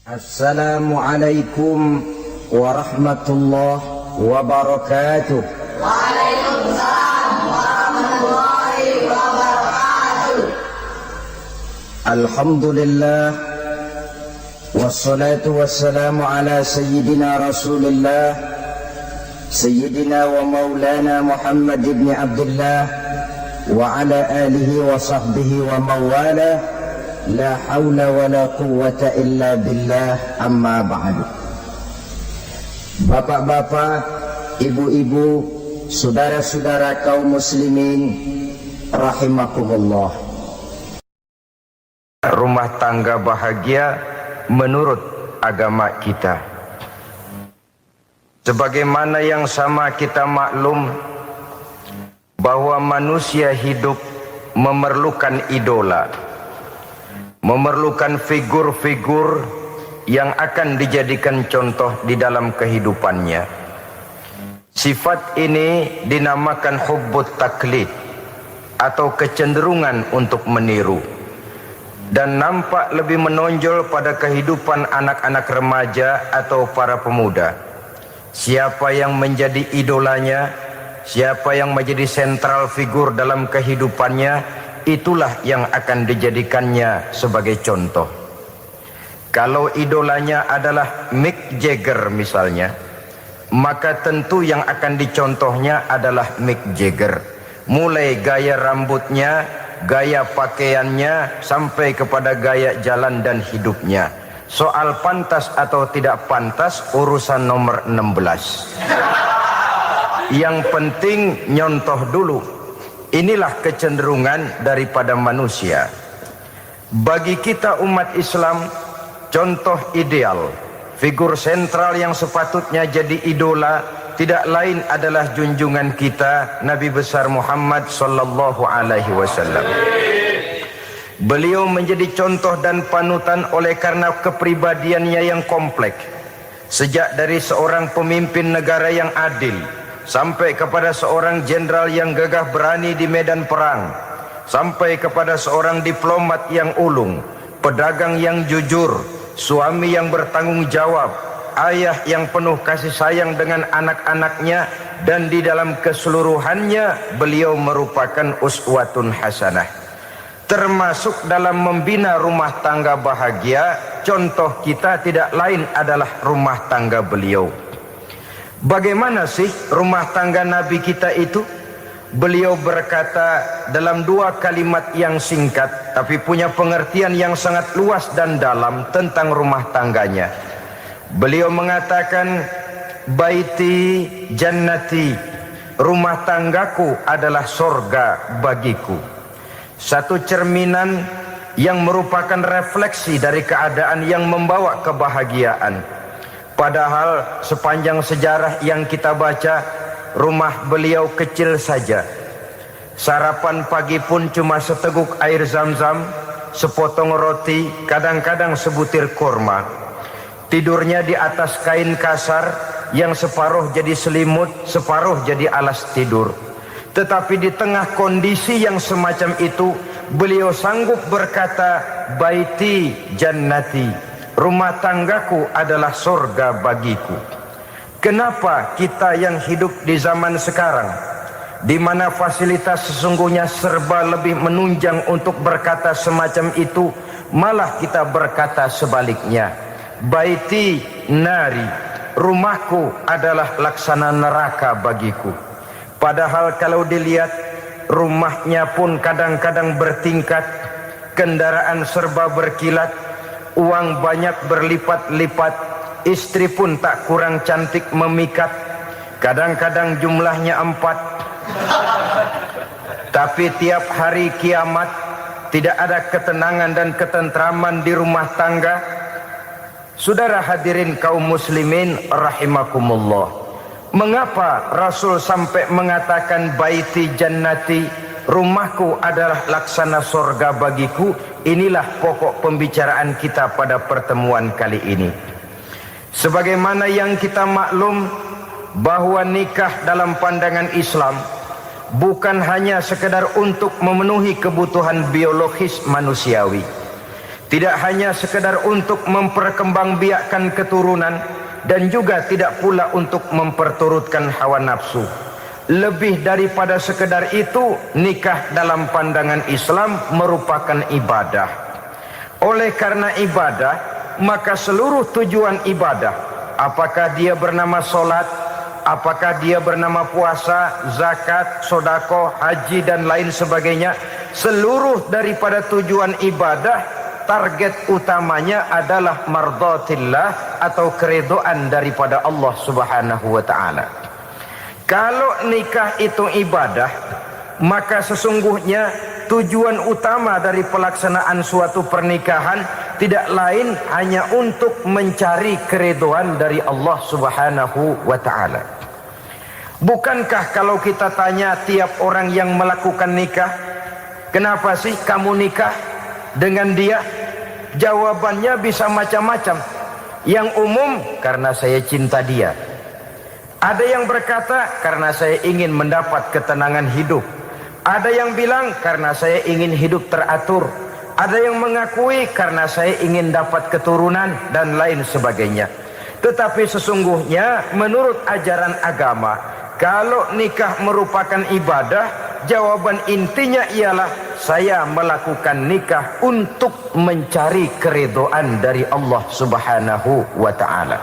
Assalamualaikum warahmatullahi wabarakatuh. Waalaikumsalam warahmatullahi wabarakatuh. Alhamdulillah wassalatu wassalamu ala sayyidina Rasulillah sayyidina wa maulana Muhammad ibn Abdullah wa ala alihi wa sahbihi wa mawala. La haula wa la quwwata illa billah, amma ba'du. Bapak-bapak, ibu-ibu, saudara-saudara kaum muslimin rahimakumullah. Rumah tangga bahagia menurut agama kita. Sebagaimana yang sama kita maklum bahwa manusia hidup memerlukan idola, memerlukan figur-figur yang akan dijadikan contoh di dalam kehidupannya. Sifat ini dinamakan hubbut taklid atau kecenderungan untuk meniru, dan nampak lebih menonjol pada kehidupan anak-anak remaja atau para pemuda. Siapa yang menjadi idolanya, siapa yang menjadi sentral figur dalam kehidupannya, itulah yang akan dijadikannya sebagai contoh. Kalau idolanya adalah Mick Jagger misalnya, maka tentu yang akan dicontohnya adalah Mick Jagger. Mulai gaya rambutnya, gaya pakaiannya, sampai kepada gaya jalan dan hidupnya. Soal pantas atau tidak pantas urusan nomor 16. Yang penting nyontoh dulu. Inilah kecenderungan daripada manusia. Bagi kita umat Islam, contoh ideal, figur sentral yang sepatutnya jadi idola tidak lain adalah junjungan kita Nabi besar Muhammad sallallahu alaihi wasallam. Beliau menjadi contoh dan panutan oleh karena kepribadiannya yang kompleks. Sejak dari seorang pemimpin negara yang adil sampai kepada seorang jenderal yang gagah berani di medan perang, sampai kepada seorang diplomat yang ulung, pedagang yang jujur, suami yang bertanggung jawab, ayah yang penuh kasih sayang dengan anak-anaknya, dan di dalam keseluruhannya beliau merupakan uswatun hasanah. Termasuk dalam membina rumah tangga bahagia, contoh kita tidak lain adalah rumah tangga beliau. Bagaimana sih rumah tangga Nabi kita itu? Beliau berkata dalam dua kalimat yang singkat tapi punya pengertian yang sangat luas dan dalam tentang rumah tangganya. Beliau mengatakan, baiti jannati, rumah tanggaku adalah sorga bagiku. Satu cerminan yang merupakan refleksi dari keadaan yang membawa kebahagiaan. Padahal sepanjang sejarah yang kita baca, rumah beliau kecil saja. Sarapan pagi pun cuma seteguk air zam-zam, sepotong roti, kadang-kadang sebutir kurma. Tidurnya di atas kain kasar yang separuh jadi selimut, separuh jadi alas tidur. Tetapi di tengah kondisi yang semacam itu, beliau sanggup berkata, baiti jannati, rumah tanggaku adalah surga bagiku. Kenapa kita yang hidup di zaman sekarang, di mana fasilitas sesungguhnya serba lebih menunjang untuk berkata semacam itu, malah kita berkata sebaliknya, baiti nari, rumahku adalah laksana neraka bagiku. Padahal kalau dilihat, rumahnya pun kadang-kadang bertingkat, kendaraan serba berkilat, uang banyak berlipat-lipat, istri pun tak kurang cantik memikat, kadang-kadang jumlahnya 4. Tapi tiap hari kiamat tidak ada ketenangan dan ketentraman di rumah tangga. Saudara hadirin kaum muslimin rahimakumullah, mengapa Rasul sampai mengatakan baiti jannati, rumahku adalah laksana surga bagiku? Inilah pokok pembicaraan kita pada pertemuan kali ini. Sebagaimana yang kita maklum bahwa nikah dalam pandangan Islam bukan hanya sekedar untuk memenuhi kebutuhan biologis manusiawi, Tidak hanya sekedar untuk memperkembangbiakkan keturunan, dan juga tidak pula untuk memperturutkan hawa nafsu. Lebih daripada sekedar itu, nikah dalam pandangan Islam merupakan ibadah. Oleh karena ibadah, maka seluruh tujuan ibadah, apakah dia bernama solat, apakah dia bernama puasa, zakat, sodako, haji dan lain sebagainya, seluruh daripada tujuan ibadah, target utamanya adalah mardhatillah atau keridhaan daripada Allah Subhanahu wa taala. Kalau nikah itu ibadah, maka sesungguhnya tujuan utama dari pelaksanaan suatu pernikahan tidak lain hanya untuk mencari keridhaan dari Allah Subhanahu wa taala. Bukankah kalau kita tanya tiap orang yang melakukan nikah, kenapa sih kamu nikah dengan dia? Jawabannya bisa macam-macam. Yang umum, karena saya cinta dia. Ada yang berkata, karena saya ingin mendapat ketenangan hidup. Ada yang bilang, karena saya ingin hidup teratur. Ada yang mengakui, karena saya ingin dapat keturunan dan lain sebagainya. Tetapi sesungguhnya menurut ajaran agama, kalau nikah merupakan ibadah, jawaban intinya ialah saya melakukan nikah untuk mencari keridhaan dari Allah Subhanahu wa taala.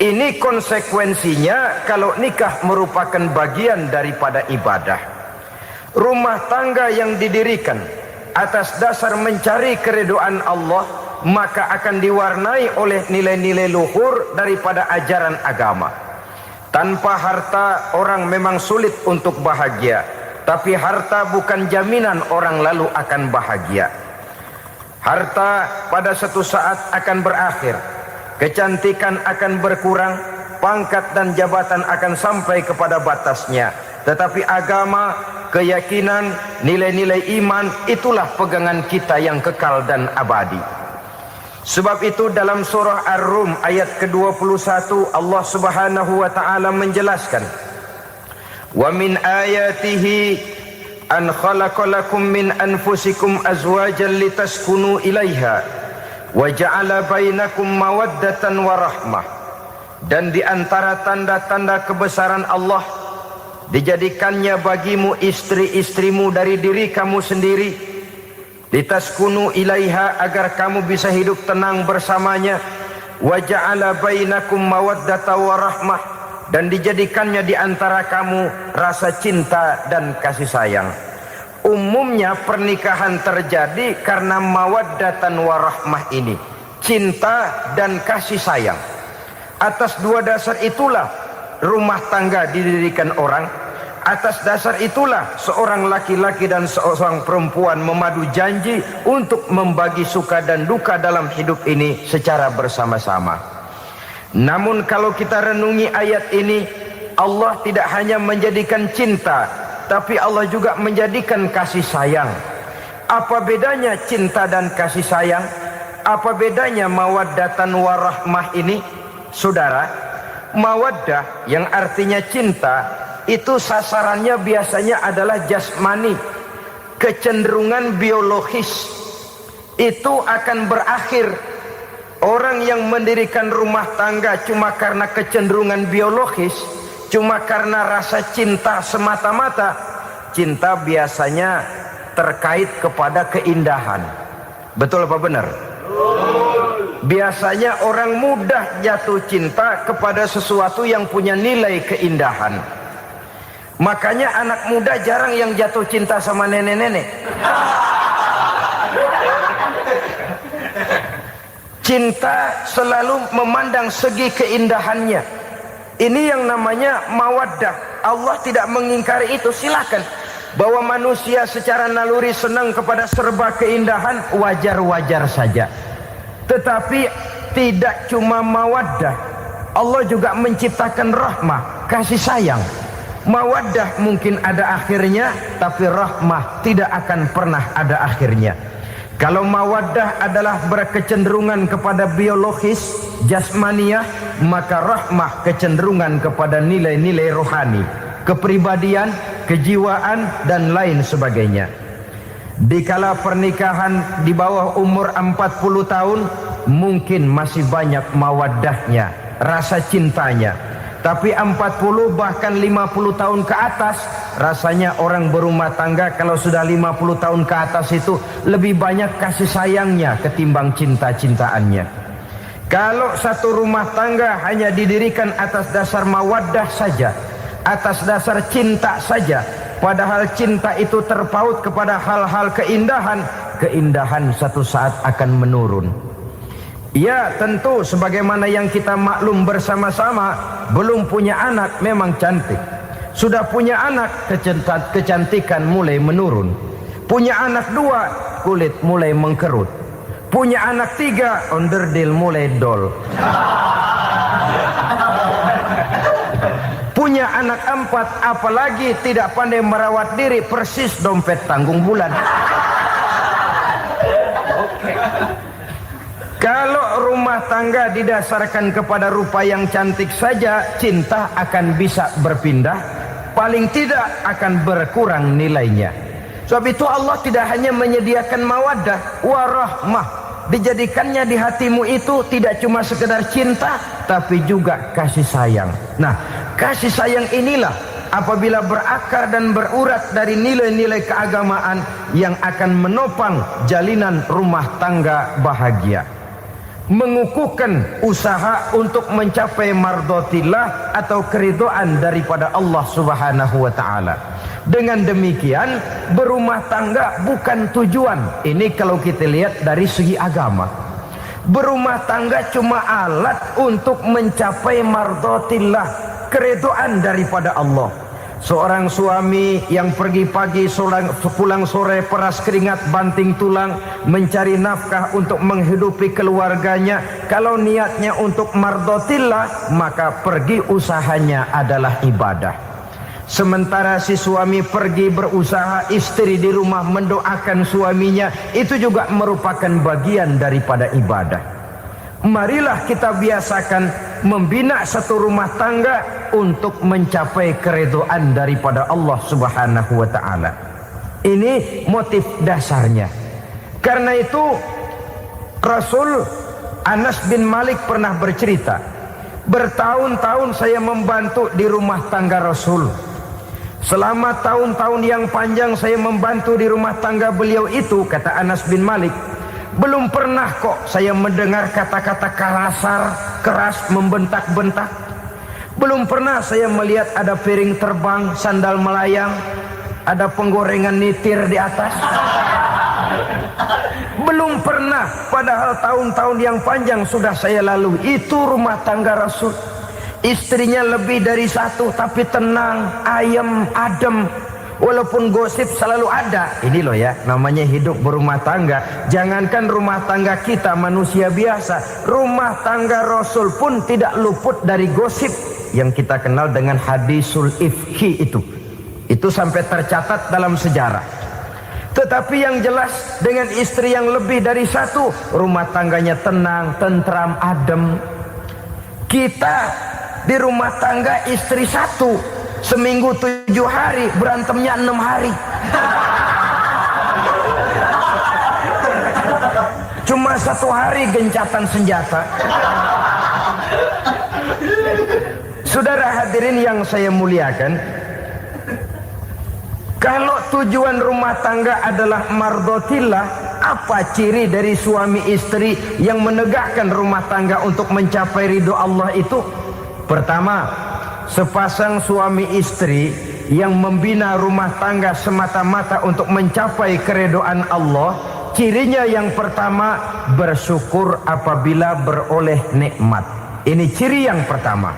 Ini konsekuensinya kalau nikah merupakan bagian daripada ibadah. Rumah tangga yang didirikan atas dasar mencari keridhaan Allah, maka akan diwarnai oleh nilai-nilai luhur daripada ajaran agama. Tanpa harta orang memang sulit untuk bahagia, tapi harta bukan jaminan orang lalu akan bahagia. Harta pada suatu saat akan berakhir, kecantikan akan berkurang, pangkat dan jabatan akan sampai kepada batasnya. Tetapi agama, keyakinan, nilai-nilai iman, itulah pegangan kita yang kekal dan abadi. Sebab itu dalam surah Ar-Rum ayat ke-21 Allah Subhanahu wa taala menjelaskan, "Wa min ayatihi an khalaqalakum min anfusikum azwajan litaskunu ilaiha wa ja'ala bainakum mawaddatan wa rahmah." Dan di antara tanda-tanda kebesaran Allah, dijadikannya bagimu istri-istrimu dari diri kamu sendiri, litaskunu ilaiha, agar kamu bisa hidup tenang bersamanya, wa ja'ala bainakum mawaddatan wa rahmah, dan dijadikannya di antara kamu rasa cinta dan kasih sayang. Umumnya pernikahan terjadi karena mawaddatan warahmah ini, cinta dan kasih sayang. Atas dua dasar itulah rumah tangga didirikan orang. Atas dasar itulah seorang laki-laki dan seorang perempuan memadu janji untuk membagi suka dan duka dalam hidup ini secara bersama-sama. Namun kalau kita renungi ayat ini, Allah tidak hanya menjadikan cinta, tapi Allah juga menjadikan kasih sayang. Apa bedanya cinta dan kasih sayang? Apa bedanya mawaddatan warahmah ini? Saudara, mawaddah yang artinya cinta, itu sasarannya biasanya adalah jasmani, kecenderungan biologis. Itu akan berakhir. Orang yang mendirikan rumah tangga cuma karena kecenderungan biologis, cuma karena rasa cinta semata-mata, cinta biasanya terkait kepada keindahan. Betul apa benar? Biasanya orang mudah jatuh cinta kepada sesuatu yang punya nilai keindahan. Makanya anak muda jarang yang jatuh cinta sama nenek-nenek. Cinta selalu memandang segi keindahannya. Ini yang namanya mawaddah. Allah tidak mengingkari itu, silakan. Bahwa manusia secara naluri senang kepada serba keindahan, wajar-wajar saja. Tetapi tidak cuma mawaddah, Allah juga menciptakan rahmah, kasih sayang. Mawaddah mungkin ada akhirnya, tapi rahmah tidak akan pernah ada akhirnya. Kalau mawaddah adalah berkecenderungan kepada biologis, jasmaniah, maka rahmah kecenderungan kepada nilai-nilai rohani, kepribadian, kejiwaan dan lain sebagainya. Dikala pernikahan di bawah umur 40 tahun, mungkin masih banyak mawaddahnya, rasa cintanya. Tapi 40 bahkan 50 tahun ke atas, rasanya orang berumah tangga kalau sudah 50 tahun ke atas itu lebih banyak kasih sayangnya ketimbang cinta-cintaannya. Kalau satu rumah tangga hanya didirikan atas dasar mawaddah saja, atas dasar cinta saja, padahal cinta itu terpaut kepada hal-hal keindahan, keindahan satu saat akan menurun. Ya tentu sebagaimana yang kita maklum bersama-sama, belum punya anak memang cantik. Sudah punya anak, kecantikan mulai menurun. Punya anak 2, kulit mulai mengkerut. Punya anak 3, onderdil mulai dol. Punya anak 4, apalagi tidak pandai merawat diri, persis dompet tanggung bulan. Kalau rumah tangga didasarkan kepada rupa yang cantik saja, cinta akan bisa berpindah, paling tidak akan berkurang nilainya. Sebab itu Allah tidak hanya menyediakan mawaddah, warahmah, dijadikannya di hatimu itu tidak cuma sekedar cinta, tapi juga kasih sayang. Nah, kasih sayang inilah apabila berakar dan berurat dari nilai-nilai keagamaan yang akan menopang jalinan rumah tangga bahagia. Mengukuhkan usaha untuk mencapai mardotillah atau keridhaan daripada Allah Subhanahu wa ta'ala. Dengan demikian berumah tangga bukan tujuan. Ini kalau kita lihat dari segi agama. Berumah tangga cuma alat untuk mencapai mardotillah, keridhaan daripada Allah. Seorang suami yang pergi pagi pulang sore peras keringat banting tulang mencari nafkah untuk menghidupi keluarganya, kalau niatnya untuk mardotillah maka pergi usahanya adalah ibadah. Sementara si suami pergi berusaha, istri di rumah mendoakan suaminya, itu juga merupakan bagian daripada ibadah. Marilah kita biasakan membina satu rumah tangga untuk mencapai keridhaan daripada Allah Subhanahu wa ta'ala. Ini motif dasarnya. Karena itu Rasul Anas bin Malik pernah bercerita, bertahun-tahun saya membantu di rumah tangga Rasul. Selama tahun-tahun yang panjang saya membantu di rumah tangga beliau itu, kata Anas bin Malik, belum pernah kok saya mendengar kata-kata kasar, keras, membentak-bentak. Belum pernah saya melihat ada piring terbang, sandal melayang, ada penggorengan nitir di atas. Belum pernah, padahal tahun-tahun yang panjang sudah saya lalui. Itu rumah tangga Rasul. Istrinya lebih dari 1, tapi tenang, ayem, adem. Walaupun gosip selalu ada. Ini loh ya, namanya hidup berumah tangga. Jangankan rumah tangga kita manusia biasa, rumah tangga Rasul pun tidak luput dari gosip yang kita kenal dengan hadisul ifki itu. Itu sampai tercatat dalam sejarah. Tetapi yang jelas dengan istri yang lebih dari 1, rumah tangganya tenang, tentram, adem. Kita di rumah tangga istri 1, seminggu 7 hari, berantemnya 6 hari. Cuma 1 hari gencatan senjata. Saudara hadirin yang saya muliakan, kalau tujuan rumah tangga adalah mardotillah, apa ciri dari suami istri yang menegakkan rumah tangga untuk mencapai ridho Allah itu? Pertama, sepasang suami istri yang membina rumah tangga semata-mata untuk mencapai keridhaan Allah, cirinya yang pertama, bersyukur apabila beroleh nikmat. Ini ciri yang pertama.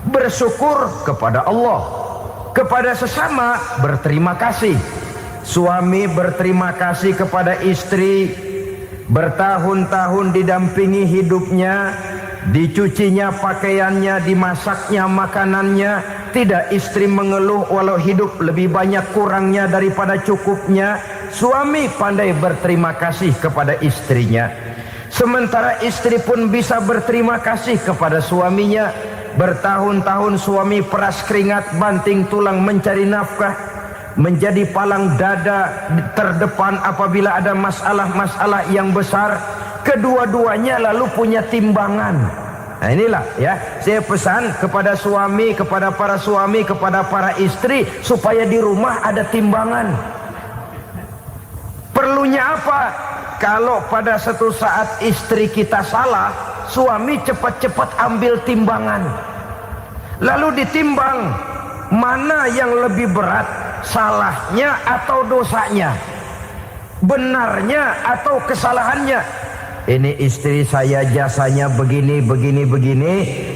Bersyukur kepada Allah, kepada sesama berterima kasih. Suami berterima kasih kepada istri, bertahun-tahun didampingi hidupnya, dicucinya pakaiannya, dimasaknya makanannya. Tidak istri mengeluh walau hidup lebih banyak kurangnya daripada cukupnya. Suami pandai berterima kasih kepada istrinya. Sementara istri pun bisa berterima kasih kepada suaminya. Bertahun-tahun suami peras keringat banting tulang mencari nafkah. menjadi palang dada terdepan apabila ada masalah-masalah yang besar. Kedua-duanya lalu punya timbangan. Nah inilah ya, saya pesan kepada suami, kepada para suami, kepada para istri, supaya di rumah ada timbangan. Perlunya apa? Kalau pada satu saat istri kita salah, suami cepat-cepat ambil timbangan, lalu ditimbang mana yang lebih berat, salahnya atau dosanya, benarnya atau kesalahannya. Ini istri saya jasanya begini,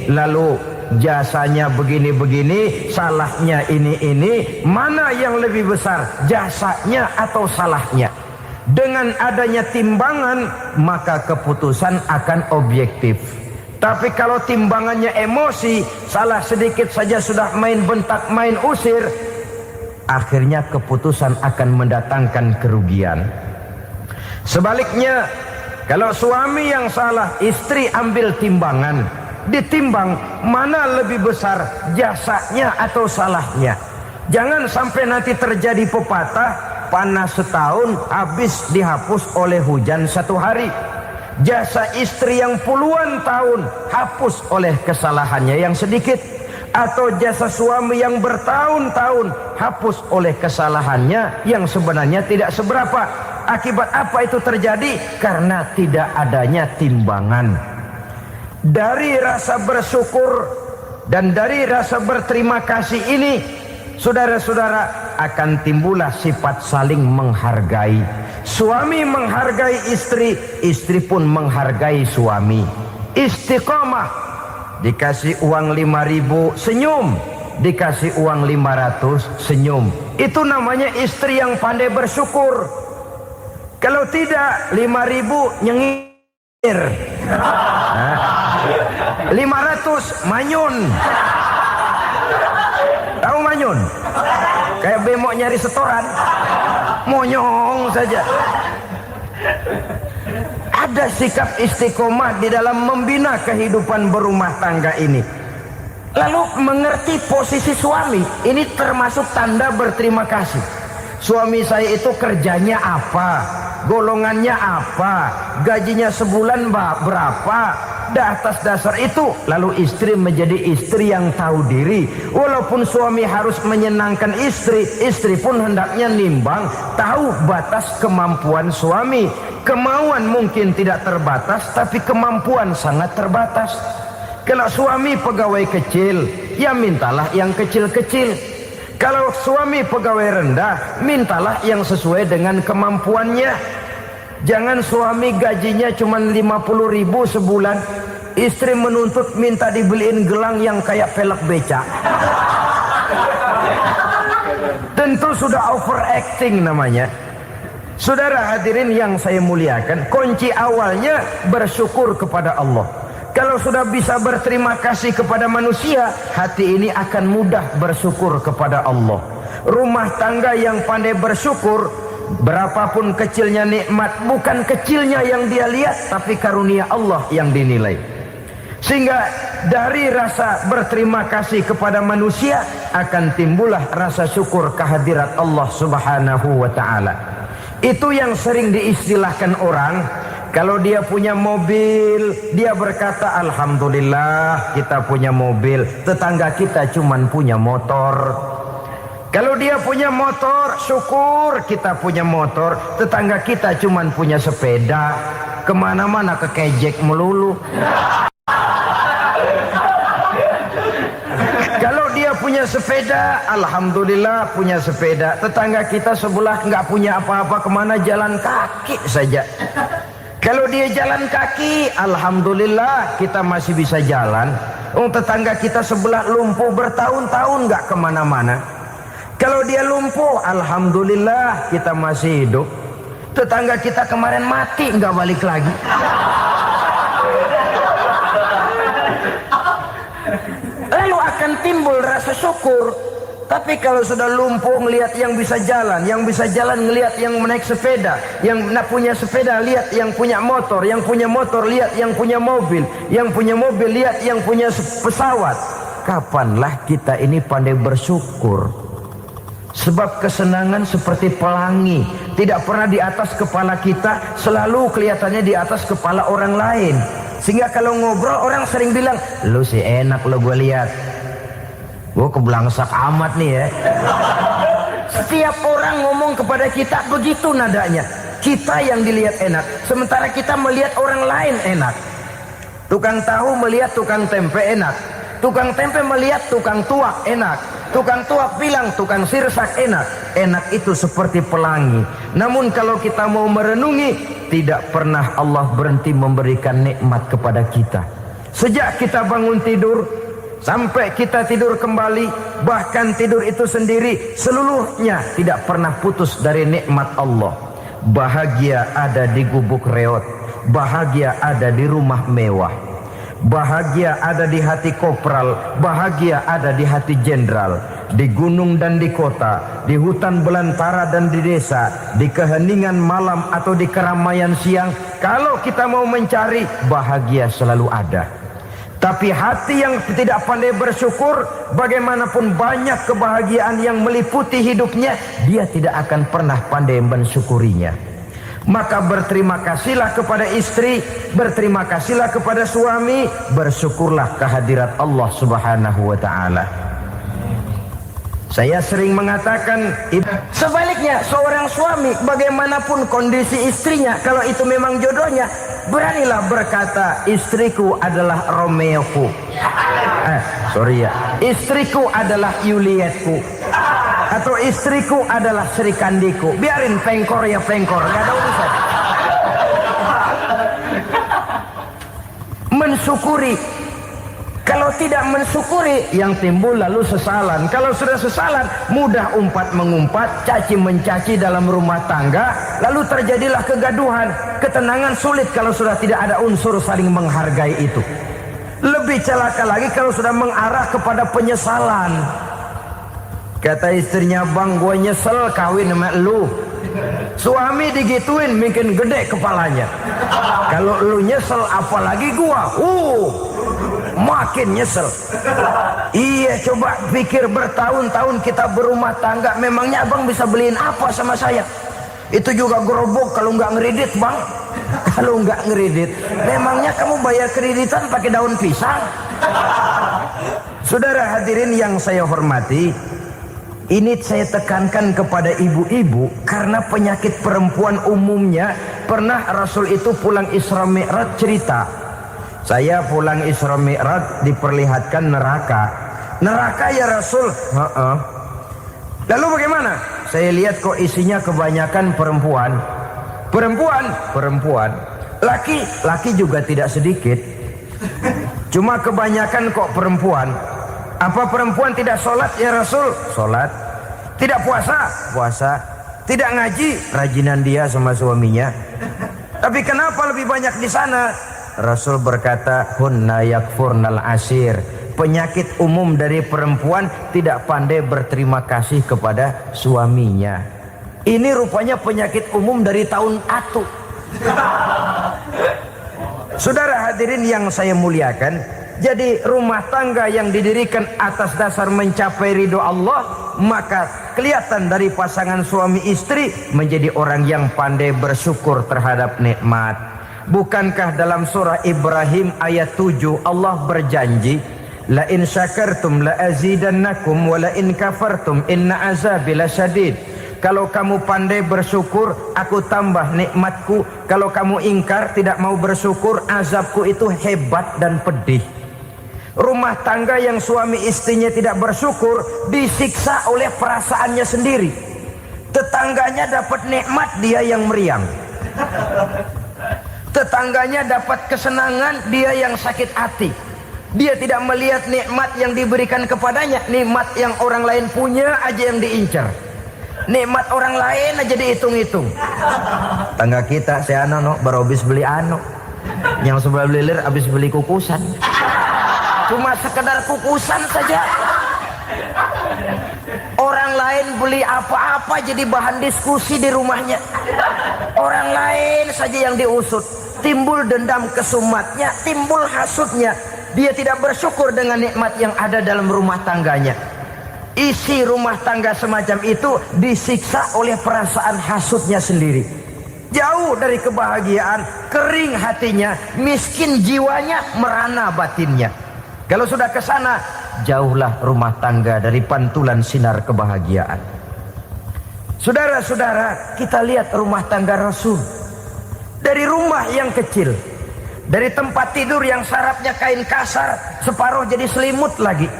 lalu jasanya begini, salahnya ini, mana yang lebih besar, jasanya atau salahnya? Dengan adanya timbangan, maka keputusan akan objektif. Tapi kalau timbangannya emosi, salah sedikit saja sudah main bentak, main usir, akhirnya keputusan akan mendatangkan kerugian. Sebaliknya, kalau suami yang salah, istri ambil timbangan, ditimbang mana lebih besar, jasanya atau salahnya. Jangan sampai nanti terjadi pepatah, panas setahun habis dihapus oleh hujan satu hari. Jasa istri yang puluhan tahun hapus oleh kesalahannya yang sedikit, atau jasa suami yang bertahun-tahun hapus oleh kesalahannya yang sebenarnya tidak seberapa. Akibat apa itu terjadi? Karena tidak adanya timbangan. Dari rasa bersyukur dan dari rasa berterima kasih ini, saudara-saudara, akan timbullah sifat saling menghargai. Suami menghargai istri, istri pun menghargai suami. Istiqomah, dikasih uang 5.000 senyum, dikasih uang 500 senyum. Itu namanya istri yang pandai bersyukur. Kalau tidak, 5.000 nyengir, 500 manyun. Tahu manyun? Kayak bemok nyari setoran, monyong saja. Ada sikap istiqomah di dalam membina kehidupan berumah tangga ini. Lalu mengerti posisi suami, ini termasuk tanda berterima kasih. Suami saya itu kerjanya apa, golongannya apa, gajinya sebulan berapa. Atas dasar itu, lalu istri menjadi istri yang tahu diri. Walaupun suami harus menyenangkan istri, istri pun hendaknya nimbang, tahu batas kemampuan suami. Kemauan mungkin tidak terbatas, tapi kemampuan sangat terbatas. Kalau suami pegawai kecil, ya mintalah yang kecil-kecil. Kalau suami pegawai rendah, mintalah yang sesuai dengan kemampuannya. Jangan suami gajinya cuma 50.000 sebulan, istri menuntut minta dibeliin gelang yang kayak pelek beca. Tentu sudah overacting namanya. Saudara hadirin yang saya muliakan, kunci awalnya bersyukur kepada Allah. Kalau sudah bisa berterima kasih kepada manusia, hati ini akan mudah bersyukur kepada Allah. Rumah tangga yang pandai bersyukur, berapapun kecilnya nikmat, bukan kecilnya yang dia lihat, tapi karunia Allah yang dinilai. Sehingga dari rasa berterima kasih kepada manusia akan timbullah rasa syukur kehadirat Allah Subhanahu wa ta'ala. Itu yang sering diistilahkan orang, kalau dia punya mobil, dia berkata alhamdulillah kita punya mobil, tetangga kita cuman punya motor. Kalau dia punya motor, syukur kita punya motor, tetangga kita cuman punya sepeda, kemana-mana kekejek melulu. Kalau dia punya sepeda, alhamdulillah punya sepeda, tetangga kita sebelah nggak punya apa-apa, kemana jalan kaki saja. Kalau dia jalan kaki, alhamdulillah kita masih bisa jalan. Tetangga kita sebelah lumpuh bertahun-tahun nggak kemana-mana. Kalau dia lumpuh, alhamdulillah kita masih hidup. Tetangga kita kemarin mati nggak balik lagi. Lalu akan timbul rasa syukur. Tapi kalau sudah lumpuh ngelihat yang bisa jalan ngelihat yang naik sepeda, yang punya sepeda lihat yang punya motor lihat yang punya mobil lihat yang punya pesawat. Kapanlah kita ini pandai bersyukur? Sebab kesenangan seperti pelangi, tidak pernah di atas kepala kita, selalu kelihatannya di atas kepala orang lain. Sehingga kalau ngobrol orang sering bilang, lu sih enak lo gue lihat, gue kebelangsak amat nih ya. Setiap orang ngomong kepada kita begitu nadanya. Kita yang dilihat enak, sementara kita melihat orang lain enak. Tukang tahu melihat tukang tempe enak, tukang tempe melihat tukang tuak enak, tukang tuak bilang tukang sirsak enak. Enak itu seperti pelangi. Namun kalau kita mau merenungi, tidak pernah Allah berhenti memberikan nikmat kepada kita. Sejak kita bangun tidur sampai kita tidur kembali, bahkan tidur itu sendiri, seluruhnya tidak pernah putus dari nikmat Allah. Bahagia ada di gubuk reot, bahagia ada di rumah mewah, bahagia ada di hati kopral, bahagia ada di hati jenderal, di gunung dan di kota, di hutan belantara dan di desa, di keheningan malam atau di keramaian siang. Kalau kita mau mencari, bahagia selalu ada. Tapi hati yang tidak pandai bersyukur, bagaimanapun banyak kebahagiaan yang meliputi hidupnya, dia tidak akan pernah pandai mensyukurinya. Maka berterima kasihlah kepada istri, berterima kasihlah kepada suami, bersyukurlah kehadirat Allah Subhanahu wa ta'ala. Saya sering mengatakan, sebaliknya seorang suami bagaimanapun kondisi istrinya, kalau itu memang jodohnya, beranilah berkata, istriku adalah Romeoku, istriku adalah Julietku, atau istriku adalah Sri Kandiku. Biarin pengkor ya pengkor, gak ada urusan. Mensyukuri. Kalau tidak mensyukuri, yang timbul lalu sesalan. Kalau sudah sesalan, mudah umpat mengumpat, caci mencaci dalam rumah tangga, lalu terjadilah kegaduhan. Ketenangan sulit kalau sudah tidak ada unsur saling menghargai itu. Lebih celaka lagi kalau sudah mengarah kepada penyesalan. Kata istrinya, bang gue nyesel kawin sama lu. Suami digituin bikin gede kepalanya. Kalau lu nyesel apalagi gua, makin nyesel. Iya, coba pikir bertahun-tahun kita berumah tangga, memangnya abang bisa beliin apa sama saya? Itu juga gerobok kalau nggak ngeredit bang. Kalau nggak ngeredit, memangnya kamu bayar kreditan pakai daun pisang? Saudara hadirin yang saya hormati, ini saya tekankan kepada ibu-ibu karena penyakit perempuan umumnya. Pernah Rasul itu pulang Isra Mi'raj cerita, saya pulang Isra Mi'raj diperlihatkan neraka. Neraka ya Rasul? Lalu bagaimana? Saya lihat kok isinya kebanyakan perempuan. Perempuan. Laki juga tidak sedikit. Cuma kebanyakan kok perempuan. Apa perempuan tidak sholat ya Rasul? Sholat. Tidak puasa? Puasa. Tidak ngaji? Rajinan dia sama suaminya. Tapi kenapa lebih banyak di sana? Rasul berkata, hunna yakfurnal ashir. Penyakit umum dari perempuan tidak pandai berterima kasih kepada suaminya. Ini rupanya penyakit umum dari tahun atu. Saudara hadirin yang saya muliakan, jadi rumah tangga yang didirikan atas dasar mencapai ridho Allah, maka kelihatan dari pasangan suami istri menjadi orang yang pandai bersyukur terhadap nikmat. Bukankah dalam surah Ibrahim ayat 7 Allah berjanji, la in syakartum la azidannakum wa la in kafartum inna azabi lasyadid. Kalau kamu pandai bersyukur, aku tambah nikmatku. Kalau kamu ingkar, tidak mau bersyukur, azabku itu hebat dan pedih. Rumah tangga yang suami istrinya tidak bersyukur disiksa oleh perasaannya sendiri. Tetangganya dapat nikmat, dia yang meriang. Tetangganya dapat kesenangan, dia yang sakit hati. Dia tidak melihat nikmat yang diberikan kepadanya, nikmat yang orang lain punya aja yang diincar. Nikmat orang lain aja dihitung-hitung. Tangga kita si Ano baru habis beli yang sebelah belilir habis beli kukusan. Cuma sekedar kukusan saja. Orang lain beli apa-apa jadi bahan diskusi di rumahnya. Orang lain saja yang diusut. Timbul dendam kesumatnya, timbul hasutnya. Dia tidak bersyukur dengan nikmat yang ada dalam rumah tangganya. isi rumah tangga semacam itu disiksa oleh perasaan hasutnya sendiri. Jauh dari kebahagiaan, kering hatinya, miskin jiwanya, merana batinnya. Kalau sudah ke sana, jauhlah rumah tangga dari pantulan sinar kebahagiaan. Saudara-saudara, kita lihat rumah tangga Rasul. Dari rumah yang kecil, dari tempat tidur yang sarapnya kain kasar, separuh jadi selimut lagi,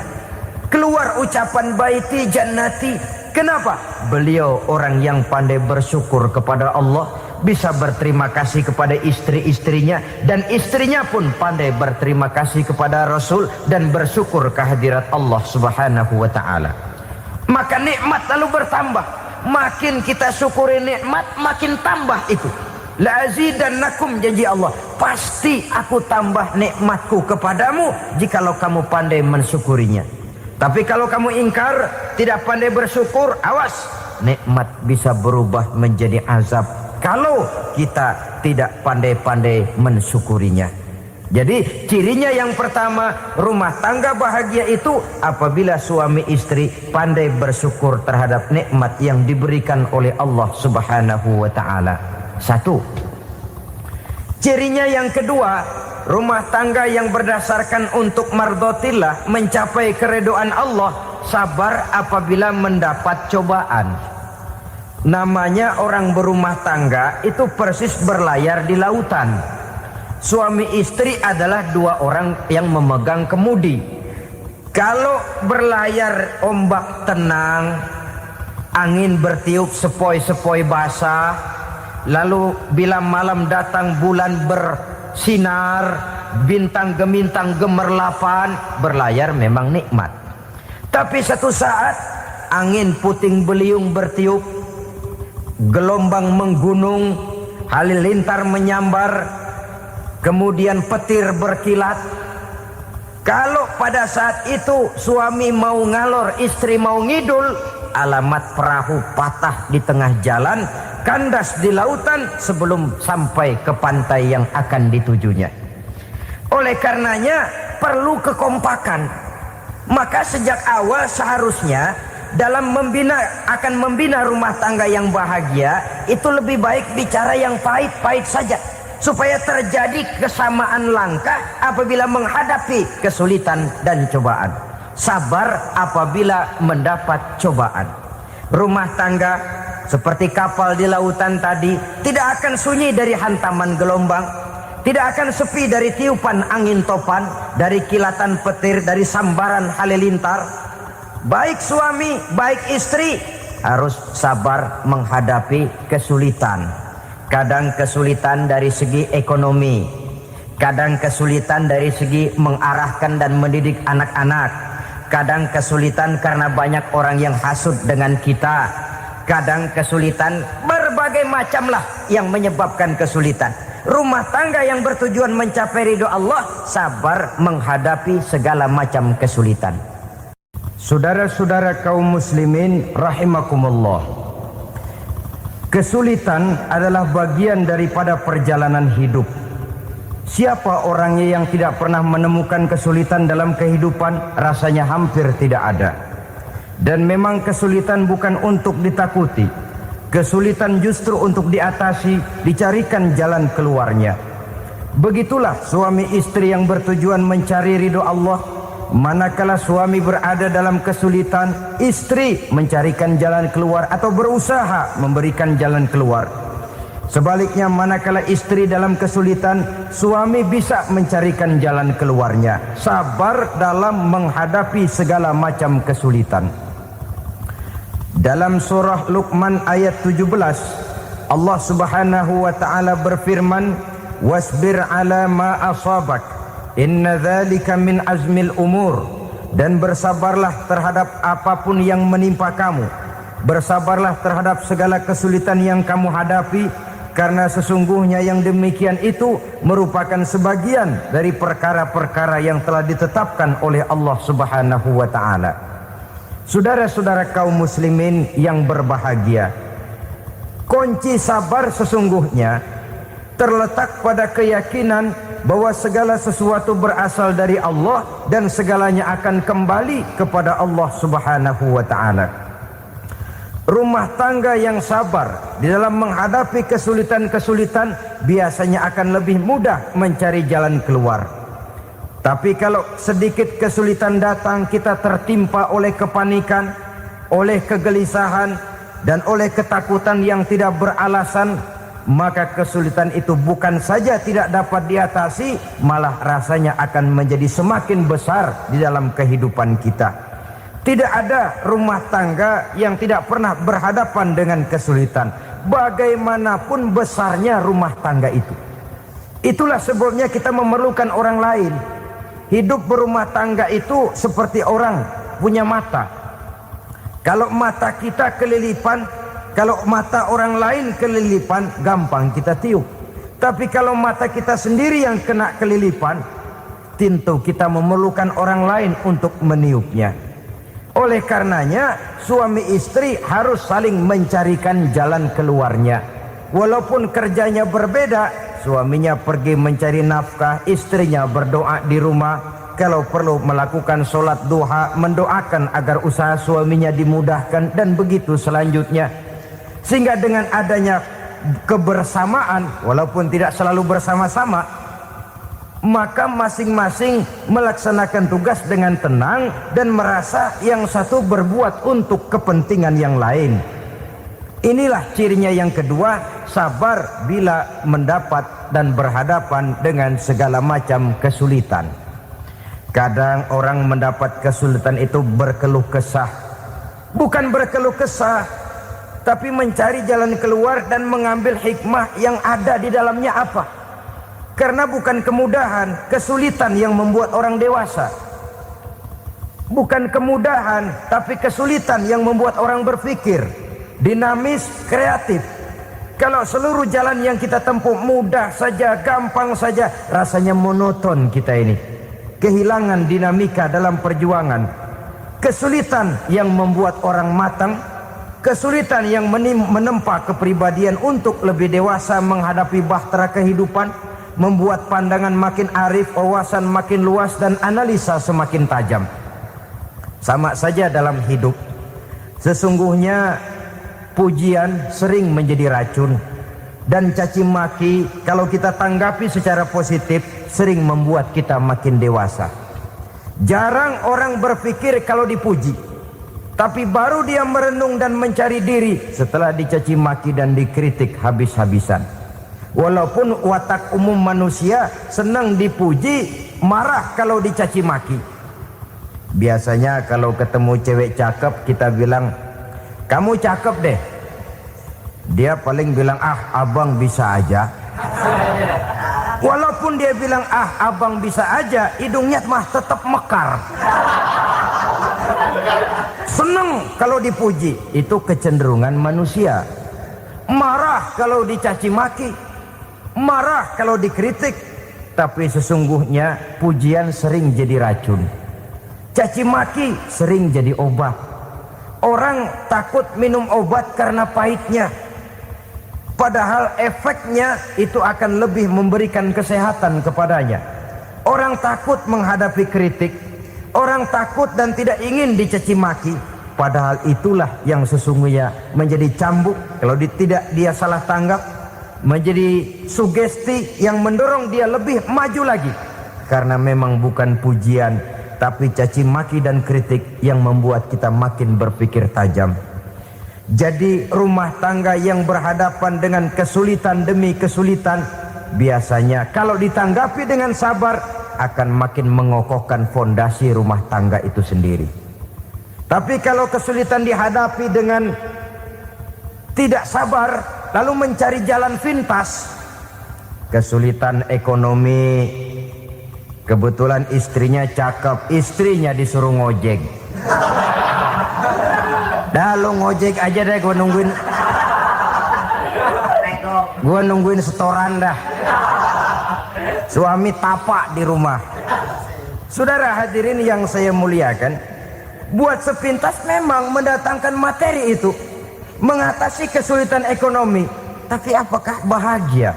keluar ucapan baiti jannati. Kenapa? Beliau orang yang pandai bersyukur kepada Allah, bisa berterima kasih kepada istri-istrinya, dan istrinya pun pandai berterima kasih kepada Rasul dan bersyukur kehadirat Allah Subhanahu wa taala. Maka nikmat lalu bertambah. Makin kita syukuri nikmat, makin tambah itu. La azidannakum, janji Allah, pasti aku tambah nikmatku kepadamu jikalau kamu pandai mensyukurinya. Tapi kalau kamu ingkar, tidak pandai bersyukur, awas, nikmat bisa berubah menjadi azab kalau kita tidak pandai-pandai mensyukurinya. Jadi cirinya yang pertama, rumah tangga bahagia itu apabila suami istri pandai bersyukur terhadap nikmat yang diberikan oleh Allah Subhanahu wa taala. Satu. Cirinya yang kedua, rumah tangga yang berdasarkan untuk mardotillah, mencapai keredoan Allah, sabar apabila mendapat cobaan. Namanya orang berumah tangga itu persis berlayar di lautan. Suami istri adalah dua orang yang memegang kemudi. Kalau berlayar ombak tenang, angin bertiup sepoi-sepoi basah, lalu bila malam datang bulan bersinar, bintang gemintang gemerlapan, berlayar memang nikmat. Tapi satu saat angin puting beliung bertiup, gelombang menggunung, halilintar menyambar, kemudian petir berkilat. Kalau pada saat itu suami mau ngalor, istri mau ngidul, alamat perahu patah di tengah jalan, kandas di lautan sebelum sampai ke pantai yang akan ditujunya. Oleh karenanya perlu kekompakan. Maka sejak awal seharusnya dalam akan membina rumah tangga yang bahagia, itu lebih baik bicara yang pahit-pahit saja, supaya terjadi kesamaan langkah apabila menghadapi kesulitan dan cobaan. Sabar apabila mendapat cobaan. Rumah tangga seperti kapal di lautan tadi tidak akan sunyi dari hantaman gelombang, tidak akan sepi dari tiupan angin topan, dari kilatan petir, dari sambaran halilintar. Baik suami, baik istri harus sabar menghadapi kesulitan. Kadang kesulitan dari segi ekonomi, kadang kesulitan dari segi mengarahkan dan mendidik anak-anak, kadang kesulitan karena banyak orang yang hasut dengan kita, kadang kesulitan berbagai macam lah yang menyebabkan kesulitan. Rumah tangga yang bertujuan mencapai ridho Allah, sabar menghadapi segala macam kesulitan. Saudara-saudara kaum muslimin rahimakumullah, kesulitan adalah bagian daripada perjalanan hidup. Siapa orangnya yang tidak pernah menemukan kesulitan dalam kehidupan? Rasanya hampir tidak ada. Dan memang kesulitan bukan untuk ditakuti. Kesulitan justru untuk diatasi, dicarikan jalan keluarnya. Begitulah suami istri yang bertujuan mencari ridho Allah. Manakala suami berada dalam kesulitan, istri mencarikan jalan keluar atau berusaha memberikan jalan keluar. Sebaliknya, manakala istri dalam kesulitan, suami bisa mencarikan jalan keluarnya. Sabar dalam menghadapi segala macam kesulitan. Dalam surah Luqman ayat 17, Allah Subhanahu wa taala berfirman, "Wasbir 'ala ma asabak. Inna dzalika min azmil umur." Dan bersabarlah terhadap apapun yang menimpa kamu. Bersabarlah terhadap segala kesulitan yang kamu hadapi, karena sesungguhnya yang demikian itu merupakan sebagian dari perkara-perkara yang telah ditetapkan oleh Allah Subhanahu wa taala. Saudara-saudara kaum muslimin yang berbahagia, kunci sabar sesungguhnya terletak pada keyakinan bahwa segala sesuatu berasal dari Allah dan segalanya akan kembali kepada Allah Subhanahu wa taala. Rumah tangga yang sabar di dalam menghadapi kesulitan-kesulitan biasanya akan lebih mudah mencari jalan keluar. Tapi kalau sedikit kesulitan datang, kita tertimpa oleh kepanikan, oleh kegelisahan, dan oleh ketakutan yang tidak beralasan, maka kesulitan itu bukan saja tidak dapat diatasi, malah rasanya akan menjadi semakin besar di dalam kehidupan kita. Tidak ada rumah tangga yang tidak pernah berhadapan dengan kesulitan, bagaimanapun besarnya rumah tangga itu. Itulah sebabnya kita memerlukan orang lain. Hidup berumah tangga itu seperti orang punya mata. Kalau mata kita kelilipan, kalau mata orang lain kelilipan, gampang kita tiup. Tapi kalau mata kita sendiri yang kena kelilipan, tentu kita memerlukan orang lain untuk meniupnya. Oleh karenanya, suami istri harus saling mencarikan jalan keluarnya. Walaupun kerjanya berbeda, suaminya pergi mencari nafkah, istrinya berdoa di rumah. Kalau perlu melakukan sholat duha, mendoakan agar usaha suaminya dimudahkan, dan begitu selanjutnya. Sehingga dengan adanya kebersamaan, walaupun tidak selalu bersama-sama, maka masing-masing melaksanakan tugas dengan tenang dan merasa yang satu berbuat untuk kepentingan yang lain. Inilah cirinya yang kedua, sabar bila mendapat dan berhadapan dengan segala macam kesulitan. Kadang orang mendapat kesulitan itu berkeluh kesah. Bukan berkeluh kesah, tapi mencari jalan keluar dan mengambil hikmah yang ada di dalamnya apa? Karena bukan kemudahan, kesulitan yang membuat orang dewasa. Bukan kemudahan, tapi kesulitan yang membuat orang berpikir, dinamis, kreatif. Kalau seluruh jalan yang kita tempuh mudah saja, gampang saja, rasanya monoton kita ini. Kehilangan dinamika dalam perjuangan. Kesulitan yang membuat orang matang, kesulitan yang menempa kepribadian untuk lebih dewasa menghadapi bahtera kehidupan, membuat pandangan makin arif, wawasan makin luas, dan analisa semakin tajam. Sama saja dalam hidup. Sesungguhnya pujian sering menjadi racun, dan caci maki kalau kita tanggapi secara positif sering membuat kita makin dewasa. Jarang orang berpikir kalau dipuji, tapi baru dia merenung dan mencari diri setelah dicaci maki dan dikritik habis-habisan. Walaupun watak umum manusia senang dipuji, marah kalau dicaci maki. Biasanya kalau ketemu cewek cakep, kita bilang, "Kamu cakep deh." Dia paling bilang, "Ah, abang bisa aja." Walaupun dia bilang, "Ah, abang bisa aja," hidungnya mah tetap mekar. Senang kalau dipuji, itu kecenderungan manusia. Marah kalau dicaci maki, marah kalau dikritik. Tapi sesungguhnya pujian sering jadi racun, caci maki sering jadi obat. Orang takut minum obat karena pahitnya, padahal efeknya itu akan lebih memberikan kesehatan kepadanya. Orang takut menghadapi kritik, orang takut dan tidak ingin dicaci maki, padahal itulah yang sesungguhnya menjadi cambuk kalau tidak dia salah tanggap, menjadi sugesti yang mendorong dia lebih maju lagi. Karena memang bukan pujian, tapi caci maki dan kritik yang membuat kita makin berpikir tajam. Jadi rumah tangga yang berhadapan dengan kesulitan demi kesulitan, biasanya kalau ditanggapi dengan sabar akan makin mengokohkan fondasi rumah tangga itu sendiri. Tapi kalau kesulitan dihadapi dengan tidak sabar, lalu mencari jalan pintas, kesulitan ekonomi, kebetulan istrinya cakep, istrinya disuruh ngojek. Dah lo ngojek aja deh, gue nungguin setoran dah. Suami tapak di rumah. Saudara hadirin yang saya muliakan, buat sepintas memang mendatangkan materi itu, mengatasi kesulitan ekonomi, tapi apakah bahagia?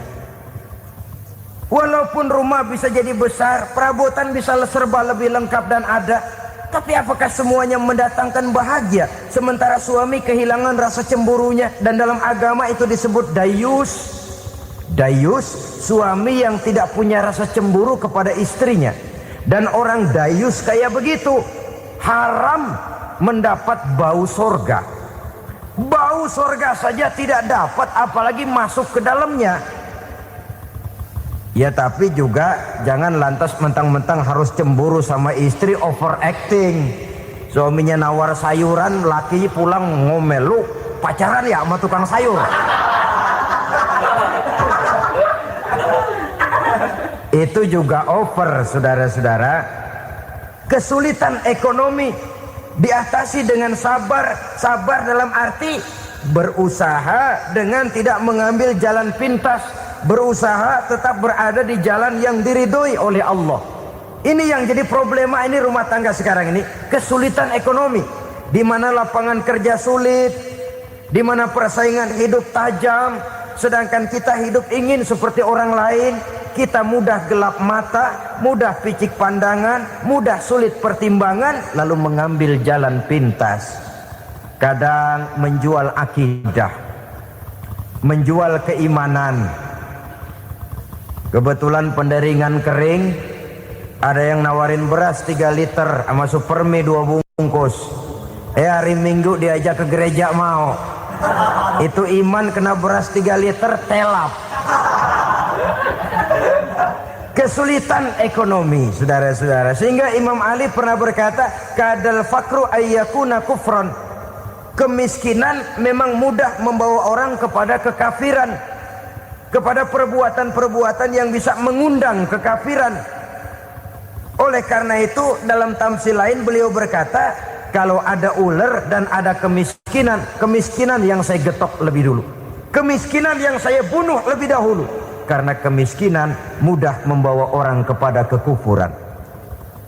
Walaupun rumah bisa jadi besar, perabotan bisa serba lebih lengkap dan ada, tapi apakah semuanya mendatangkan bahagia? Sementara suami kehilangan rasa cemburunya, dan dalam agama itu disebut dayus. Dayus, suami yang tidak punya rasa cemburu kepada istrinya. Dan orang dayus kayak begitu, haram mendapat bau sorga. Bau sorga saja tidak dapat, apalagi masuk ke dalamnya. Ya tapi juga jangan lantas mentang-mentang harus cemburu sama istri, overacting. Suaminya nawar sayuran, lakinya pulang ngomel, lu pacaran ya sama tukang sayur. Itu juga over, saudara-saudara. Kesulitan ekonomi diatasi dengan sabar. Sabar dalam arti berusaha dengan tidak mengambil jalan pintas, berusaha tetap berada di jalan yang diridhoi oleh Allah. Ini yang jadi problema ini rumah tangga sekarang ini, kesulitan ekonomi, di mana lapangan kerja sulit, di mana persaingan hidup tajam, sedangkan kita hidup ingin seperti orang lain. Kita mudah gelap mata, mudah picik pandangan, mudah sulit pertimbangan, lalu mengambil jalan pintas. Kadang menjual akidah, menjual keimanan. Kebetulan penderingan kering, ada yang nawarin beras 3 liter sama supermi 2 bungkus. Hari Minggu diajak ke gereja mau. Itu iman kena beras 3 liter telap. Kesulitan ekonomi, saudara-saudara. Sehingga Imam Ali pernah berkata, kadal fakru ayyakuna kufron. Kemiskinan memang mudah membawa orang kepada kekafiran, kepada perbuatan-perbuatan yang bisa mengundang kekafiran. Oleh karena itu dalam tamsil lain beliau berkata, kalau ada ular dan ada kemiskinan, kemiskinan yang saya getok lebih dulu, kemiskinan yang saya bunuh lebih dahulu. Karena kemiskinan mudah membawa orang kepada kekufuran.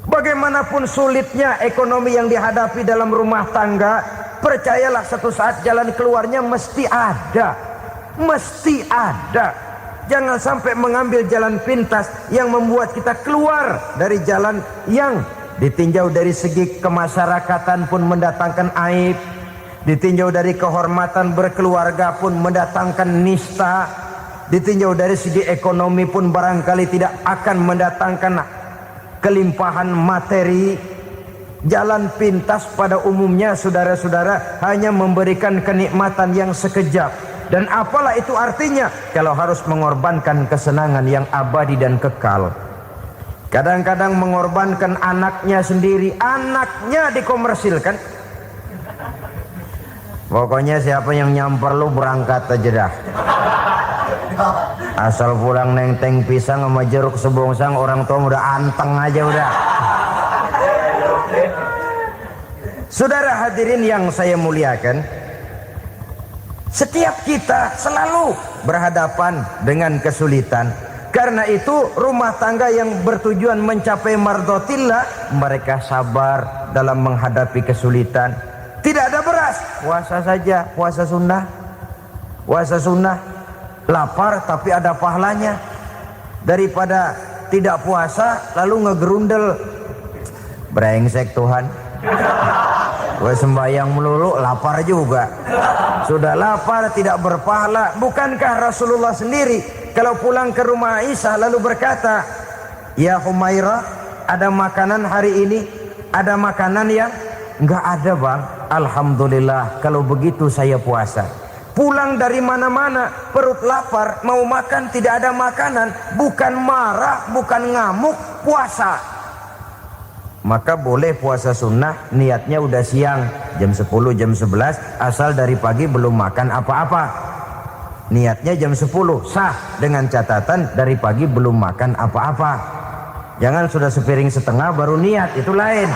Bagaimanapun sulitnya ekonomi yang dihadapi dalam rumah tangga, percayalah satu saat jalan keluarnya mesti ada. Mesti ada. Jangan sampai mengambil jalan pintas yang membuat kita keluar dari jalan yang ditinjau dari segi kemasyarakatan pun mendatangkan aib, ditinjau dari kehormatan berkeluarga pun mendatangkan nista, ditinjau dari segi ekonomi pun barangkali tidak akan mendatangkan kelimpahan materi. Jalan pintas pada umumnya, saudara-saudara, hanya memberikan kenikmatan yang sekejap. Dan apalah itu artinya kalau harus mengorbankan kesenangan yang abadi dan kekal. Kadang-kadang mengorbankan anaknya sendiri, anaknya dikomersilkan. Pokoknya siapa yang nyamper lu berangkat aja dah. Asal pulang nenteng pisang sama jeruk sebongsang, orang tua udah anteng aja udah. Saudara hadirin yang saya muliakan, setiap kita selalu berhadapan dengan kesulitan. Karena itu rumah tangga yang bertujuan mencapai mardhatillah, mereka sabar dalam menghadapi kesulitan. Tidak ada beras, puasa saja, puasa sunnah. Puasa sunnah, lapar tapi ada pahalanya, daripada tidak puasa lalu ngegerundel. Brengsek Tuhan, gue sembahyang melulu lapar juga. Sudah lapar tidak berpahala. Bukankah Rasulullah sendiri kalau pulang ke rumah Aisyah lalu berkata, ya Humairah, ada makanan hari ini? Ada makanan yang enggak ada bang. Alhamdulillah, kalau begitu saya puasa. Pulang dari mana-mana perut lapar, mau makan tidak ada makanan, bukan marah, bukan ngamuk, puasa. Maka boleh puasa sunnah, niatnya udah siang, jam 10, jam 11, asal dari pagi belum makan apa-apa. Niatnya jam 10, sah, dengan catatan dari pagi belum makan apa-apa. Jangan sudah sepiring setengah baru niat, itu lain.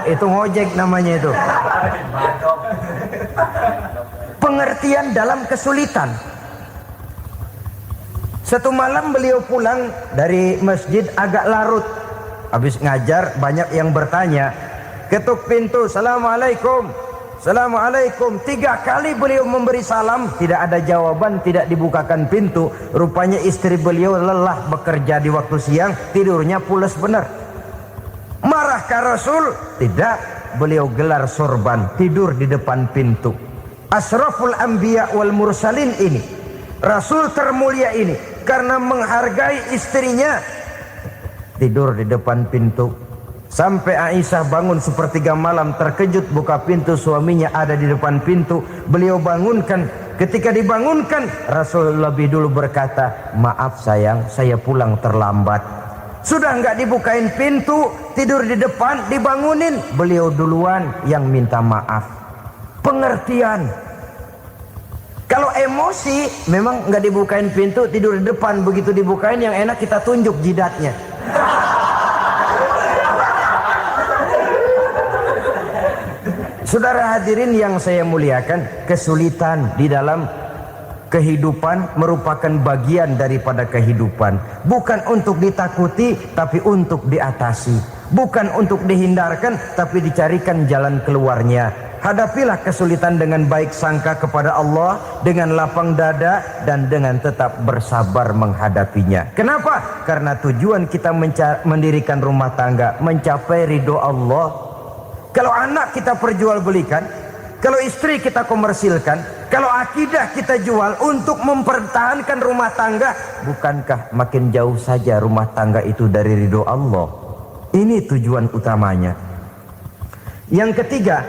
Itu ngojek namanya itu. Pengertian dalam kesulitan. Satu malam beliau pulang dari masjid agak larut. Habis ngajar banyak yang bertanya. Ketuk pintu, assalamualaikum. Assalamualaikum. 3 kali beliau memberi salam, tidak ada jawaban, tidak dibukakan pintu. Rupanya istri beliau lelah bekerja di waktu siang, tidurnya pules benar. Marahkah Rasul? Tidak. Beliau gelar sorban, tidur di depan pintu. Asraful anbiya wal mursalin ini, Rasul termulia ini, karena menghargai istrinya, tidur di depan pintu. Sampai Aisyah bangun sepertiga malam, terkejut buka pintu, suaminya ada di depan pintu. Beliau bangunkan. Ketika dibangunkan, Rasul lebih dulu berkata, maaf sayang, saya pulang terlambat. Sudah nggak dibukain pintu, tidur di depan, dibangunin, beliau duluan yang minta maaf. Pengertian. Kalau emosi, memang nggak dibukain pintu, tidur di depan. Begitu dibukain, yang enak kita tunjuk jidatnya. Saudara hadirin yang saya muliakan, kesulitan di dalam kehidupan merupakan bagian daripada kehidupan. Bukan untuk ditakuti, tapi untuk diatasi. Bukan untuk dihindarkan, tapi dicarikan jalan keluarnya. Hadapilah kesulitan dengan baik sangka kepada Allah, dengan lapang dada, dan dengan tetap bersabar menghadapinya. Kenapa? Karena tujuan kita mendirikan rumah tangga, mencapai ridho Allah. Kalau anak kita perjualbelikan, kalau istri kita komersilkan, kalau akidah kita jual untuk mempertahankan rumah tangga, bukankah makin jauh saja rumah tangga itu dari ridho Allah? Ini tujuan utamanya. Yang ketiga,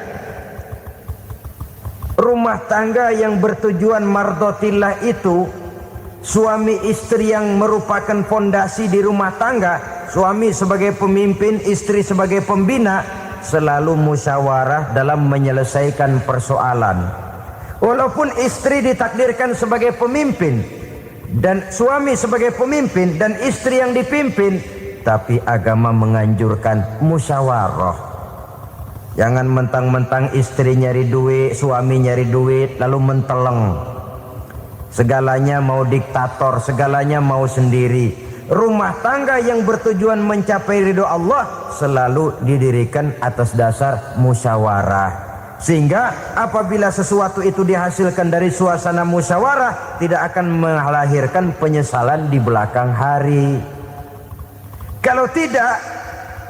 rumah tangga yang bertujuan mardotillah itu, suami istri yang merupakan fondasi di rumah tangga, suami sebagai pemimpin, istri sebagai pembina, selalu musyawarah dalam menyelesaikan persoalan. Walaupun istri ditakdirkan sebagai pemimpin dan suami sebagai pemimpin dan istri yang dipimpin, tapi agama menganjurkan musyawarah. Jangan mentang-mentang istri nyari duit, suami nyari duit, lalu menteleng. Segalanya mau diktator, segalanya mau sendiri. Rumah tangga yang bertujuan mencapai ridho Allah selalu didirikan atas dasar musyawarah. Sehingga apabila sesuatu itu dihasilkan dari suasana musyawarah, tidak akan melahirkan penyesalan di belakang hari. Kalau tidak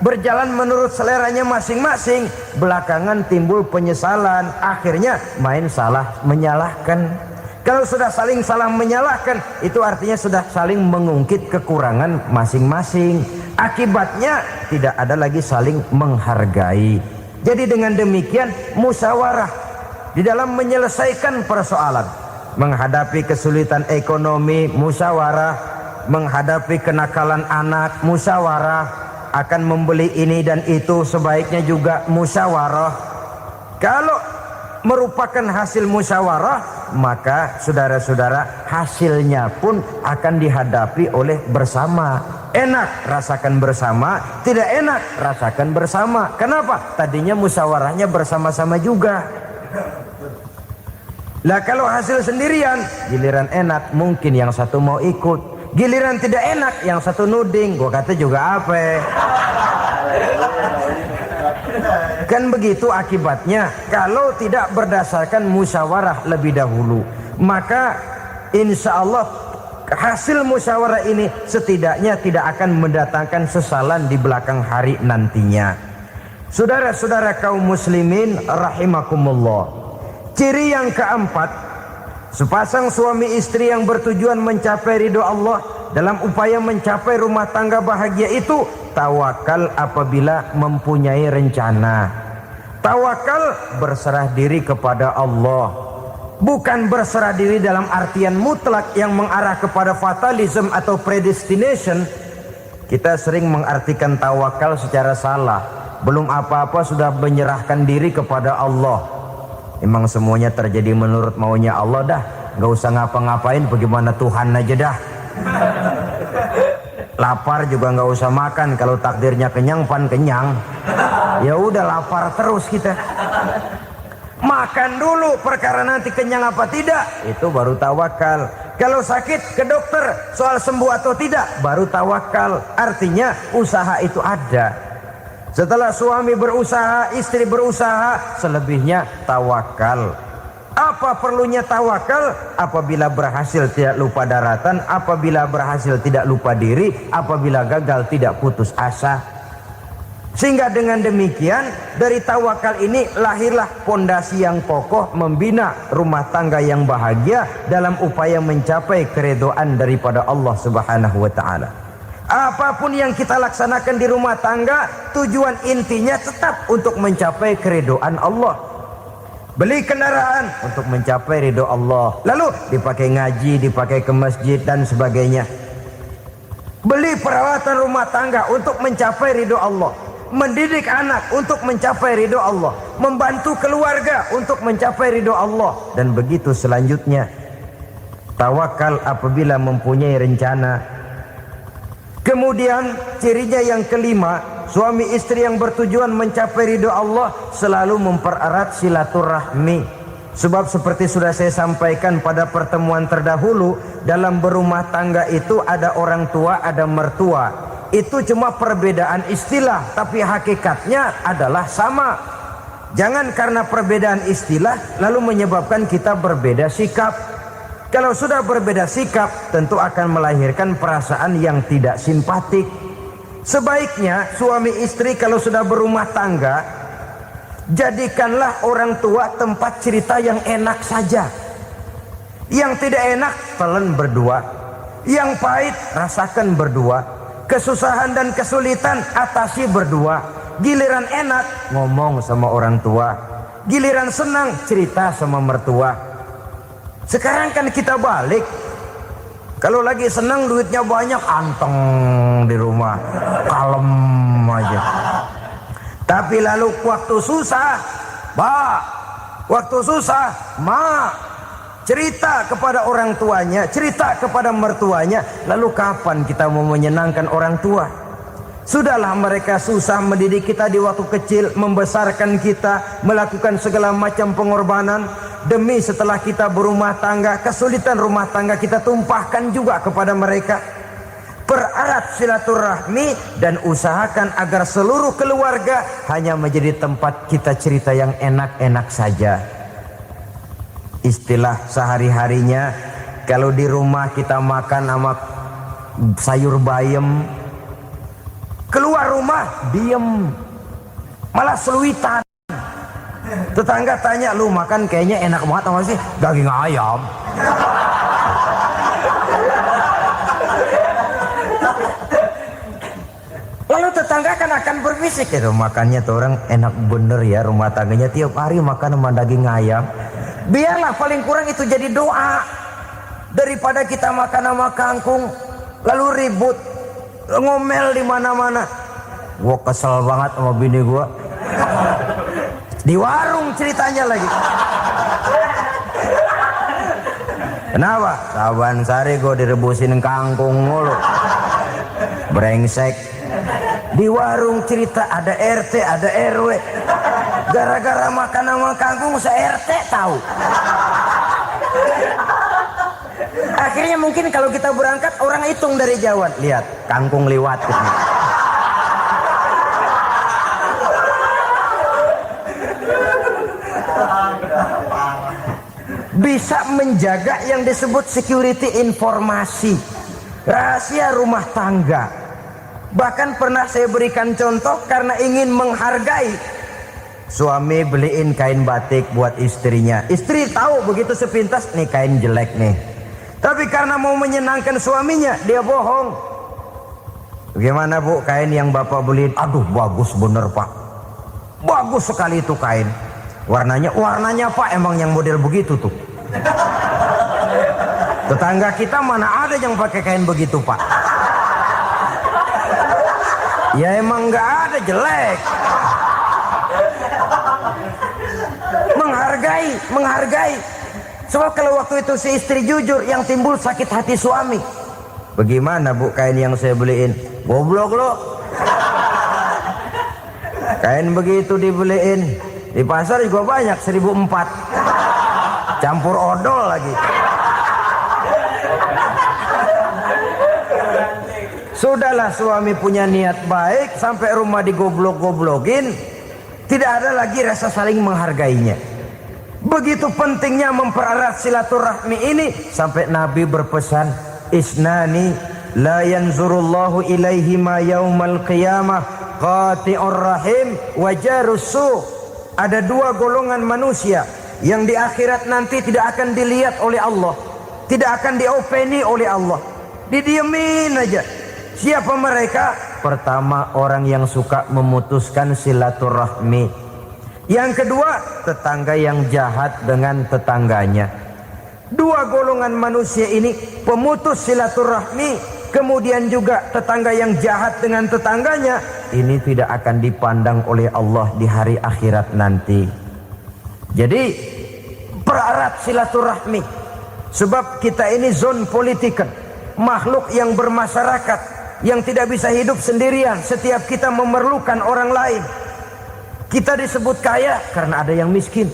berjalan menurut seleranya masing-masing, belakangan timbul penyesalan, akhirnya main salah menyalahkan. Kalau sudah saling salah menyalahkan, itu artinya sudah saling mengungkit kekurangan masing-masing. Akibatnya tidak ada lagi saling menghargai. Jadi dengan demikian musyawarah di dalam menyelesaikan persoalan. Menghadapi kesulitan ekonomi, musyawarah. Menghadapi kenakalan anak, musyawarah. Akan membeli ini dan itu, sebaiknya juga musyawarah. Kalau merupakan hasil musyawarah, maka saudara-saudara hasilnya pun akan dihadapi oleh bersama. Enak rasakan bersama, tidak enak rasakan bersama. Kenapa? Tadinya musyawarahnya bersama-sama juga. Lah kalau hasil sendirian, giliran enak mungkin yang satu mau ikut, giliran tidak enak yang satu nuding. Gua kata juga apa? Kan begitu akibatnya kalau tidak berdasarkan musyawarah lebih dahulu. Maka insya Allah hasil musyawarah ini setidaknya tidak akan mendatangkan sesalan di belakang hari nantinya. Saudara-saudara kaum muslimin rahimakumullah, ciri yang keempat, sepasang suami istri yang bertujuan mencapai ridho Allah dalam upaya mencapai rumah tangga bahagia itu tawakal apabila mempunyai rencana. Tawakal berserah diri kepada Allah. Bukan berserah diri dalam artian mutlak yang mengarah kepada fatalism atau predestination. Kita sering mengartikan tawakal secara salah. Belum apa-apa sudah menyerahkan diri kepada Allah. Emang semuanya terjadi menurut maunya Allah dah. Gak usah ngapa-ngapain, bagaimana Tuhan aja dah. Lapar juga nggak usah makan, kalau takdirnya kenyang pan kenyang. Ya udah lapar terus kita. Makan dulu, perkara nanti kenyang apa tidak, itu baru tawakal. Kalau sakit ke dokter, soal sembuh atau tidak, baru tawakal. Artinya usaha itu ada. Setelah suami berusaha, istri berusaha, selebihnya tawakal. Apa perlunya tawakal? Apabila berhasil tidak lupa daratan, apabila berhasil tidak lupa diri, apabila gagal tidak putus asa. Sehingga dengan demikian dari tawakal ini lahirlah pondasi yang kokoh membina rumah tangga yang bahagia dalam upaya mencapai keridhaan daripada Allah Subhanahu wa taala. Apapun yang kita laksanakan di rumah tangga, tujuan intinya tetap untuk mencapai keridhaan Allah. Beli kendaraan untuk mencapai ridho Allah, lalu dipakai ngaji, dipakai ke masjid dan sebagainya. Beli peralatan rumah tangga untuk mencapai ridho Allah. Mendidik anak untuk mencapai ridho Allah. Membantu keluarga untuk mencapai ridho Allah. Dan begitu selanjutnya. Tawakal apabila mempunyai rencana. Kemudian cirinya yang kelima, suami istri yang bertujuan mencapai ridho Allah selalu mempererat silaturahmi. Sebab seperti sudah saya sampaikan pada pertemuan terdahulu, dalam berumah tangga itu ada orang tua, ada mertua. Itu cuma perbedaan istilah, tapi hakikatnya adalah sama. Jangan karena perbedaan istilah lalu menyebabkan kita berbeda sikap. Kalau sudah berbeda sikap, tentu akan melahirkan perasaan yang tidak simpatik. Sebaiknya suami istri kalau sudah berumah tangga, jadikanlah orang tua tempat cerita yang enak saja. Yang tidak enak, telan berdua. Yang pahit, rasakan berdua. Kesusahan dan kesulitan, atasi berdua. Giliran enak, ngomong sama orang tua. Giliran senang, cerita sama mertua. Sekarang kan kita balik. Kalau lagi senang duitnya banyak, anteng di rumah, kalem aja. Tapi lalu waktu susah, waktu susah, cerita kepada orang tuanya, cerita kepada mertuanya. Lalu kapan kita mau menyenangkan orang tua? Sudahlah mereka susah mendidik kita di waktu kecil, membesarkan kita, melakukan segala macam pengorbanan. Demi setelah kita berumah tangga, kesulitan rumah tangga kita tumpahkan juga kepada mereka. Pererat silaturahmi dan usahakan agar seluruh keluarga hanya menjadi tempat kita cerita yang enak-enak saja. Istilah sehari-harinya, kalau di rumah kita makan sama sayur bayam, keluar rumah diem, malah seluitan. Tetangga tanya, lu makan kayaknya enak banget apa sih? Daging ayam. Lalu tetangga akan berbisik, itu makannya tuh orang enak bener ya, rumah tangganya tiap hari makan sama daging ayam. Biarlah paling kurang itu jadi doa, daripada kita makan sama kangkung lalu ribut, ngomel di mana-mana. Gua kesel banget sama bini gua. Di warung ceritanya lagi. Kenapa? Saban sari gue direbusin kangkung mulu. Brengsek. Di warung cerita ada RT, ada RW. Gara-gara makan sama kangkung se-RT tahu. Akhirnya mungkin kalau kita berangkat orang hitung dari jauhan. Lihat, kangkung liwat gitu. Bisa menjaga yang disebut security informasi, rahasia rumah tangga. Bahkan pernah saya berikan contoh karena ingin menghargai. Suami beliin kain batik buat istrinya. Istri tahu begitu sepintas, nih kain jelek nih. Tapi karena mau menyenangkan suaminya, dia bohong. Bagaimana bu, kain yang bapak beliin? Aduh bagus bener pak, bagus sekali itu kain. Warnanya pak emang yang model begitu tuh. Tetangga kita mana ada yang pakai kain begitu pak? Ya emang nggak ada, jelek. Menghargai. Sebab kalau waktu itu si istri jujur, yang timbul sakit hati suami. Bagaimana bu kain yang saya beliin? Goblok lo. Kain begitu dibeliin di pasar juga banyak 1.400, campur odol lagi. Sudahlah suami punya niat baik, sampai rumah digoblok-goblokin, tidak ada lagi rasa saling menghargainya. Begitu pentingnya mempererat silaturahmi ini, sampai Nabi berpesan, isnani la yanzurullahu ilaihima yaumal qiyamah qati'ur rahim wa jarus su. Ada dua golongan manusia yang di akhirat nanti tidak akan dilihat oleh Allah, tidak akan diopeni oleh Allah, didiemin aja. Siapa mereka? Pertama, orang yang suka memutuskan silaturahmi. Yang kedua, tetangga yang jahat dengan tetangganya. Dua golongan manusia ini, pemutus silaturahmi, kemudian juga tetangga yang jahat dengan tetangganya, ini tidak akan dipandang oleh Allah di hari akhirat nanti. Jadi pererat silaturahmi, sebab kita ini zon politikan, makhluk yang bermasyarakat, yang tidak bisa hidup sendirian. Setiap kita memerlukan orang lain. Kita disebut kaya karena ada yang miskin.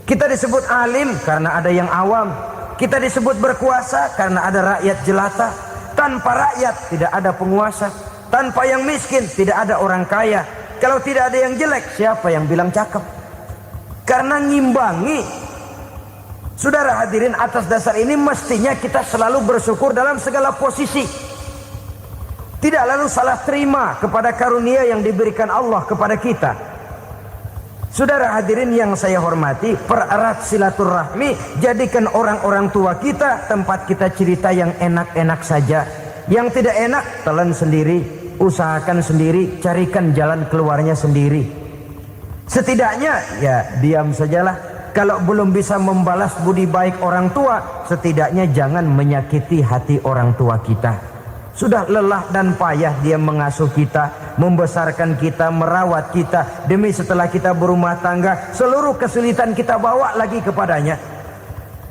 Kita disebut alim karena ada yang awam. Kita disebut berkuasa karena ada rakyat jelata. Tanpa rakyat tidak ada penguasa. Tanpa yang miskin tidak ada orang kaya. Kalau tidak ada yang jelek, siapa yang bilang cakep? Karena ngimbangi. Saudara hadirin, atas dasar ini mestinya kita selalu bersyukur dalam segala posisi. Tidak lalu salah terima kepada karunia yang diberikan Allah kepada kita. Saudara hadirin yang saya hormati, pererat silaturahmi, jadikan orang-orang tua kita tempat kita cerita yang enak-enak saja. Yang tidak enak, telan sendiri, usahakan sendiri, carikan jalan keluarnya sendiri. Setidaknya ya diam sajalah. Kalau belum bisa membalas budi baik orang tua, setidaknya jangan menyakiti hati orang tua kita. Sudah lelah dan payah dia mengasuh kita, membesarkan kita, merawat kita, demi setelah kita berumah tangga, seluruh kesulitan kita bawa lagi kepadanya.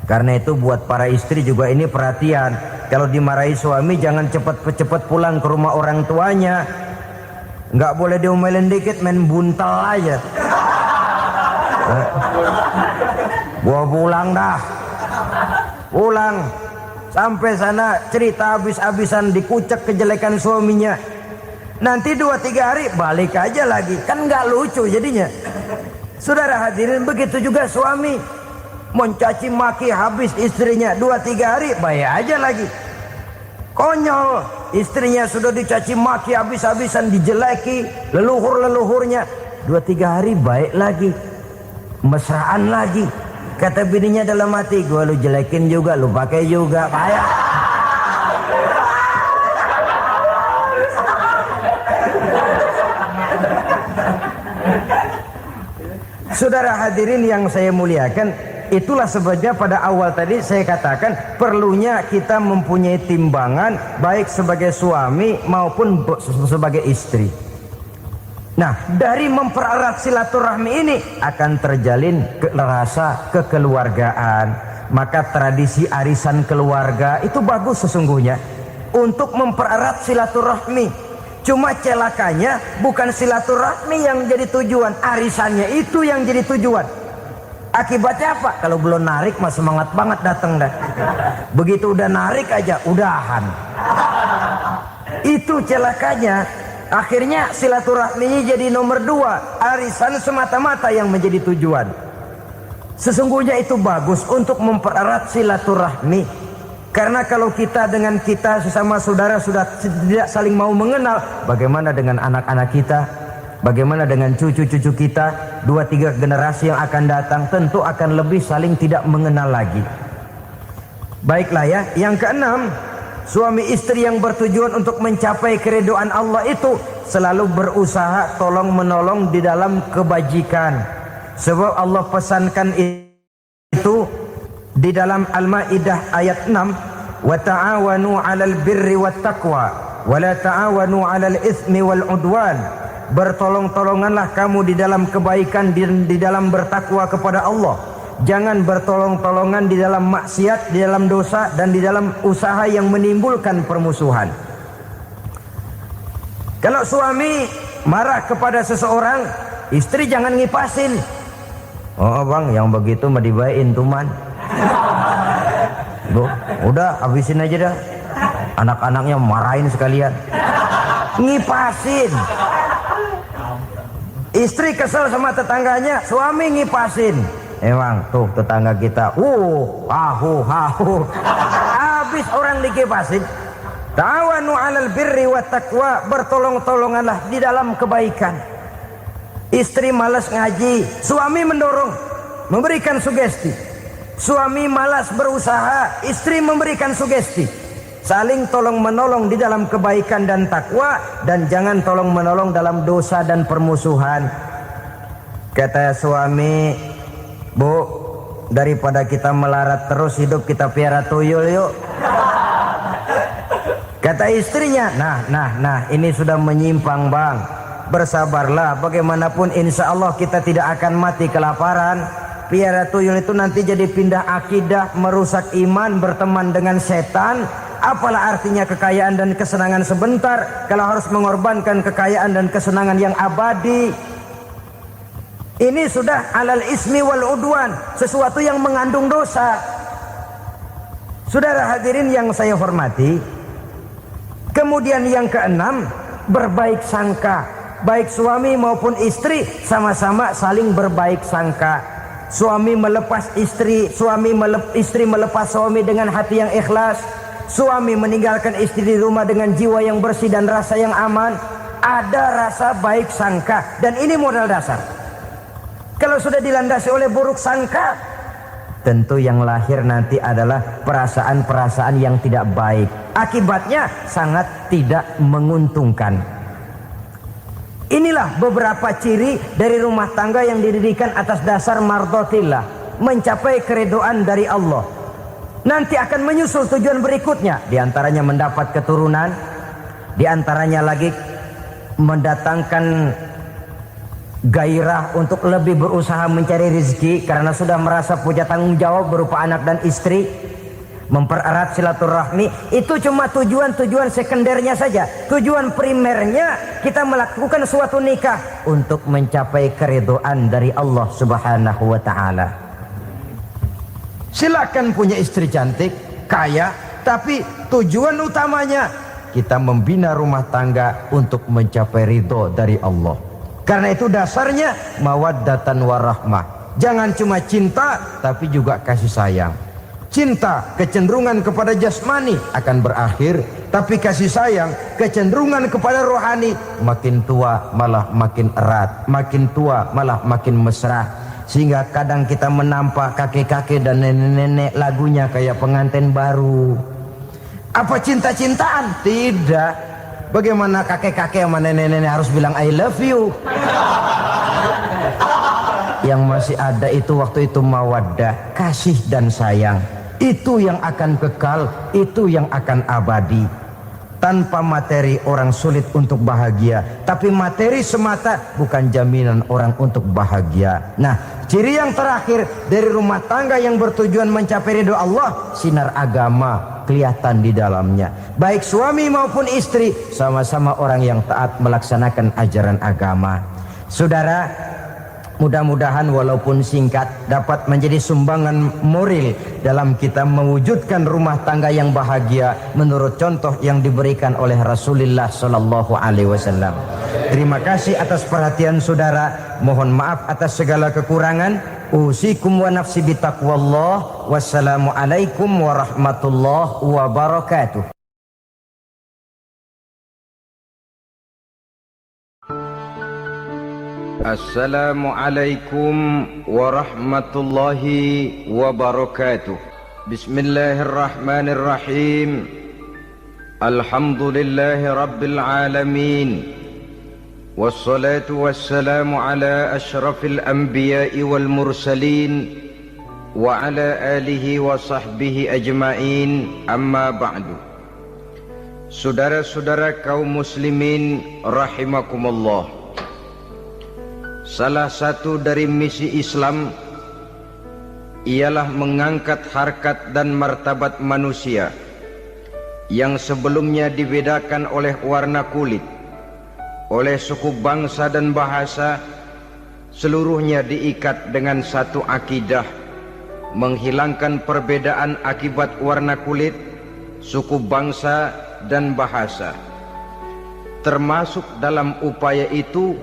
Karena itu buat para istri juga ini perhatian. Kalau dimarahi suami, jangan cepat-cepat pulang ke rumah orang tuanya. Nggak boleh diomelin dikit, main buntal aja. Gua pulang dah. Pulang. Sampai sana cerita habis-habisan, dikucek kejelekan suaminya. Nanti 2-3 hari balik aja lagi. Kan nggak lucu jadinya. Saudara hadirin, begitu juga suami. Mencaci maki habis istrinya, 2-3 hari baik aja lagi. Konyol, istrinya sudah dicaci maki habis-habisan, dijeleki leluhur-leluhurnya, 2-3 hari baik lagi. Mesraan lagi. Kata bininya dalam hati, gua lu jelekin juga, lu pakai juga, payah. Saudara hadirin yang saya muliakan, itulah sebabnya pada awal tadi saya katakan perlunya kita mempunyai timbangan baik sebagai suami maupun sebagai istri. Nah, dari mempererat silaturahmi ini akan terjalin rasa kekeluargaan. Maka tradisi arisan keluarga itu bagus sesungguhnya untuk mempererat silaturahmi. Cuma celakanya bukan silaturahmi yang jadi tujuan, arisannya itu yang jadi tujuan. Akibatnya apa? Kalau belum narik mah semangat banget datang dah. Begitu udah narik aja udahan. Itu celakanya. Akhirnya silaturahminya jadi nomor 2, arisan semata-mata yang menjadi tujuan. Sesungguhnya itu bagus untuk mempererat silaturahmi. Karena kalau kita dengan kita sesama saudara sudah tidak saling mau mengenal, bagaimana dengan anak-anak kita? Bagaimana dengan cucu-cucu kita? 2-3 generasi yang akan datang tentu akan lebih saling tidak mengenal lagi. Baiklah ya, yang keenam, suami istri yang bertujuan untuk mencapai keridhaan Allah itu selalu berusaha tolong menolong di dalam kebajikan. Sebab Allah pesankan itu di dalam Al-Maidah ayat 6, wa ta'awanu 'alal birri wat taqwa wa la ta'awanu 'alal itsmi wal 'udwan. Bertolong-tolonganlah kamu di dalam kebaikan, di dalam bertakwa kepada Allah. Jangan bertolong-tolongan di dalam maksiat, di dalam dosa, dan di dalam usaha yang menimbulkan permusuhan. Kalau suami marah kepada seseorang, istri jangan ngipasin. Oh bang, yang begitu mah dibayain tuman. Udah habisin aja dah. Anak-anaknya marahin sekalian. ngipasin. Istri kesel sama tetangganya, suami ngipasin. Emang tuh tetangga kita, hahu. Habis orang dikipasin. Ta'awanu 'alal birri wat taqwa, bertolong-tolonganlah di dalam kebaikan. Istri malas ngaji, suami mendorong, memberikan sugesti. Suami malas berusaha, istri memberikan sugesti. Saling tolong menolong di dalam kebaikan dan takwa, dan jangan tolong menolong dalam dosa dan permusuhan. Kata suami, Bu, daripada kita melarat terus hidup, kita piara tuyul yuk. Kata istrinya, nah, ini sudah menyimpang bang. Bersabarlah, bagaimanapun insya Allah kita tidak akan mati kelaparan. Piara tuyul itu nanti jadi pindah akidah, merusak iman, berteman dengan setan. Apalah artinya kekayaan dan kesenangan sebentar kalau harus mengorbankan kekayaan dan kesenangan yang abadi. Ini sudah alal ismi wal udwan, sesuatu yang mengandung dosa. Saudara hadirin yang saya hormati, kemudian yang keenam, berbaik sangka. Baik suami maupun istri sama-sama saling berbaik sangka. Suami melepas istri, istri melepas suami dengan hati yang ikhlas. Suami meninggalkan istri di rumah dengan jiwa yang bersih dan rasa yang aman. Ada rasa baik sangka, dan ini modal dasar. Kalau sudah dilandasi oleh buruk sangka, tentu yang lahir nanti adalah perasaan-perasaan yang tidak baik. Akibatnya sangat tidak menguntungkan. Inilah beberapa ciri dari rumah tangga yang didirikan atas dasar mardhatillah, mencapai keridhaan dari Allah. Nanti akan menyusul tujuan berikutnya, diantaranya mendapat keturunan, diantaranya lagi mendatangkan gairah untuk lebih berusaha mencari rezeki karena sudah merasa punya tanggung jawab berupa anak dan istri. Mempererat silaturahmi. Itu cuma tujuan-tujuan sekundernya saja. Tujuan primernya kita melakukan suatu nikah untuk mencapai keridhaan dari Allah Subhanahu wa ta'ala. Silakan punya istri cantik, kaya, tapi tujuan utamanya kita membina rumah tangga untuk mencapai ridho dari Allah. Karena itu dasarnya mawaddatan warahmah. Jangan cuma cinta, tapi juga kasih sayang. Cinta, kecenderungan kepada jasmani akan berakhir, tapi kasih sayang, kecenderungan kepada rohani, makin tua malah makin erat, makin tua malah makin mesra. Sehingga kadang kita menampak kakek-kakek dan nenek-nenek lagunya kayak pengantin baru. Apa cinta-cintaan? Tidak. Bagaimana kakek-kakek sama nenek-nenek harus bilang I love you? Yang masih ada itu waktu itu mawaddah, kasih dan sayang. Itu yang akan kekal, itu yang akan abadi. Tanpa materi orang sulit untuk bahagia, tapi materi semata bukan jaminan orang untuk bahagia. Nah, ciri yang terakhir dari rumah tangga yang bertujuan mencapai ridho Allah, sinar agama kelihatan di dalamnya. Baik suami maupun istri sama-sama orang yang taat melaksanakan ajaran agama. Saudara, mudah-mudahan walaupun singkat dapat menjadi sumbangan moral dalam kita mewujudkan rumah tangga yang bahagia menurut contoh yang diberikan oleh Rasulullah sallallahu alaihi wasallam. Terima kasih atas perhatian saudara. Mohon maaf atas segala kekurangan. Usikum wa nafsi bitaqwallah. Wassalamu alaikum warahmatullahi wabarakatuh. Assalamualaikum warahmatullahi wabarakatuh. Bismillahirrahmanirrahim. Alhamdulillahi rabbil alamin. Wassalatu wassalamu ala ashrafil anbiya'i wal mursalin wa ala alihi wa sahbihi ajma'in, amma ba'du. Saudara-saudara kaum muslimin rahimakumullah, salah satu dari misi Islam ialah mengangkat harkat dan martabat manusia yang sebelumnya dibedakan oleh warna kulit, oleh suku bangsa dan bahasa. Seluruhnya diikat dengan satu akidah, menghilangkan perbedaan akibat warna kulit, suku bangsa dan bahasa. Termasuk dalam upaya itu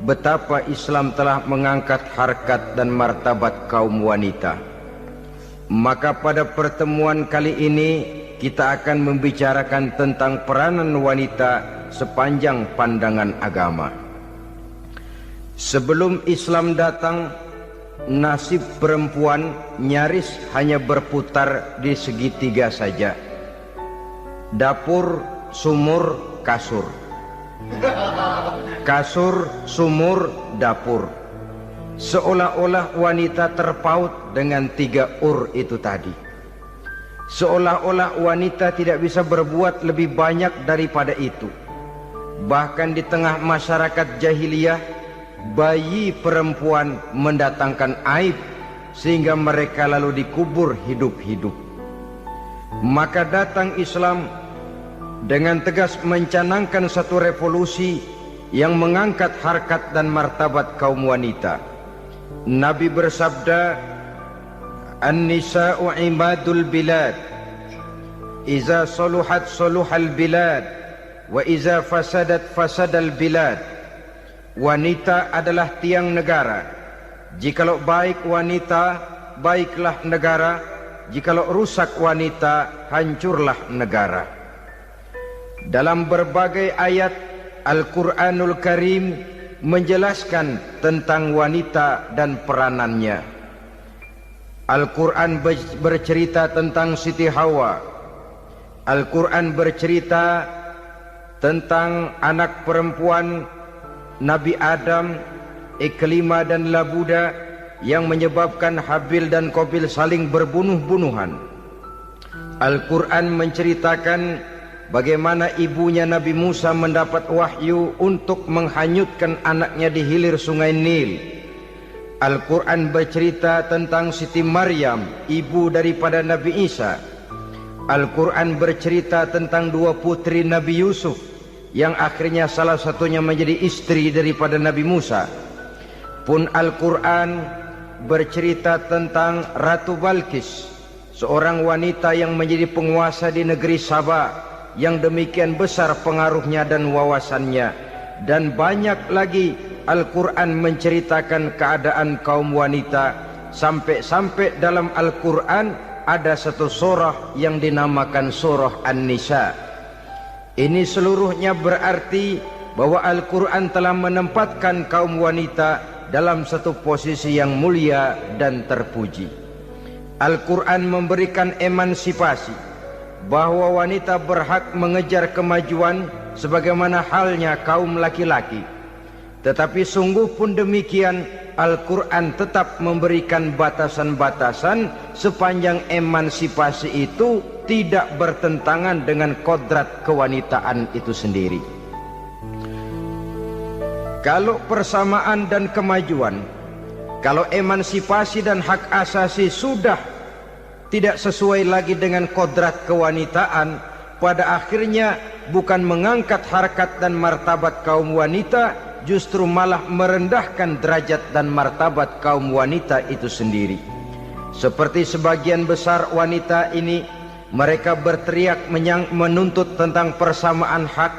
betapa Islam telah mengangkat harkat dan martabat kaum wanita. Maka pada pertemuan kali ini kita akan membicarakan tentang peranan wanita sepanjang pandangan agama. Sebelum Islam datang, nasib perempuan nyaris hanya berputar di segitiga saja. Dapur, sumur, kasur. Kasur, sumur, dapur. Seolah-olah wanita terpaut dengan 3 itu tadi. Seolah-olah wanita tidak bisa berbuat lebih banyak daripada itu. Bahkan di tengah masyarakat jahiliyah, bayi perempuan mendatangkan aib sehingga mereka lalu dikubur hidup-hidup. Maka datang Islam dengan tegas mencanangkan satu revolusi yang mengangkat harkat dan martabat kaum wanita. Nabi bersabda, "An-nisa'u imadul bilad, iza saluhat saluhal bilad, wa iza fasadat fasadal bilad." Wanita adalah tiang negara. Jikalau baik wanita, baiklah negara. Jikalau rusak wanita, hancurlah negara. Dalam berbagai ayat Al-Quranul Karim menjelaskan tentang wanita dan peranannya. Al-Quran bercerita tentang Siti Hawa. Al-Quran bercerita tentang anak perempuan Nabi Adam, Iklimah dan Labuda yang menyebabkan Habil dan Qabil saling berbunuh-bunuhan. Al-Quran menceritakan bagaimana ibunya Nabi Musa mendapat wahyu untuk menghanyutkan anaknya di hilir sungai Nil. Al-Quran bercerita tentang Siti Maryam, ibu daripada Nabi Isa. Al-Quran bercerita tentang 2 putri Nabi Yusuf yang akhirnya salah satunya menjadi istri daripada Nabi Musa. Pun Al-Quran bercerita tentang Ratu Balqis, seorang wanita yang menjadi penguasa di negeri Sabah, yang demikian besar pengaruhnya dan wawasannya. Dan banyak lagi Al-Quran menceritakan keadaan kaum wanita, sampai-sampai dalam Al-Quran ada satu surah yang dinamakan surah An-Nisa. Ini seluruhnya berarti bahwa Al-Quran telah menempatkan kaum wanita dalam satu posisi yang mulia dan terpuji. Al-Quran memberikan emansipasi, bahwa wanita berhak mengejar kemajuan sebagaimana halnya kaum laki-laki. Tetapi sungguh pun demikian, Al-Quran tetap memberikan batasan-batasan sepanjang emansipasi itu tidak bertentangan dengan kodrat kewanitaan itu sendiri. Kalau persamaan dan kemajuan, kalau emansipasi dan hak asasi sudah tidak sesuai lagi dengan kodrat kewanitaan, pada akhirnya bukan mengangkat harkat dan martabat kaum wanita, justru malah merendahkan derajat dan martabat kaum wanita itu sendiri. Seperti sebagian besar wanita ini, mereka berteriak menuntut tentang persamaan hak,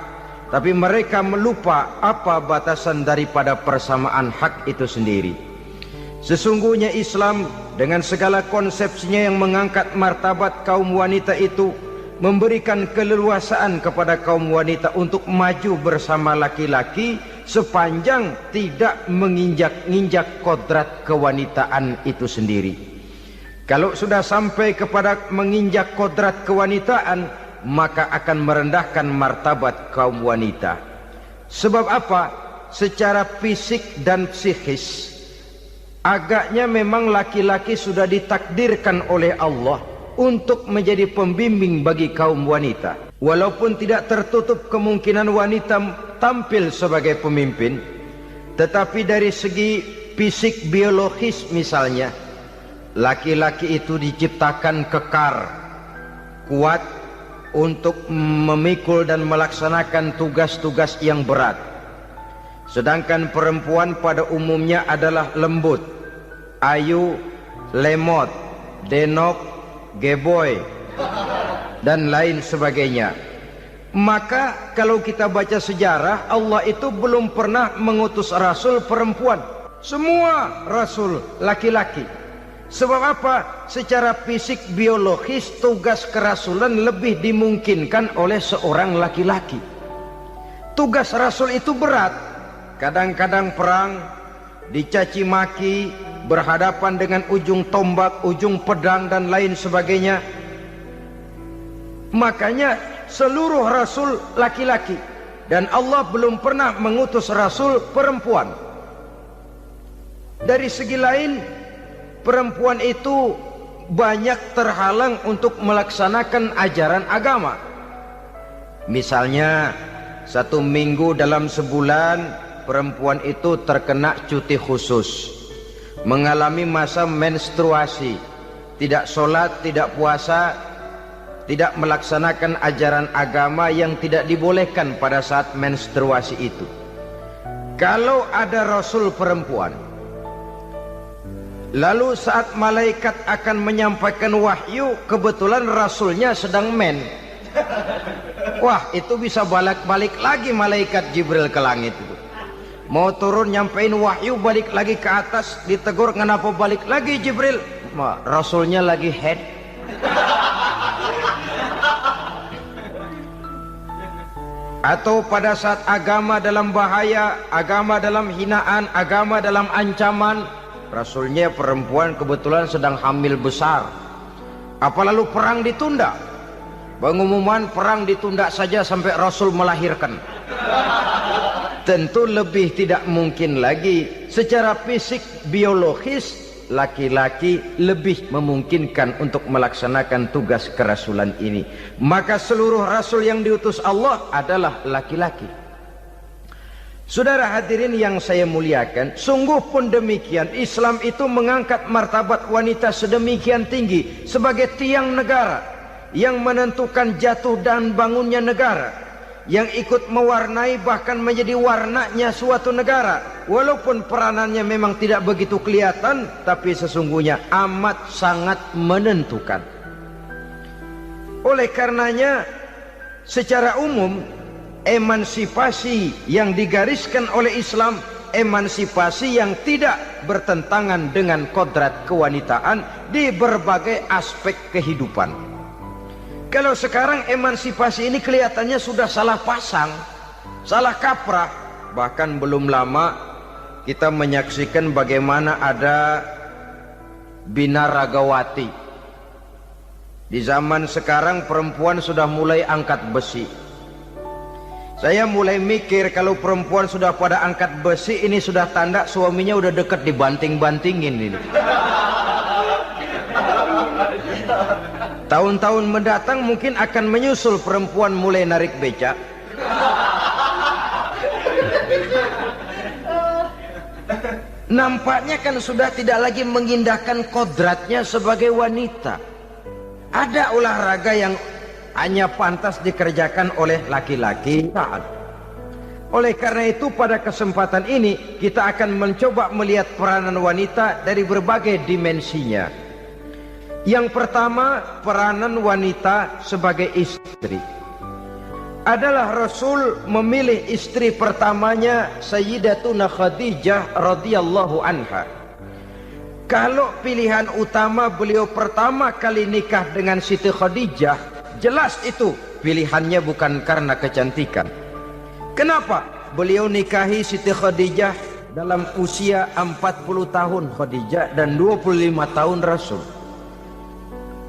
tapi mereka melupa apa batasan daripada persamaan hak itu sendiri. Sesungguhnya Islam dengan segala konsepsinya yang mengangkat martabat kaum wanita itu memberikan keleluasaan kepada kaum wanita untuk maju bersama laki-laki sepanjang tidak menginjak-injak kodrat kewanitaan itu sendiri. Kalau sudah sampai kepada menginjak kodrat kewanitaan, maka akan merendahkan martabat kaum wanita. Sebab apa? Secara fisik dan psikis agaknya memang laki-laki sudah ditakdirkan oleh Allah untuk menjadi pembimbing bagi kaum wanita. Walaupun tidak tertutup kemungkinan wanita tampil sebagai pemimpin, tetapi dari segi fisik biologis misalnya, laki-laki itu diciptakan kekar, kuat untuk memikul dan melaksanakan tugas-tugas yang berat. Sedangkan perempuan pada umumnya adalah lembut, ayu, lemot, denok, geboy, dan lain sebagainya. Maka kalau kita baca sejarah, Allah itu belum pernah mengutus rasul perempuan. Semua rasul laki-laki. Sebab apa? Secara fisik biologis tugas kerasulan lebih dimungkinkan oleh seorang laki-laki. Tugas rasul itu berat. Kadang-kadang perang, dicaci maki, berhadapan dengan ujung tombak, ujung pedang dan lain sebagainya. Makanya seluruh rasul laki-laki, dan Allah belum pernah mengutus rasul perempuan. Dari segi lain, perempuan itu banyak terhalang untuk melaksanakan ajaran agama. Misalnya 1 minggu dalam sebulan perempuan itu terkena cuti khusus, mengalami masa menstruasi, tidak sholat, tidak puasa, tidak melaksanakan ajaran agama yang tidak dibolehkan pada saat menstruasi itu. Kalau ada rasul perempuan, lalu saat malaikat akan menyampaikan wahyu, kebetulan rasulnya sedang wah, itu bisa balik lagi malaikat Jibril ke langit itu. Mau turun nyampein wahyu, balik lagi ke atas, ditegur, kenapa balik lagi Jibril? Rasulnya lagi head. Atau pada saat agama dalam bahaya, agama dalam hinaan, agama dalam ancaman, rasulnya perempuan kebetulan sedang hamil besar. Apa lalu perang ditunda? Pengumuman perang ditunda saja sampai rasul melahirkan. Tentu lebih tidak mungkin lagi. Secara fisik biologis laki-laki lebih memungkinkan untuk melaksanakan tugas kerasulan ini. Maka seluruh rasul yang diutus Allah adalah laki-laki. Saudara hadirin yang saya muliakan, sungguh pun demikian, Islam itu mengangkat martabat wanita sedemikian tinggi sebagai tiang negara yang menentukan jatuh dan bangunnya negara, yang ikut mewarnai bahkan menjadi warnanya suatu negara. Walaupun peranannya memang tidak begitu kelihatan, tapi sesungguhnya amat sangat menentukan. Oleh karenanya, secara umum emansipasi yang digariskan oleh Islam, emansipasi yang tidak bertentangan dengan kodrat kewanitaan di berbagai aspek kehidupan. Kalau sekarang emansipasi ini kelihatannya sudah salah pasang, salah kaprah. Bahkan belum lama kita menyaksikan bagaimana ada binaragawati. Di zaman sekarang perempuan sudah mulai angkat besi. Saya mulai mikir kalau perempuan sudah pada angkat besi, ini sudah tanda suaminya udah deket dibanting-bantingin ini. Tahun-tahun mendatang mungkin akan menyusul perempuan mulai narik becak. Nampaknya kan sudah tidak lagi mengindahkan kodratnya sebagai wanita. Ada olahraga yang hanya pantas dikerjakan oleh laki-laki. Oleh karena itu pada kesempatan ini kita akan mencoba melihat peranan wanita dari berbagai dimensinya. Yang pertama, peranan wanita sebagai istri. Adalah Rasul memilih istri pertamanya Sayyidatuna Khadijah radhiyallahu anha. Kalau pilihan utama beliau pertama kali nikah dengan Siti Khadijah, jelas itu pilihannya bukan karena kecantikan. Kenapa? Beliau nikahi Siti Khadijah dalam usia 40 tahun Khadijah dan 25 tahun Rasul.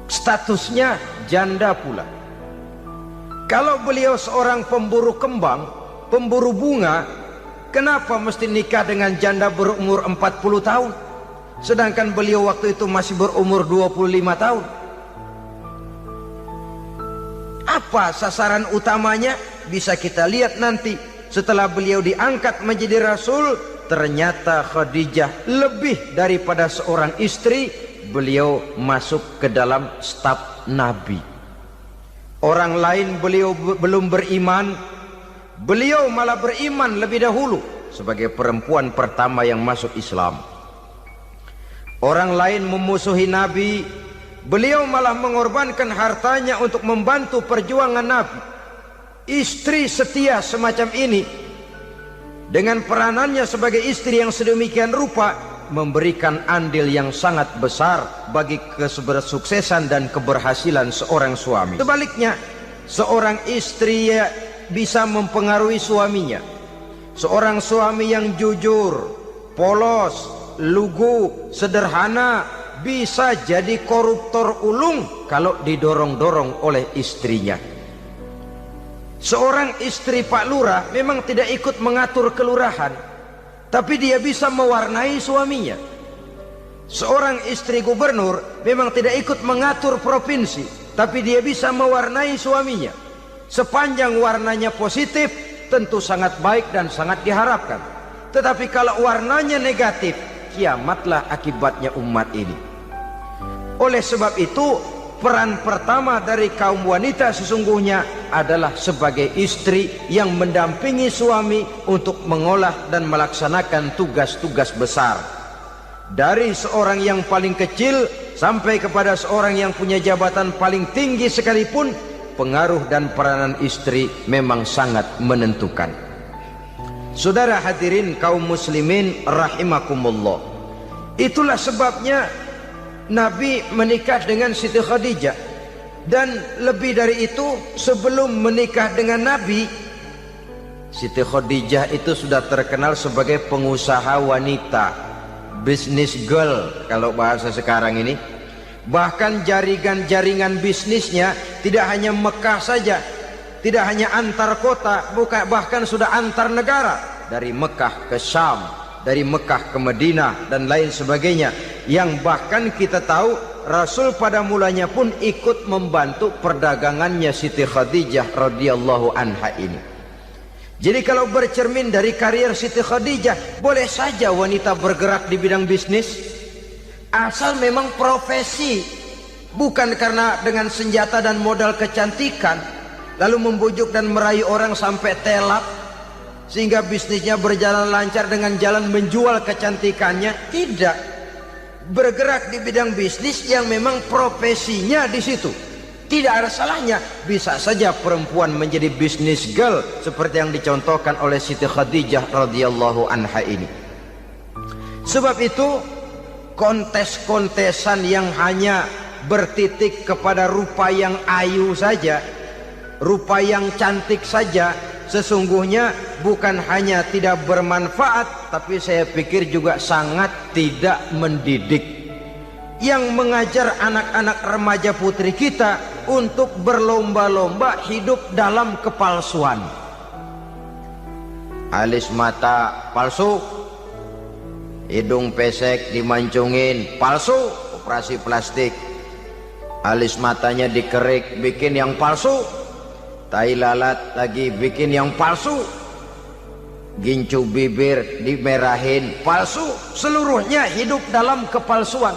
Statusnya janda pula. Kalau beliau seorang pemburu kembang, pemburu bunga, kenapa mesti nikah dengan janda berumur 40 tahun? Sedangkan beliau waktu itu masih berumur 25 tahun. Apa sasaran utamanya? Bisa kita lihat nanti. Setelah beliau diangkat menjadi Rasul, ternyata Khadijah lebih daripada seorang istri, beliau masuk ke dalam staf Nabi. Orang lain beliau belum beriman, beliau malah beriman lebih dahulu sebagai perempuan pertama yang masuk Islam. Orang lain memusuhi Nabi, beliau malah mengorbankan hartanya untuk membantu perjuangan Nabi. istri setia semacam ini dengan peranannya sebagai istri yang sedemikian rupa memberikan andil yang sangat besar bagi kesuksesan dan keberhasilan seorang suami. Sebaliknya, seorang istri bisa mempengaruhi suaminya. Seorang suami yang jujur, polos, lugu, sederhana bisa jadi koruptor ulung kalau didorong-dorong oleh istrinya. Seorang istri Pak Lurah memang tidak ikut mengatur kelurahan, tapi dia bisa mewarnai suaminya. Seorang istri gubernur memang tidak ikut mengatur provinsi, tapi dia bisa mewarnai suaminya. Sepanjang warnanya positif, tentu sangat baik dan sangat diharapkan. Tetapi kalau warnanya negatif, kiamatlah akibatnya umat ini. Oleh sebab itu, peran pertama dari kaum wanita sesungguhnya adalah sebagai istri yang mendampingi suami untuk mengolah dan melaksanakan tugas-tugas besar. Dari seorang yang paling kecil sampai kepada seorang yang punya jabatan paling tinggi sekalipun, pengaruh dan peranan istri memang sangat menentukan. Saudara hadirin kaum muslimin rahimakumullah, itulah sebabnya Nabi menikah dengan Siti Khadijah. Dan lebih dari itu, sebelum menikah dengan Nabi, Siti Khadijah itu sudah terkenal sebagai pengusaha wanita, business girl kalau bahasa sekarang ini. Bahkan jaringan-jaringan bisnisnya tidak hanya Mekah saja, tidak hanya antar kota, bahkan sudah antar negara. Dari Mekah ke Syam, dari Mekah ke Madinah dan lain sebagainya, yang bahkan kita tahu Rasul pada mulanya pun ikut membantu perdagangannya Siti Khadijah radhiyallahu anha ini. Jadi kalau bercermin dari karier Siti Khadijah, boleh saja wanita bergerak di bidang bisnis, asal memang profesi, bukan karena dengan senjata dan modal kecantikan lalu membujuk dan merayu orang sampai telak sehingga bisnisnya berjalan lancar dengan jalan menjual kecantikannya. Tidak, bergerak di bidang bisnis yang memang profesinya di situ. Tidak ada salahnya. Bisa saja perempuan menjadi business girl seperti yang dicontohkan oleh Siti Khadijah radhiyallahu anha ini. Sebab itu, kontes-kontesan yang hanya bertitik kepada rupa yang ayu saja, rupa yang cantik saja, sesungguhnya bukan hanya tidak bermanfaat, tapi saya pikir juga sangat tidak mendidik. Yang mengajar anak-anak remaja putri kita untuk berlomba-lomba hidup dalam kepalsuan. Alis mata palsu, hidung pesek dimancungin palsu, operasi plastik. Alis matanya dikerik, bikin yang palsu. Tai lalat lagi bikin yang palsu. Gincu bibir dimerahin, palsu. Seluruhnya hidup dalam kepalsuan.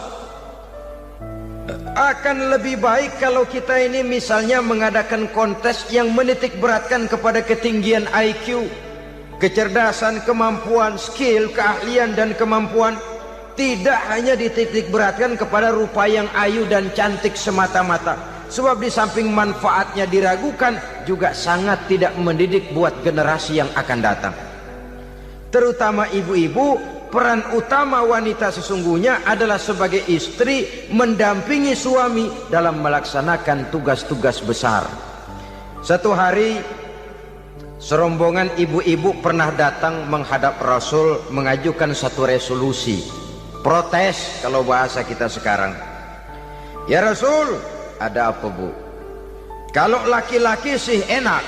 Akan lebih baik kalau kita ini misalnya mengadakan kontes yang menitik beratkan kepada ketinggian IQ, kecerdasan, kemampuan, skill, keahlian dan kemampuan. Tidak hanya dititik beratkan kepada rupa yang ayu dan cantik semata-mata. Sebab di samping manfaatnya diragukan, juga sangat tidak mendidik buat generasi yang akan datang. Terutama ibu-ibu, peran utama wanita sesungguhnya adalah sebagai istri mendampingi suami dalam melaksanakan tugas-tugas besar. Satu hari, serombongan ibu-ibu pernah datang menghadap Rasul mengajukan satu resolusi. Protes kalau bahasa kita sekarang. Ya Rasul, ada apa bu? Kalau laki-laki sih enak.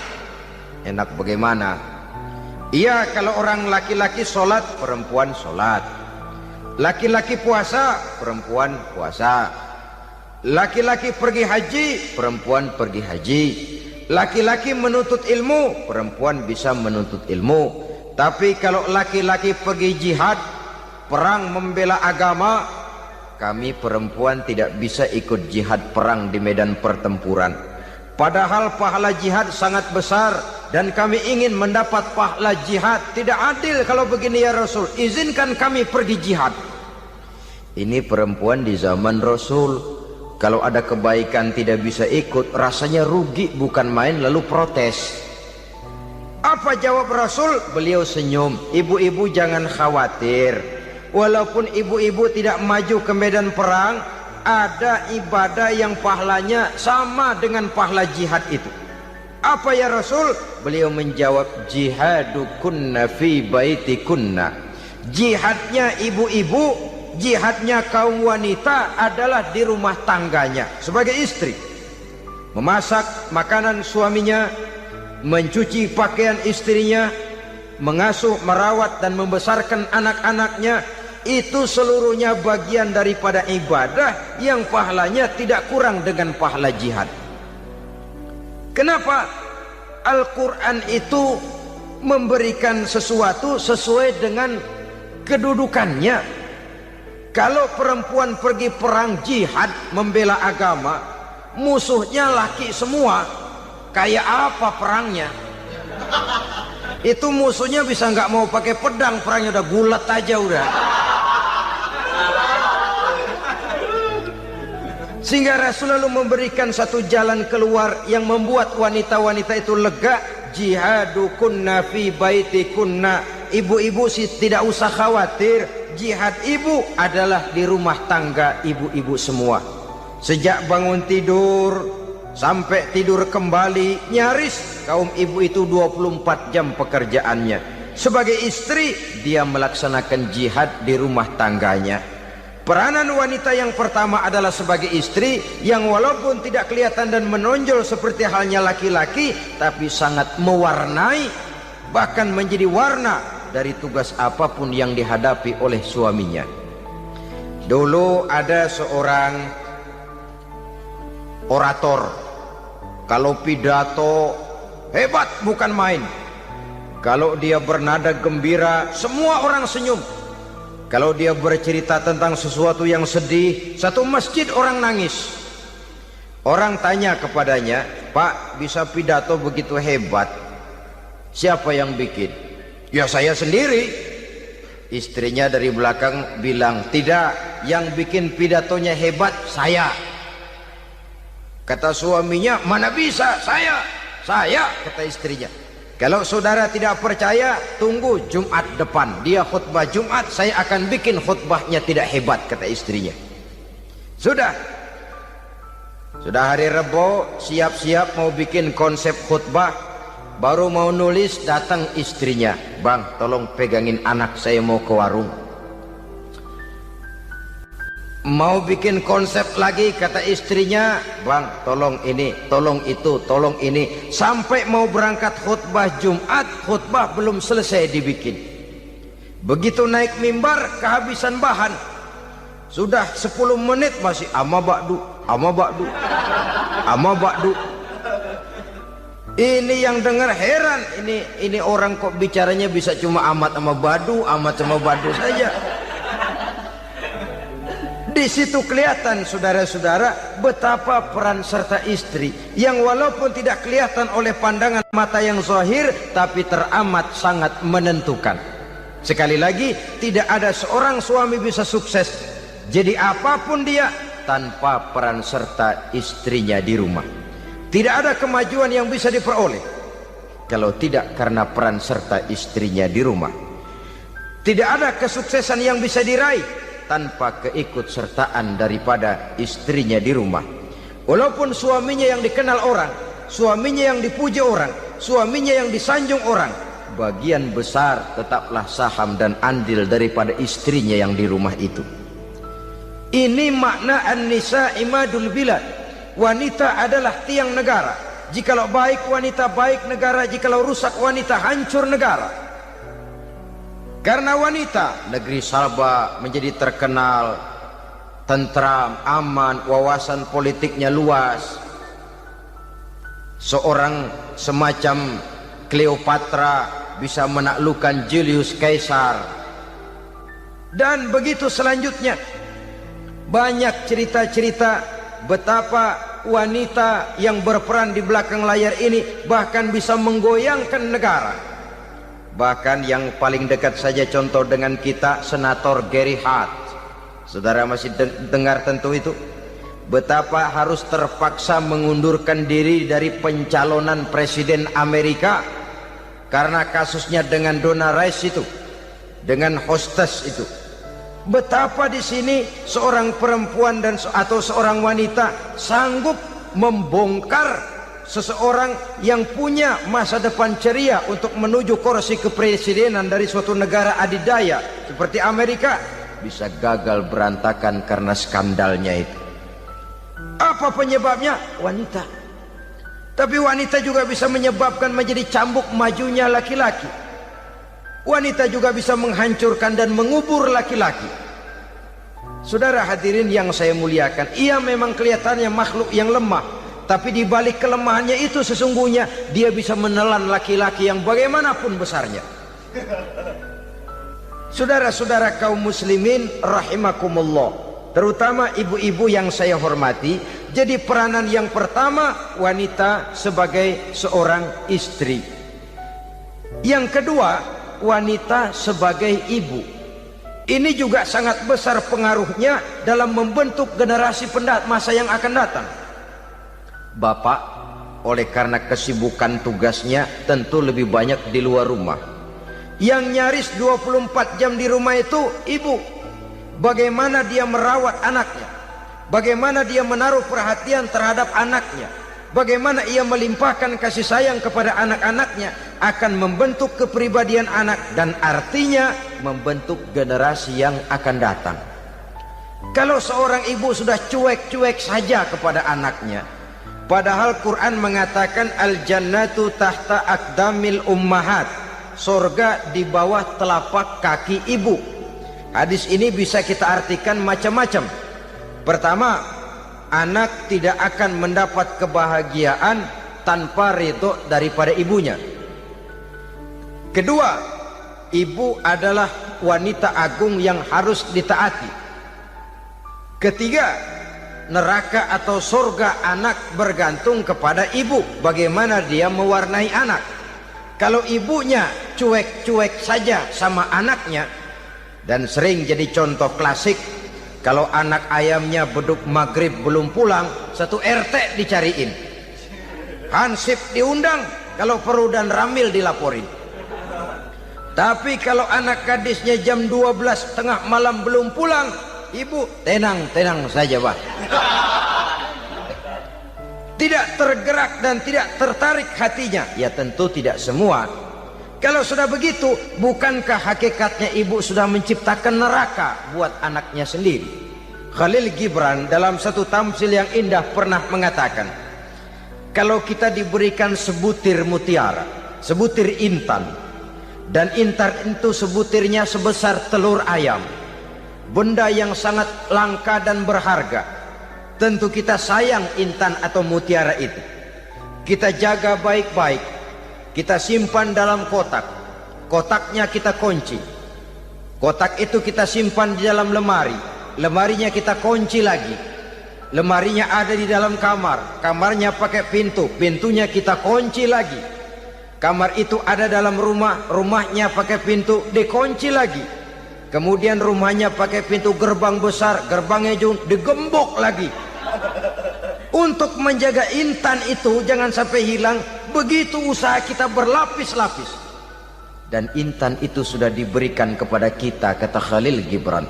Enak bagaimana? Iya, kalau orang laki-laki sholat, perempuan sholat. Laki-laki puasa, perempuan puasa. Laki-laki pergi haji, perempuan pergi haji. Laki-laki menuntut ilmu, perempuan bisa menuntut ilmu. Tapi kalau laki-laki pergi jihad, perang membela agama, kami perempuan tidak bisa ikut jihad perang di medan pertempuran. Padahal pahala jihad sangat besar dan kami ingin mendapat pahala jihad. Tidak adil kalau begini ya Rasul, izinkan kami pergi jihad. Ini perempuan di zaman Rasul, kalau ada kebaikan tidak bisa ikut, rasanya rugi bukan main, lalu protes. Apa jawab Rasul? Beliau senyum. Ibu-ibu jangan khawatir. Walaupun ibu-ibu tidak maju ke medan perang, ada ibadah yang pahalanya sama dengan pahala jihad itu. Apa ya Rasul? Beliau menjawab, jihadukunna fi baitikunna. Jihadnya ibu-ibu, jihadnya kaum wanita adalah di rumah tangganya sebagai istri. Memasak makanan suaminya, mencuci pakaian istrinya, mengasuh, merawat dan membesarkan anak-anaknya, itu seluruhnya bagian daripada ibadah yang pahalanya tidak kurang dengan pahala jihad. Kenapa? Al-Quran itu memberikan sesuatu sesuai dengan kedudukannya. Kalau perempuan pergi perang jihad membela agama, musuhnya laki semua, kayak apa perangnya? Itu musuhnya bisa nggak mau pakai pedang, perangnya udah gulat aja udah. Sehingga Rasul lalu memberikan satu jalan keluar yang membuat wanita-wanita itu lega. Jihadukunna fi baitikunna. Ibu-ibu sih tidak usah khawatir, jihad ibu adalah di rumah tangga ibu-ibu semua. Sejak bangun tidur sampai tidur kembali, nyaris kaum ibu itu 24 jam pekerjaannya. Sebagai istri, dia melaksanakan jihad di rumah tangganya. Peranan wanita yang pertama adalah sebagai istri, yang walaupun tidak kelihatan dan menonjol seperti halnya laki-laki, tapi sangat mewarnai, bahkan menjadi warna dari tugas apapun yang dihadapi oleh suaminya. Dulu ada seorang orator, kalau pidato hebat bukan main. Kalau dia bernada gembira, semua orang senyum. Kalau dia bercerita tentang sesuatu yang sedih, satu masjid orang nangis. Orang tanya kepadanya, Pak, bisa pidato begitu hebat, siapa yang bikin? Ya saya sendiri. Istrinya dari belakang bilang, tidak, yang bikin pidatonya hebat saya. Kata suaminya, mana bisa, saya, kata istrinya. Kalau saudara tidak percaya, tunggu Jumat depan, dia khutbah Jumat, saya akan bikin khutbahnya tidak hebat, kata istrinya. Sudah hari Rebo, siap-siap mau bikin konsep khutbah, baru mau nulis, datang istrinya, Bang, tolong pegangin anak, saya mau ke warung. Mau bikin konsep lagi, kata istrinya, Bang, tolong ini, tolong itu, tolong ini. Sampai mau berangkat khutbah Jumat, khutbah belum selesai dibikin. Begitu naik mimbar, kehabisan bahan. Sudah 10 menit masih ama ba'du, ama ba'du, ama ba'du. Ini yang dengar heran, ini orang kok bicaranya bisa cuma amat sama badu, amat sama badu saja. Di situ kelihatan saudara-saudara betapa peran serta istri yang walaupun tidak kelihatan oleh pandangan mata yang zahir, tapi teramat sangat menentukan. Sekali lagi, tidak ada seorang suami bisa sukses jadi apapun dia tanpa peran serta istrinya di rumah. Tidak ada kemajuan yang bisa diperoleh kalau tidak karena peran serta istrinya di rumah. Tidak ada kesuksesan yang bisa diraih tanpa keikutsertaan daripada istrinya di rumah. Walaupun suaminya yang dikenal orang, suaminya yang dipuji orang, suaminya yang disanjung orang, bagian besar tetaplah saham dan andil daripada istrinya yang di rumah itu. Ini makna an-nisa imadul bilad. Wanita adalah tiang negara. Jikalau baik wanita, baik negara. Jikalau rusak wanita, hancur negara. Karena wanita, negeri Sabah menjadi terkenal, tentram, aman, wawasan politiknya luas. Seorang semacam Cleopatra bisa menaklukkan Julius Caesar. Dan begitu selanjutnya. Banyak cerita-cerita betapa wanita yang berperan di belakang layar ini bahkan bisa menggoyangkan negara. Bahkan yang paling dekat saja contoh dengan kita, Senator Gary Hart. Saudara masih dengar tentu itu. Betapa harus terpaksa mengundurkan diri dari pencalonan presiden Amerika karena kasusnya dengan Donna Rice itu, dengan hostess itu. Betapa di sini seorang perempuan atau seorang wanita sanggup membongkar seseorang yang punya masa depan ceria untuk menuju kursi kepresidenan dari suatu negara adidaya seperti Amerika, bisa gagal berantakan karena skandalnya itu. Apa penyebabnya? Wanita. Tapi wanita juga bisa menyebabkan menjadi cambuk majunya laki-laki. Wanita juga bisa menghancurkan dan mengubur laki-laki. Saudara hadirin yang saya muliakan, ia memang kelihatannya makhluk yang lemah, tapi di balik kelemahannya itu sesungguhnya dia bisa menelan laki-laki yang bagaimanapun besarnya. Saudara-saudara kaum muslimin rahimakumullah, terutama ibu-ibu yang saya hormati, jadi peranan yang pertama wanita sebagai seorang istri. Yang kedua, wanita sebagai ibu. Ini juga sangat besar pengaruhnya dalam membentuk generasi masa yang akan datang. Bapak, oleh karena kesibukan tugasnya, tentu lebih banyak di luar rumah. Yang nyaris 24 jam di rumah itu ibu. Bagaimana dia merawat anaknya, bagaimana dia menaruh perhatian terhadap anaknya, bagaimana ia melimpahkan kasih sayang kepada anak-anaknya, akan membentuk kepribadian anak dan artinya membentuk generasi yang akan datang. Kalau seorang ibu sudah cuek-cuek saja kepada anaknya, padahal Quran mengatakan al-jannatu tahta aqdamil ummahat, surga di bawah telapak kaki ibu. Hadis ini bisa kita artikan macam-macam. Pertama, anak tidak akan mendapat kebahagiaan tanpa ridho daripada ibunya. Kedua, ibu adalah wanita agung yang harus ditaati. Ketiga, neraka atau surga anak bergantung kepada ibu, bagaimana dia mewarnai anak. Kalau ibunya cuek-cuek saja sama anaknya, dan sering jadi contoh klasik, kalau anak ayamnya beduk maghrib belum pulang, satu RT dicariin, hansip diundang, kalau perlu dan ramil dilaporin. Tapi kalau anak gadisnya jam 12 tengah malam belum pulang, ibu tenang saja Pak. Tidak tergerak dan tidak tertarik hatinya. Ya tentu tidak semua. Kalau sudah begitu, bukankah hakikatnya ibu sudah menciptakan neraka buat anaknya sendiri? Khalil Gibran dalam satu tamsil yang indah pernah mengatakan, kalau kita diberikan sebutir mutiara, sebutir intan, dan intan itu sebutirnya sebesar telur ayam, benda yang sangat langka dan berharga, tentu kita sayang intan atau mutiara itu. Kita jaga baik-baik, kita simpan dalam kotak, kotaknya kita kunci, kotak itu kita simpan di dalam lemari, lemarinya kita kunci lagi, lemarinya ada di dalam kamar, kamarnya pakai pintu, pintunya kita kunci lagi, kamar itu ada dalam rumah, rumahnya pakai pintu dikunci lagi, kemudian rumahnya pakai pintu gerbang besar, gerbangnya juga digembok lagi. Untuk menjaga intan itu jangan sampai hilang, begitu usaha kita berlapis-lapis. Dan intan itu sudah diberikan kepada kita, kata Khalil Gibran.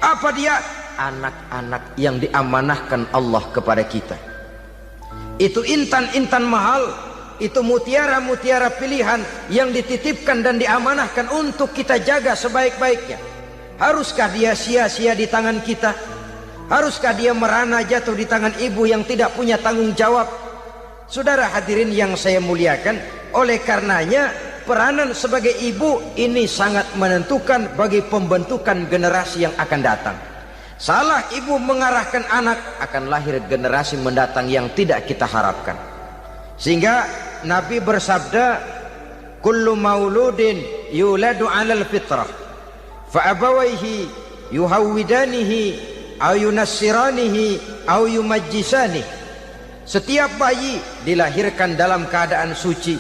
Apa dia? Anak-anak yang diamanahkan Allah kepada kita. Itu intan-intan mahal, itu mutiara-mutiara pilihan yang dititipkan dan diamanahkan untuk kita jaga sebaik-baiknya. Haruskah dia sia-sia di tangan kita? Haruskah dia merana jatuh di tangan ibu yang tidak punya tanggung jawab? Saudara hadirin yang saya muliakan, oleh karenanya peranan sebagai ibu ini sangat menentukan bagi pembentukan generasi yang akan datang. Salah ibu mengarahkan anak, akan lahir generasi mendatang yang tidak kita harapkan. Sehingga Nabi bersabda, kullu mauludin yuladu 'alal fitrah fa abawaihi yuhawwidanihi aw yunassiranihi aw yumajjisanihi. Setiap bayi dilahirkan dalam keadaan suci,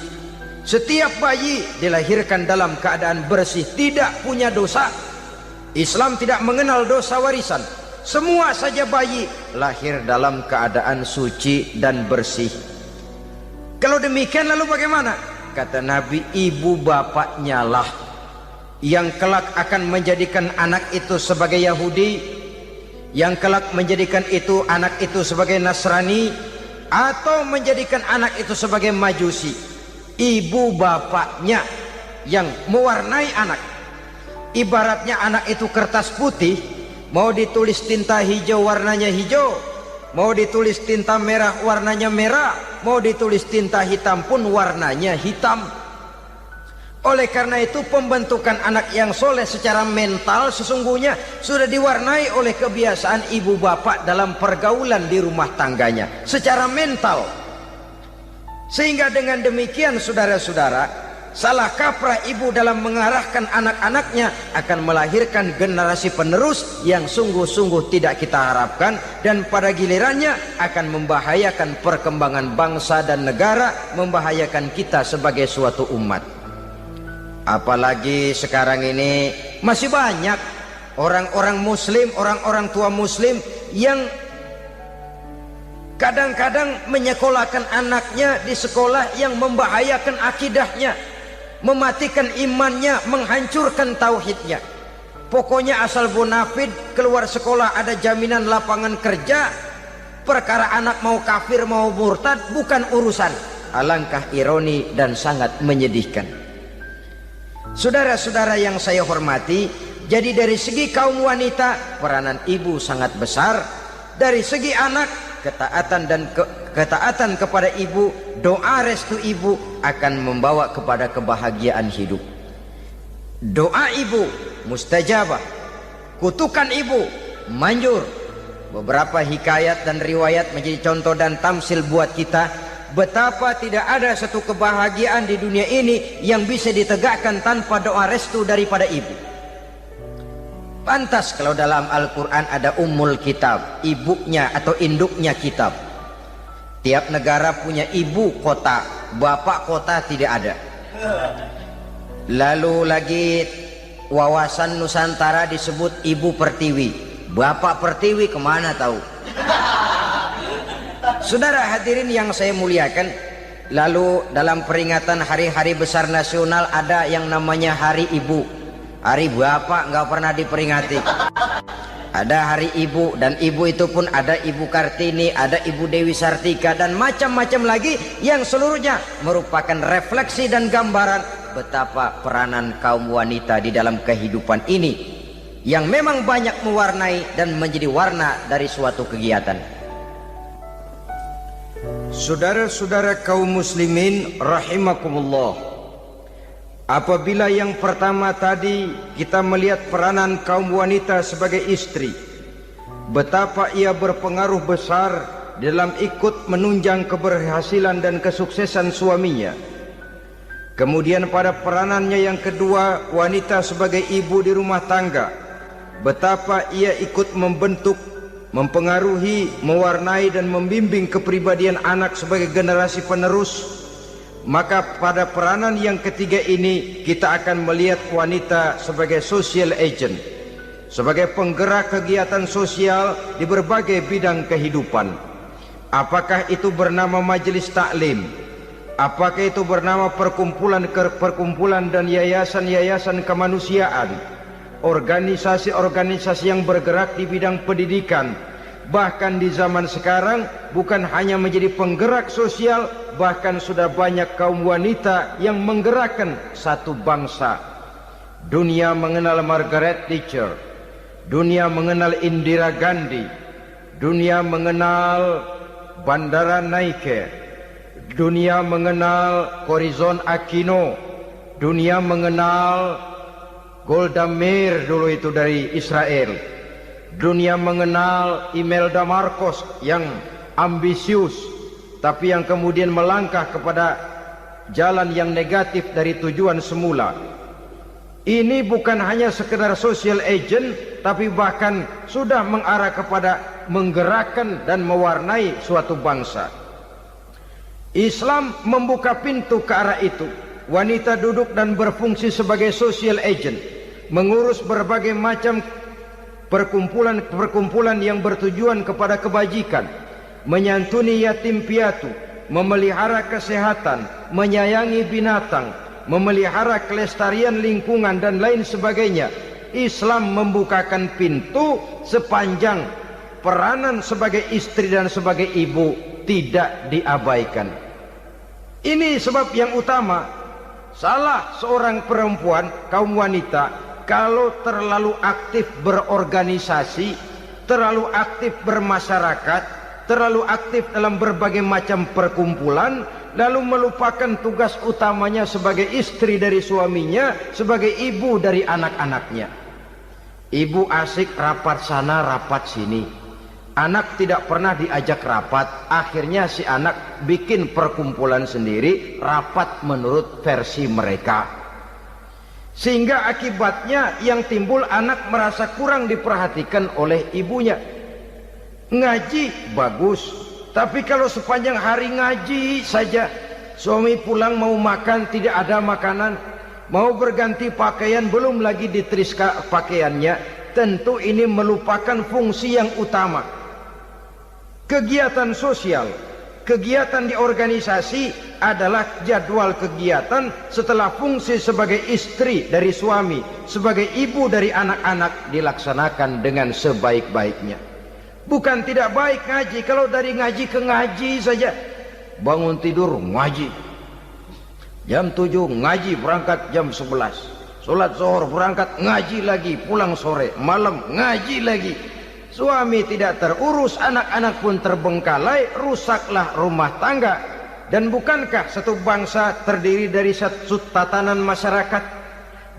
setiap bayi dilahirkan dalam keadaan bersih, tidak punya dosa. Islam tidak mengenal dosa warisan. Semua saja bayi lahir dalam keadaan suci dan bersih. Kalau demikian lalu bagaimana? kata Nabi, ibu bapaknya lah yang kelak akan menjadikan anak itu sebagai Yahudi, yang kelak menjadikan itu anak itu sebagai Nasrani, atau menjadikan anak itu sebagai Majusi. Ibu bapaknya yang mewarnai anak. Ibaratnya anak itu kertas putih, mau ditulis tinta hijau warnanya hijau, mau ditulis tinta merah warnanya merah, mau ditulis tinta hitam pun warnanya hitam. Oleh karena itu pembentukan anak yang soleh secara mental sesungguhnya sudah diwarnai oleh kebiasaan ibu bapak dalam pergaulan di rumah tangganya secara mental. Sehingga dengan demikian saudara-saudara, salah kaprah ibu dalam mengarahkan anak-anaknya akan melahirkan generasi penerus yang sungguh-sungguh tidak kita harapkan, dan pada gilirannya akan membahayakan perkembangan bangsa dan negara, membahayakan kita sebagai suatu umat. Apalagi sekarang ini masih banyak orang-orang muslim, orang-orang tua muslim yang kadang-kadang menyekolahkan anaknya di sekolah yang membahayakan akidahnya, mematikan imannya, menghancurkan tauhidnya. Pokoknya asal bonafid keluar sekolah ada jaminan lapangan kerja, perkara anak mau kafir mau murtad bukan urusan. Alangkah ironi dan sangat menyedihkan. Saudara-saudara yang saya hormati, jadi dari segi kaum wanita peranan ibu sangat besar. Dari segi anak, ketaatan kepada ibu, doa restu ibu akan membawa kepada kebahagiaan hidup. Doa ibu mustajabah, kutukan ibu manjur. Beberapa hikayat dan riwayat menjadi contoh dan tamsil buat kita betapa tidak ada satu kebahagiaan di dunia ini yang bisa ditegakkan tanpa doa restu daripada ibu. Pantas kalau dalam Al-Quran ada Ummul Kitab, ibunya atau induknya kitab. Tiap negara punya ibu kota, bapak kota tidak ada. Lalu lagi wawasan Nusantara disebut Ibu Pertiwi, Bapak Pertiwi kemana tahu. Saudara hadirin yang saya muliakan, lalu dalam peringatan hari-hari besar nasional ada yang namanya Hari Ibu. Hari Bapak nggak pernah diperingati. Ada Hari Ibu, dan ibu itu pun ada Ibu Kartini, ada Ibu Dewi Sartika, dan macam-macam lagi yang seluruhnya merupakan refleksi dan gambaran betapa peranan kaum wanita di dalam kehidupan ini yang memang banyak mewarnai dan menjadi warna dari suatu kegiatan. Saudara-saudara kaum muslimin rahimakumullah, apabila yang pertama tadi kita melihat peranan kaum wanita sebagai istri, betapa ia berpengaruh besar dalam ikut menunjang keberhasilan dan kesuksesan suaminya. Kemudian pada peranannya yang kedua, wanita sebagai ibu di rumah tangga, betapa ia ikut membentuk, mempengaruhi, mewarnai dan membimbing kepribadian anak sebagai generasi penerus. Maka pada peranan yang ketiga ini kita akan melihat wanita sebagai social agent, sebagai penggerak kegiatan sosial di berbagai bidang kehidupan. Apakah itu bernama majelis taklim, apakah itu bernama perkumpulan dan yayasan-yayasan kemanusiaan, organisasi-organisasi yang bergerak di bidang pendidikan, bahkan di zaman sekarang bukan hanya menjadi penggerak sosial, bahkan sudah banyak kaum wanita yang menggerakkan satu bangsa. Dunia mengenal Margaret Thatcher, dunia mengenal Indira Gandhi, dunia mengenal Bandara Naike, dunia mengenal Corazon Aquino, dunia mengenal Golda Meir dulu itu dari Israel. Dunia mengenal Imelda Marcos yang ambisius, tapi yang kemudian melangkah kepada jalan yang negatif dari tujuan semula. Ini bukan hanya sekedar social agent, tapi bahkan sudah mengarah kepada menggerakkan dan mewarnai suatu bangsa. Islam membuka pintu ke arah itu. Wanita duduk dan berfungsi sebagai social agent, mengurus berbagai macam perkumpulan-perkumpulan yang bertujuan kepada kebajikan, menyantuni yatim piatu, memelihara kesehatan, menyayangi binatang, memelihara kelestarian lingkungan dan lain sebagainya. Islam membukakan pintu sepanjang peranan sebagai istri dan sebagai ibu tidak diabaikan. Ini sebab yang utama. Salah seorang perempuan, kaum wanita, kalau terlalu aktif berorganisasi, terlalu aktif bermasyarakat, terlalu aktif dalam berbagai macam perkumpulan, lalu melupakan tugas utamanya sebagai istri dari suaminya, sebagai ibu dari anak-anaknya. Ibu asik rapat sana rapat sini, anak tidak pernah diajak rapat. Akhirnya si anak bikin perkumpulan sendiri, rapat menurut versi mereka, sehingga akibatnya yang timbul anak merasa kurang diperhatikan oleh ibunya. Ngaji bagus, tapi kalau sepanjang hari ngaji saja, suami pulang mau makan tidak ada makanan, mau berganti pakaian belum lagi diteriskan pakaiannya, tentu ini melupakan fungsi yang utama. Kegiatan sosial, kegiatan di organisasi adalah jadwal kegiatan setelah fungsi sebagai istri dari suami, sebagai ibu dari anak-anak dilaksanakan dengan sebaik-baiknya. Bukan tidak baik ngaji, kalau dari ngaji ke ngaji saja. Bangun tidur ngaji, jam 7 ngaji, berangkat jam 11, sholat zuhur berangkat ngaji lagi, pulang sore, malam ngaji lagi. Suami tidak terurus, anak-anak pun terbengkalai, rusaklah rumah tangga. Dan bukankah satu bangsa terdiri dari satu tatanan masyarakat,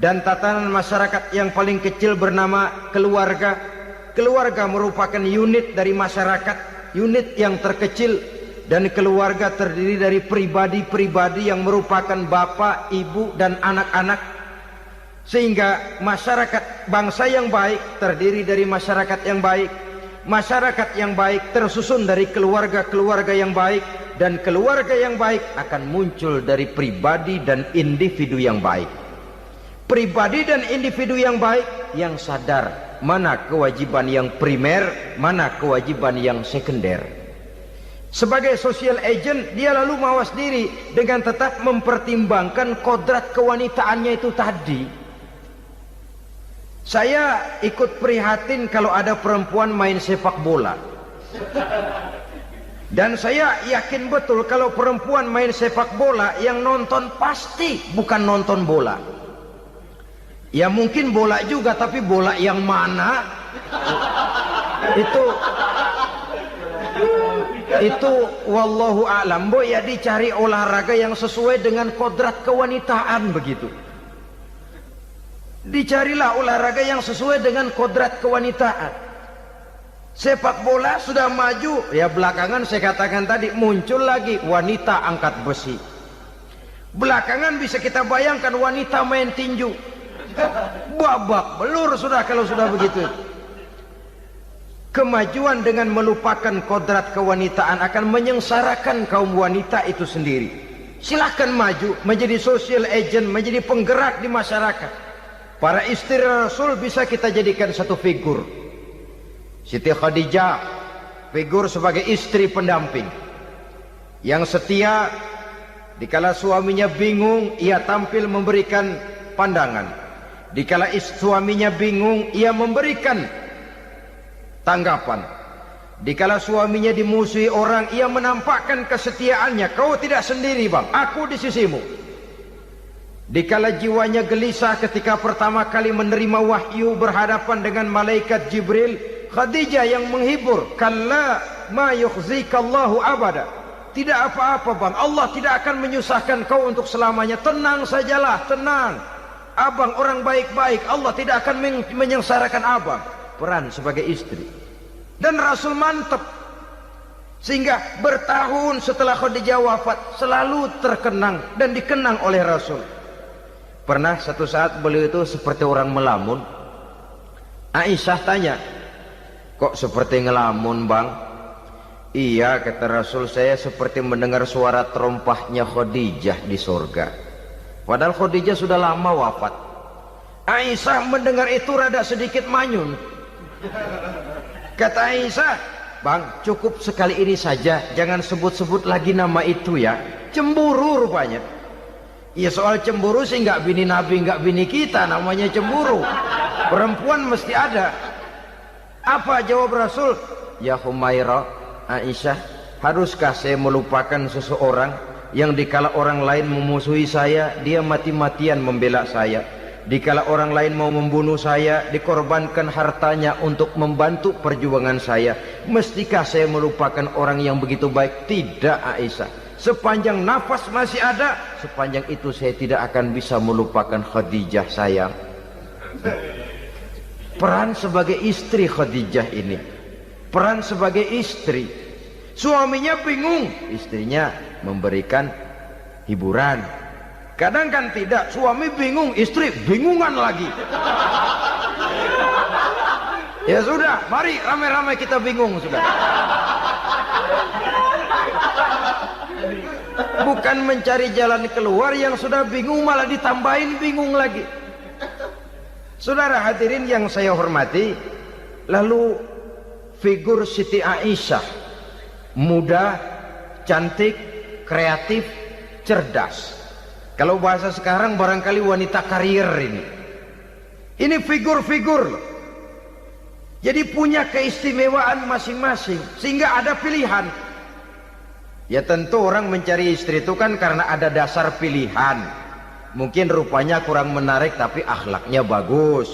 dan tatanan masyarakat yang paling kecil bernama keluarga? Keluarga merupakan unit dari masyarakat, unit yang terkecil, dan keluarga terdiri dari pribadi-pribadi yang merupakan bapak, ibu, dan anak-anak. Sehingga masyarakat bangsa yang baik terdiri dari masyarakat yang baik. Masyarakat yang baik tersusun dari keluarga-keluarga yang baik, dan keluarga yang baik akan muncul dari pribadi dan individu yang baik. Pribadi dan individu yang baik yang sadar mana kewajiban yang primer, mana kewajiban yang sekunder. Sebagai social agent, dia lalu mawas diri dengan tetap mempertimbangkan kodrat kewanitaannya itu tadi. Saya ikut prihatin kalau ada perempuan main sepak bola. Dan saya yakin betul kalau perempuan main sepak bola, yang nonton pasti bukan nonton bola. Ya mungkin bola juga, tapi bola yang mana? Itu wallahu a'lam. Boy, ya dicari olahraga yang sesuai dengan kodrat kewanitaan begitu. Dicarilah olahraga yang sesuai dengan kodrat kewanitaan. Sepak bola sudah maju, ya belakangan saya katakan tadi muncul lagi wanita angkat besi. Belakangan bisa kita bayangkan wanita main tinju. Babak belur sudah kalau sudah begitu. Kemajuan dengan melupakan kodrat kewanitaan akan menyengsarakan kaum wanita itu sendiri. Silahkan maju menjadi social agent, menjadi penggerak di masyarakat. Para istri Rasul bisa kita jadikan satu figur. Siti Khadijah, figur sebagai istri pendamping yang setia. Dikala suaminya bingung, ia tampil memberikan pandangan. Dikala suaminya bingung, ia memberikan tanggapan. Dikala suaminya dimusuhi orang, ia menampakkan kesetiaannya. Kau tidak sendiri bang, aku di sisimu. Dikala jiwanya gelisah ketika pertama kali menerima wahyu berhadapan dengan malaikat Jibril, Khadijah yang menghibur. Kalla ma yukhzikallahu abada. Tidak apa-apa bang, Allah tidak akan menyusahkan kau untuk selamanya. Tenang sajalah, tenang. Abang orang baik-baik, Allah tidak akan menyengsarakan abang. Peran sebagai istri. Dan Rasul mantap, sehingga bertahun setelah Khadijah wafat selalu terkenang dan dikenang oleh Rasul. Pernah satu saat beliau itu seperti orang melamun. Aisyah tanya, kok seperti ngelamun bang? Iya, kata Rasul, saya seperti mendengar suara terompahnya Khadijah di surga. Padahal Khadijah sudah lama wafat. Aisyah mendengar itu rada sedikit manyun. Kata Aisyah, Bang, cukup sekali ini saja, jangan sebut-sebut lagi nama itu ya. Cemburu rupanya. Ya soal cemburu sih nggak bini Nabi, nggak bini kita, namanya cemburu. Perempuan mesti ada. Apa jawab Rasul? Ya Humairah, Aisyah, haruskah saya melupakan seseorang yang dikala orang lain memusuhi saya, dia mati-matian membela saya. Dikala orang lain mau membunuh saya, dikorbankan hartanya untuk membantu perjuangan saya. Mestikah saya melupakan orang yang begitu baik? Tidak, Aisyah. Sepanjang nafas masih ada, sepanjang itu saya tidak akan bisa melupakan Khadijah sayang. Peran sebagai istri Khadijah ini, peran sebagai istri. Suaminya bingung, istrinya memberikan hiburan. Kadang kan tidak, suami bingung, istri bingungan lagi. Ya sudah, mari ramai-ramai kita bingung sudah. Bukan mencari jalan keluar, yang sudah bingung malah ditambahin bingung lagi. Saudara hadirin yang saya hormati, lalu figur Siti Aisyah, muda, cantik, kreatif, cerdas. Kalau bahasa sekarang barangkali wanita karier ini. Ini figur-figur loh. Jadi punya keistimewaan masing-masing, sehingga ada pilihan. Ya tentu orang mencari istri itu kan karena ada dasar pilihan. Mungkin rupanya kurang menarik tapi akhlaknya bagus.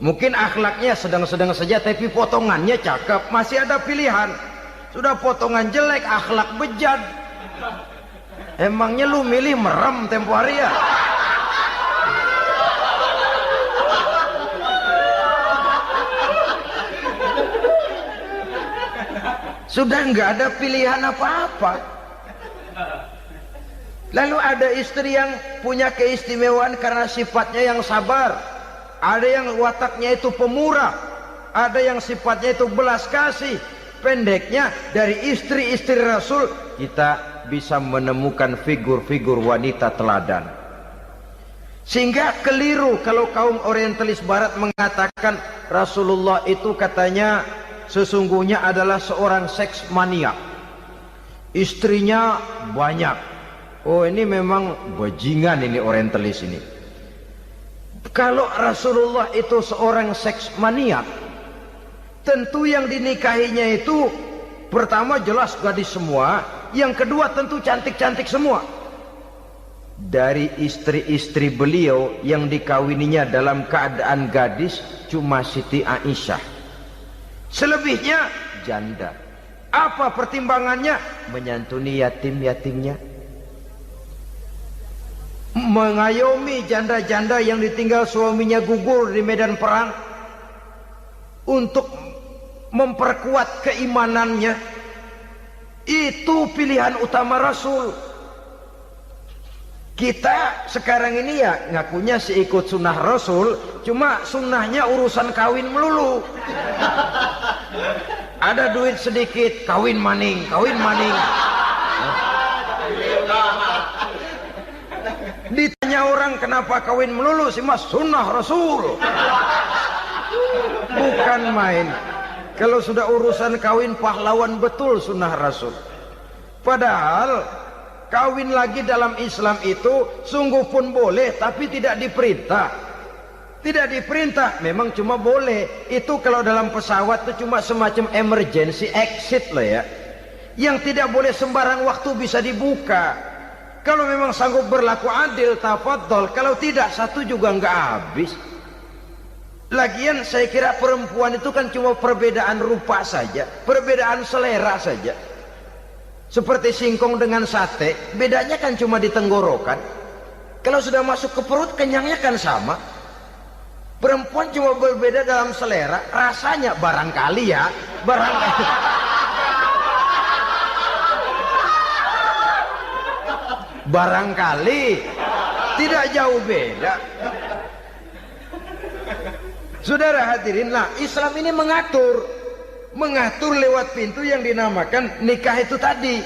Mungkin akhlaknya sedang-sedang saja tapi potongannya cakep, masih ada pilihan. Sudah potongan jelek, akhlak bejat. Emangnya lu milih merem tempo hari ya? Sudah nggak ada pilihan apa-apa. Lalu ada istri yang punya keistimewaan karena sifatnya yang sabar. Ada yang wataknya itu pemurah. Ada yang sifatnya itu belas kasih. Pendeknya dari istri-istri Rasul kita bisa menemukan figur-figur wanita teladan. Sehingga keliru kalau kaum orientalis barat mengatakan Rasulullah itu katanya sesungguhnya adalah seorang seks mania, istrinya banyak. Oh ini memang bajingan ini orientalis ini. Kalau Rasulullah itu seorang seks mania, tentu yang dinikahinya itu pertama jelas gadis semua, yang kedua tentu cantik-cantik semua. Dari istri-istri beliau yang dikawininya dalam keadaan gadis cuma Siti Aisyah. Selebihnya janda. Apa pertimbangannya? Menyantuni yatim-yatimnya, mengayomi janda-janda yang ditinggal suaminya gugur di medan perang, untuk memperkuat keimanannya. Itu pilihan utama Rasul. Kita sekarang ini ya ngakunya sih ikut sunnah Rasul, cuma sunnahnya urusan kawin melulu. Ada duit sedikit, kawin maning, kawin maning. Ditanya orang kenapa kawin melulu, sih mas sunnah Rasul. Bukan main. Kalau sudah urusan kawin pahlawan betul sunnah Rasul. Padahal kawin lagi dalam Islam itu sungguh pun boleh, tapi tidak diperintah. Tidak diperintah, memang cuma boleh. Itu kalau dalam pesawat itu cuma semacam emergency exit loh ya. Yang tidak boleh sembarang waktu bisa dibuka. Kalau memang sanggup berlaku adil, tafadhol. Kalau tidak, satu juga nggak habis. Lagian saya kira perempuan itu kan cuma perbedaan rupa saja, perbedaan selera saja. Seperti singkong dengan sate, bedanya kan cuma di tenggorokan. Kalau sudah masuk ke perut, kenyangnya kan sama. Perempuan cuma berbeda dalam selera, rasanya barangkali ya, barangkali. Barangkali tidak jauh beda. Saudara hadirin, lah Islam ini mengatur lewat pintu yang dinamakan nikah itu tadi,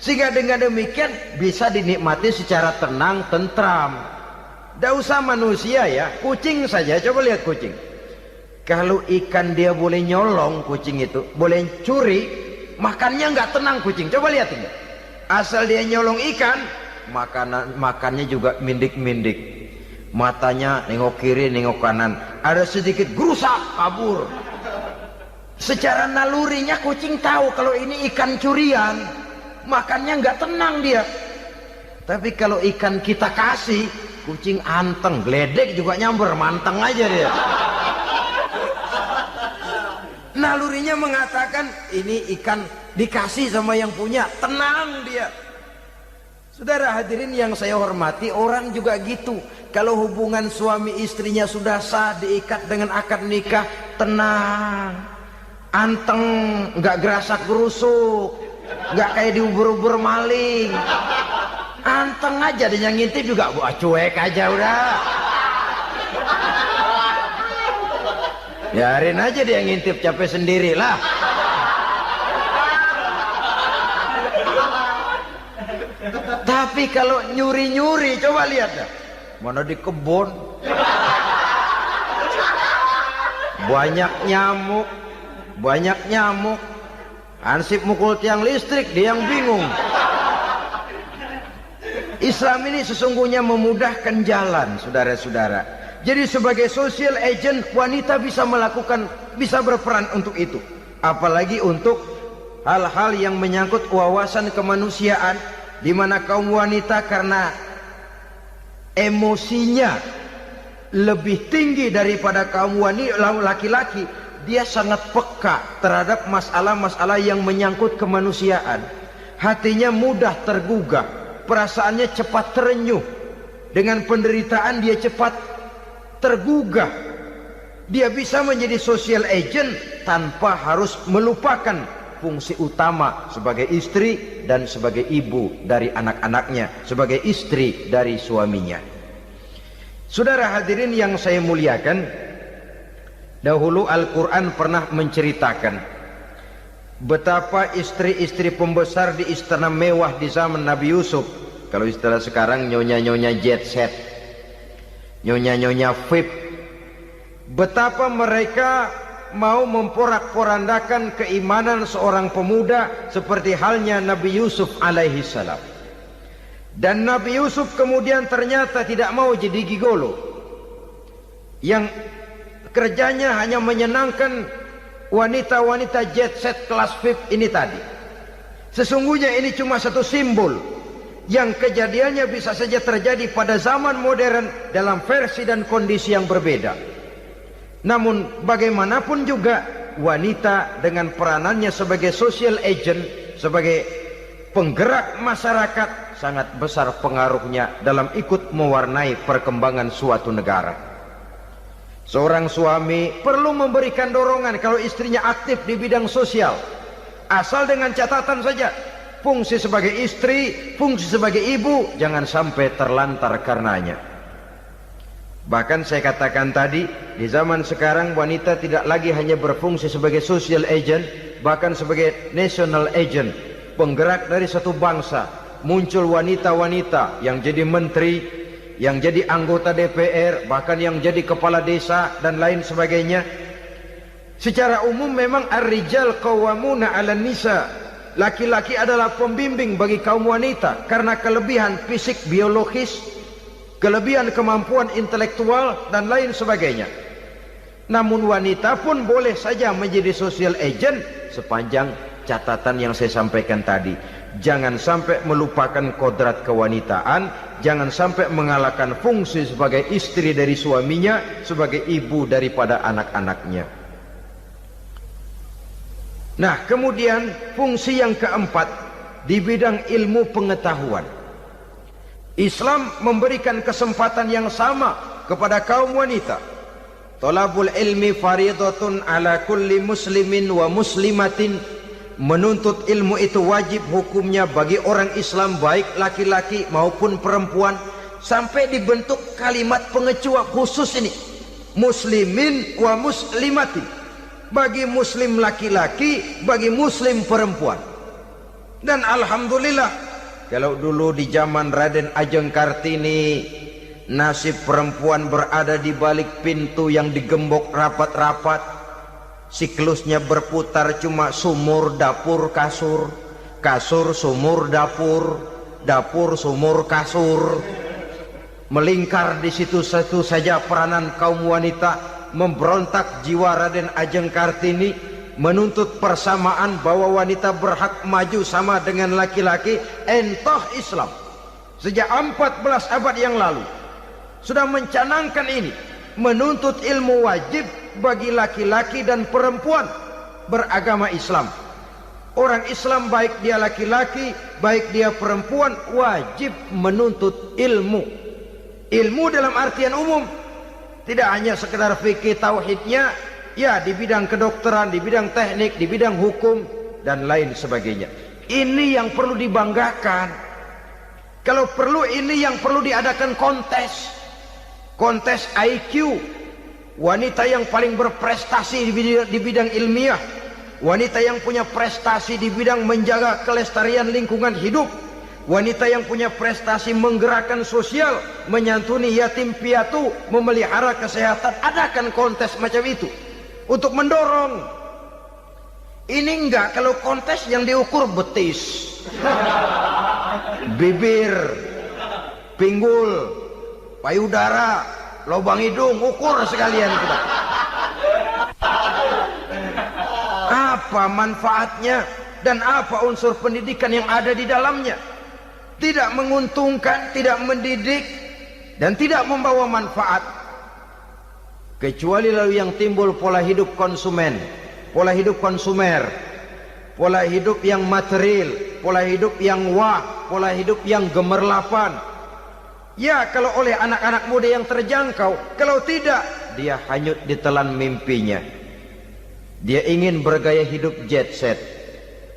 sehingga dengan demikian bisa dinikmati secara tenang, tentram. Tidak usah manusia ya, kucing saja, coba lihat kucing. Kalau ikan dia boleh nyolong, kucing itu boleh curi, makannya nggak tenang kucing. Coba lihat ini. Asal dia nyolong ikan, makannya juga mindik-mindik. Matanya nengok kiri, nengok kanan. Ada sedikit gerusak, kabur. Secara nalurinya kucing tahu kalau ini ikan curian, makannya nggak tenang dia. Tapi kalau ikan kita kasih, kucing anteng, geledek juga nyamber, manteng aja dia. Nalurinya mengatakan ini ikan dikasih sama yang punya, tenang dia. Saudara hadirin yang saya hormati, orang juga gitu. Kalau hubungan suami istrinya sudah sah, diikat dengan akad nikah, tenang, anteng, nggak gerasak gerusuk, nggak kayak diubur-ubur maling, anteng aja. Dan yang ngintip juga cuek aja udah. Biarin aja dia ngintip, capek sendirilah. Tapi kalau nyuri-nyuri, coba lihat dah. Mana di kebun banyak nyamuk, Hansip mukul tiang listrik, dia yang bingung. Islam ini sesungguhnya memudahkan jalan, saudara-saudara. Jadi sebagai social agent, wanita bisa berperan untuk itu. Apalagi untuk hal-hal yang menyangkut wawasan kemanusiaan, di mana kaum wanita karena emosinya lebih tinggi daripada kaum laki-laki, dia sangat peka terhadap masalah-masalah yang menyangkut kemanusiaan. Hatinya mudah tergugah, perasaannya cepat terenyuh. Dengan penderitaan dia cepat tergugah. Dia bisa menjadi social agent tanpa harus melupakan fungsi utama sebagai istri dan sebagai ibu dari anak-anaknya, sebagai istri dari suaminya. Saudara hadirin yang saya muliakan, dahulu Al-Quran pernah menceritakan betapa istri-istri pembesar di istana mewah di zaman Nabi Yusuf, kalau istilah sekarang nyonya-nyonya jet set, nyonya-nyonya VIP, betapa mereka mau memporak-porandakan keimanan seorang pemuda seperti halnya Nabi Yusuf alaihi salam. Dan Nabi Yusuf kemudian ternyata tidak mau jadi gigolo yang kerjanya hanya menyenangkan wanita-wanita jet set kelas VIP ini tadi. Sesungguhnya ini cuma satu simbol yang kejadiannya bisa saja terjadi pada zaman modern dalam versi dan kondisi yang berbeda. Namun bagaimanapun juga, wanita dengan peranannya sebagai social agent, sebagai penggerak masyarakat, sangat besar pengaruhnya dalam ikut mewarnai perkembangan suatu negara. Seorang suami perlu memberikan dorongan kalau istrinya aktif di bidang sosial, asal dengan catatan saja, fungsi sebagai istri, fungsi sebagai ibu jangan sampai terlantar karenanya. Bahkan saya katakan tadi, di zaman sekarang wanita tidak lagi hanya berfungsi sebagai social agent, bahkan sebagai national agent, penggerak dari satu bangsa. Muncul wanita-wanita yang jadi menteri, yang jadi anggota DPR, bahkan yang jadi kepala desa dan lain sebagainya. Secara umum memang ar-rijal qawwamuna 'alan nisa. Laki-laki adalah pembimbing bagi kaum wanita karena kelebihan fisik biologis, kelebihan kemampuan intelektual dan lain sebagainya. Namun wanita pun boleh saja menjadi social agent sepanjang catatan yang saya sampaikan tadi. Jangan sampai melupakan kodrat kewanitaan, jangan sampai mengalahkan fungsi sebagai istri dari suaminya, sebagai ibu daripada anak-anaknya. Nah, kemudian fungsi yang keempat di bidang ilmu pengetahuan. Islam memberikan kesempatan yang sama kepada kaum wanita. Thalabul ilmi faridatun ala kulli muslimin wa muslimatin. Menuntut ilmu itu wajib hukumnya bagi orang Islam, baik laki-laki maupun perempuan. Sampai dibentuk kalimat pengecuali khusus ini, muslimin wa muslimatin, bagi muslim laki-laki, bagi muslim perempuan. Dan alhamdulillah, kalau dulu di zaman Raden Ajeng Kartini, nasib perempuan berada di balik pintu yang digembok rapat-rapat. Siklusnya berputar cuma sumur, dapur, kasur, kasur, sumur, dapur, dapur, sumur, kasur. Melingkar di situ satu saja peranan kaum wanita. Memberontak jiwa Raden Ajeng Kartini, menuntut persamaan bahwa wanita berhak maju sama dengan laki-laki. Entah Islam sejak 14 abad yang lalu sudah mencanangkan ini, menuntut ilmu wajib bagi laki-laki dan perempuan beragama Islam. Orang Islam baik dia laki-laki, baik dia perempuan, wajib menuntut ilmu. Ilmu dalam artian umum, tidak hanya sekedar fikih tauhidnya, ya di bidang kedokteran, di bidang teknik, di bidang hukum dan lain sebagainya. Ini yang perlu dibanggakan. Kalau perlu ini yang perlu diadakan kontes. Kontes IQ, wanita yang paling berprestasi di bidang ilmiah, wanita yang punya prestasi di bidang menjaga kelestarian lingkungan hidup, wanita yang punya prestasi menggerakkan sosial, menyantuni yatim piatu, memelihara kesehatan. Adakan kontes macam itu untuk mendorong. Ini enggak, kalau kontes yang diukur betis, bibir, pinggul, payudara, lubang hidung, ukur sekalian kita. Apa manfaatnya dan apa unsur pendidikan yang ada di dalamnya? Tidak menguntungkan, tidak mendidik, dan tidak membawa manfaat. Kecuali lalu yang timbul pola hidup konsumen, pola hidup konsumer, pola hidup yang material, pola hidup yang wah, pola hidup yang gemerlapan. Ya, kalau oleh anak-anak muda yang terjangkau. Kalau tidak, dia hanyut ditelan mimpinya. Dia ingin bergaya hidup jet set,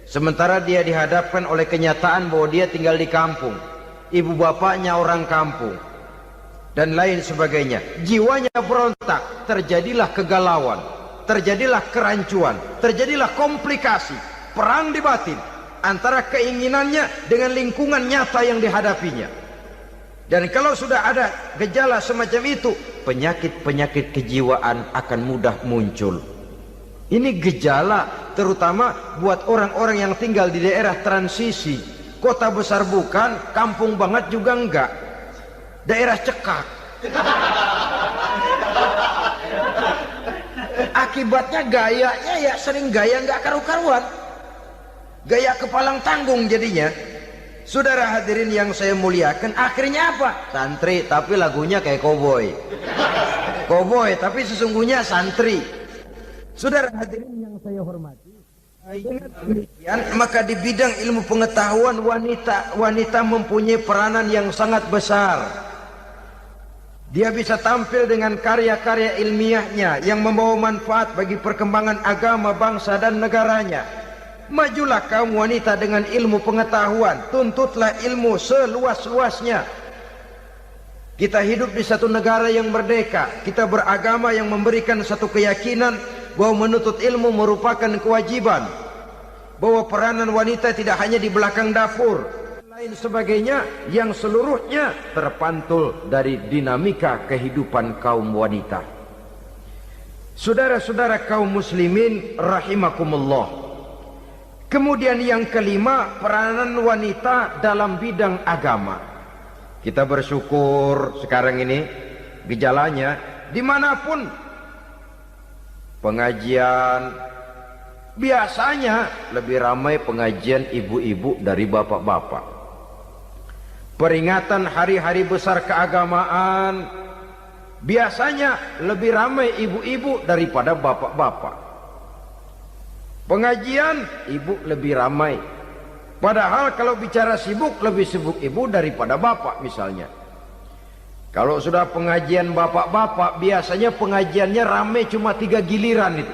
sementara dia dihadapkan oleh kenyataan bahwa dia tinggal di kampung, ibu bapaknya orang kampung, dan lain sebagainya. Jiwanya berontak, terjadilah kegalauan, terjadilah kerancuan, terjadilah komplikasi, perang di batin antara keinginannya dengan lingkungan nyata yang dihadapinya. Dan kalau sudah ada gejala semacam itu, penyakit-penyakit kejiwaan akan mudah muncul. Ini gejala terutama buat orang-orang yang tinggal di daerah transisi. Kota besar bukan, kampung banget juga enggak. Daerah cekak. Akibatnya gayanya ya sering gaya enggak karu-karuan. Gaya kepalang tanggung jadinya. Saudara hadirin yang saya muliakan, akhirnya apa? Santri tapi lagunya kayak koboi. Koboi tapi sesungguhnya santri. Saudara hadirin yang saya hormati, dengan demikian maka di bidang ilmu pengetahuan wanita mempunyai peranan yang sangat besar. Dia bisa tampil dengan karya-karya ilmiahnya yang membawa manfaat bagi perkembangan agama, bangsa dan negaranya. Majulah kaum wanita dengan ilmu pengetahuan, tuntutlah ilmu seluas-luasnya. Kita hidup di satu negara yang merdeka, kita beragama yang memberikan satu keyakinan bahwa menuntut ilmu merupakan kewajiban, bahwa peranan wanita tidak hanya di belakang dapur, lain sebagainya yang seluruhnya terpantul dari dinamika kehidupan kaum wanita. Saudara-saudara kaum muslimin rahimakumullah. Kemudian yang kelima, peranan wanita dalam bidang agama. Kita bersyukur sekarang ini gejalanya dimanapun pengajian, biasanya lebih ramai pengajian ibu-ibu dari bapak-bapak. Peringatan hari-hari besar keagamaan, biasanya lebih ramai ibu-ibu daripada bapak-bapak. Pengajian ibu lebih ramai. Padahal kalau bicara sibuk, lebih sibuk ibu daripada bapak misalnya. Kalau sudah pengajian bapak-bapak, biasanya pengajiannya ramai cuma 3 giliran itu.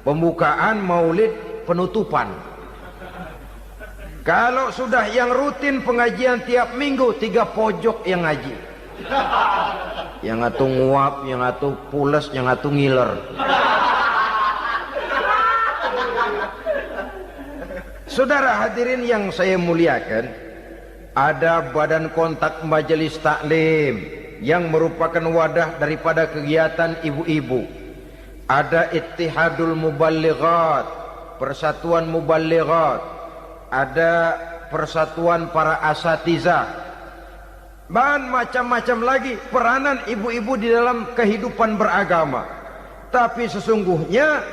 Pembukaan, maulid, penutupan. Kalau sudah yang rutin pengajian tiap minggu, 3 pojok yang ngaji. Yang atu nguap, yang atu pules, yang atu ngiler. Saudara hadirin yang saya muliakan, ada badan kontak majelis taklim, yang merupakan wadah daripada kegiatan ibu-ibu. Ada Ittihadul Muballighat, Persatuan Muballighat, ada Persatuan Para Asatizah, dan macam-macam lagi peranan ibu-ibu di dalam kehidupan beragama. Tapi sesungguhnya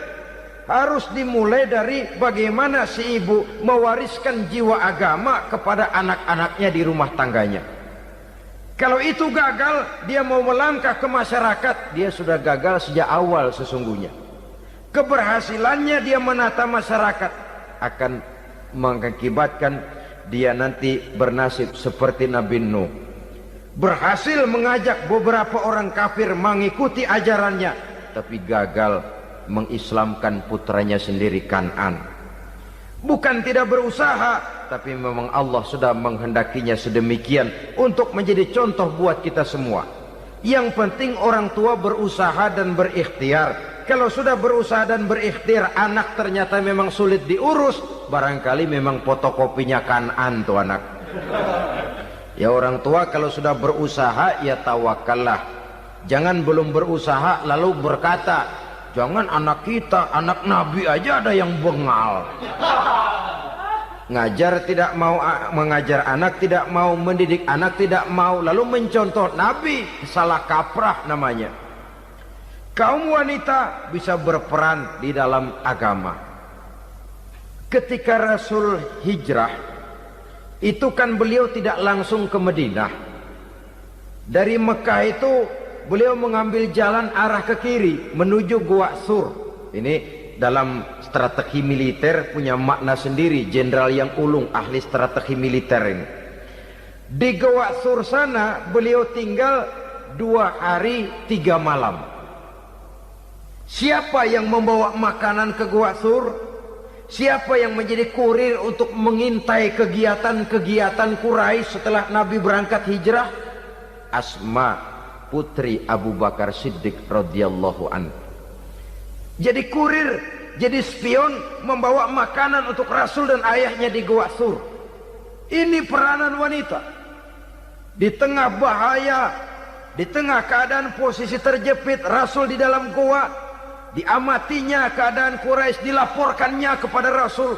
harus dimulai dari bagaimana si ibu mewariskan jiwa agama kepada anak-anaknya di rumah tangganya. Kalau itu gagal, dia mau melangkah ke masyarakat, dia sudah gagal sejak awal sesungguhnya. Keberhasilannya dia menata masyarakat akan mengakibatkan dia nanti bernasib seperti Nabi Nuh. Berhasil mengajak beberapa orang kafir mengikuti ajarannya, tapi gagal mengislamkan putranya sendiri Kan'an. Bukan tidak berusaha, tapi memang Allah sudah menghendakinya sedemikian untuk menjadi contoh buat kita semua. Yang penting orang tua berusaha dan berikhtiar. Kalau sudah berusaha dan berikhtiar, anak ternyata memang sulit diurus, barangkali memang fotokopinya Kan'an tuh anak. Ya orang tua kalau sudah berusaha, ya tawakallah. Jangan belum berusaha lalu berkata, jangan anak kita, anak Nabi aja ada yang bengal. Ngajar tidak mau, mengajar anak tidak mau, mendidik anak tidak mau, lalu mencontoh Nabi, salah kaprah namanya. Kaum wanita bisa berperan di dalam agama. Ketika Rasul hijrah, itu kan beliau tidak langsung ke Madinah. Dari Mekah itu beliau mengambil jalan arah ke kiri menuju Gua Sur. Ini dalam strategi militer punya makna sendiri. Jenderal yang ulung, ahli strategi militer ini. Di Gua Sur sana beliau tinggal 2 hari 3 malam. Siapa yang membawa makanan ke Gua Sur? Siapa yang menjadi kurir untuk mengintai kegiatan-kegiatan Quraisy setelah Nabi berangkat hijrah? Asma, putri Abu Bakar Siddiq radhiyallahu anhu. Jadi kurir, jadi spion, membawa makanan untuk Rasul dan ayahnya di Gua Sur. Ini peranan wanita. Di tengah bahaya, di tengah keadaan posisi terjepit, Rasul di dalam gua, diamatinya keadaan Quraisy, dilaporkannya kepada Rasul.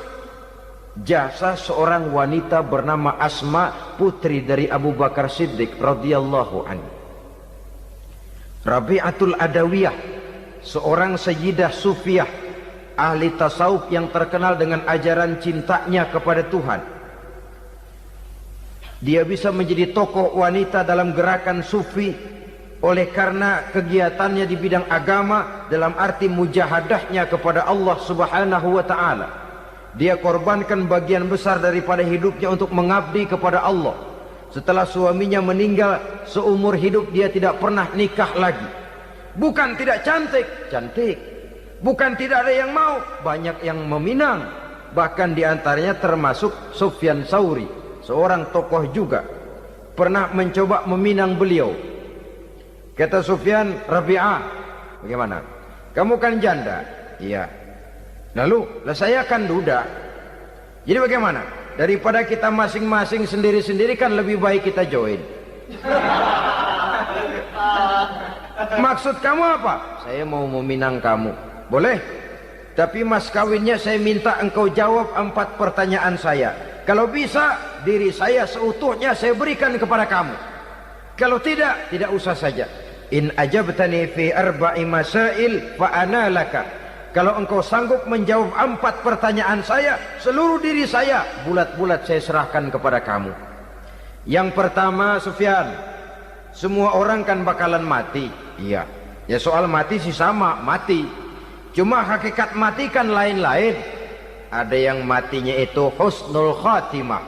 Jasa seorang wanita bernama Asma, putri dari Abu Bakar Siddiq radhiyallahu anhu. Rabi'atul Adawiyah, seorang sayyidah sufiyah, ahli tasawuf yang terkenal dengan ajaran cintanya kepada Tuhan. Dia bisa menjadi tokoh wanita dalam gerakan sufi oleh karena kegiatannya di bidang agama, dalam arti mujahadahnya kepada Allah Subhanahu wa taala. Dia korbankan bagian besar daripada hidupnya untuk mengabdi kepada Allah. Setelah suaminya meninggal, seumur hidup dia tidak pernah nikah lagi. Bukan tidak cantik, cantik. Bukan tidak ada yang mau, banyak yang meminang. Bahkan diantaranya termasuk Sufyan Tsauri, seorang tokoh juga, pernah mencoba meminang beliau. Kata Sufyan, Rabi'ah, bagaimana? Kamu kan janda? Iya. Lalu, saya kan duda. Jadi bagaimana? Daripada kita masing-masing sendiri-sendiri kan lebih baik kita join. Maksud kamu apa? Saya mau meminang kamu. Boleh? Tapi mas kawinnya saya minta engkau jawab 4 pertanyaan saya. Kalau bisa, diri saya seutuhnya saya berikan kepada kamu. Kalau tidak, tidak usah saja. In ajabtani fi 4 masail fa ana laka. Kalau engkau sanggup menjawab 4 pertanyaan saya, seluruh diri saya bulat-bulat saya serahkan kepada kamu. Yang pertama, Sufyan, semua orang kan bakalan mati. Iya. Ya soal mati sih sama, mati. Cuma hakikat mati kan lain-lain. Ada yang matinya itu husnul khatimah,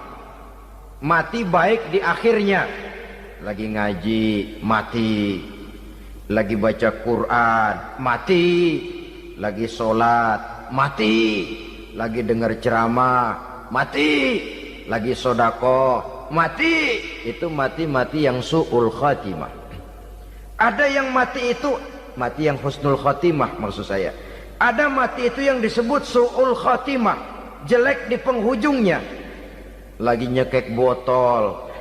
mati baik di akhirnya. Lagi ngaji, mati. Lagi baca Quran, mati. Lagi sholat, mati. Lagi dengar ceramah, mati. Lagi sodakoh, mati. Itu mati-mati yang su'ul khatimah. Ada yang mati itu mati yang husnul khatimah, maksud saya. Ada mati itu yang disebut su'ul khatimah, jelek di penghujungnya. Lagi nyekek botol,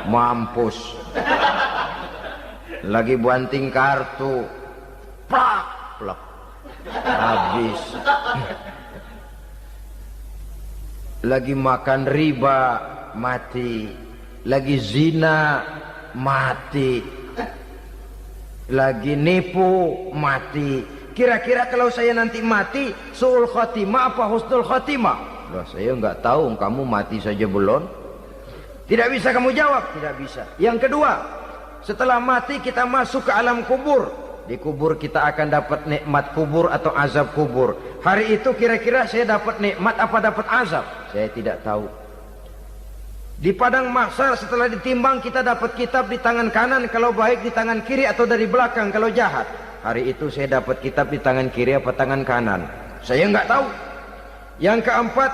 mampus. Lagi banting kartu, plak plak, habis. Lagi makan riba, mati. Lagi zina, mati. Lagi nipu, mati. Kira-kira kalau saya nanti mati, su'ul khotimah apa husnul khotimah? Loh, saya nggak tahu, kamu mati saja belum. Tidak bisa kamu jawab, tidak bisa. Yang kedua, setelah mati kita masuk ke alam kubur. Di kubur kita akan dapat nikmat kubur atau azab kubur. Hari itu kira-kira saya dapat nikmat apa dapat azab? Saya tidak tahu. Di padang mahsyar setelah ditimbang kita dapat kitab di tangan kanan kalau baik, di tangan kiri atau dari belakang kalau jahat. Hari itu saya dapat kitab di tangan kiri apa tangan kanan? Saya nggak tahu. Yang keempat,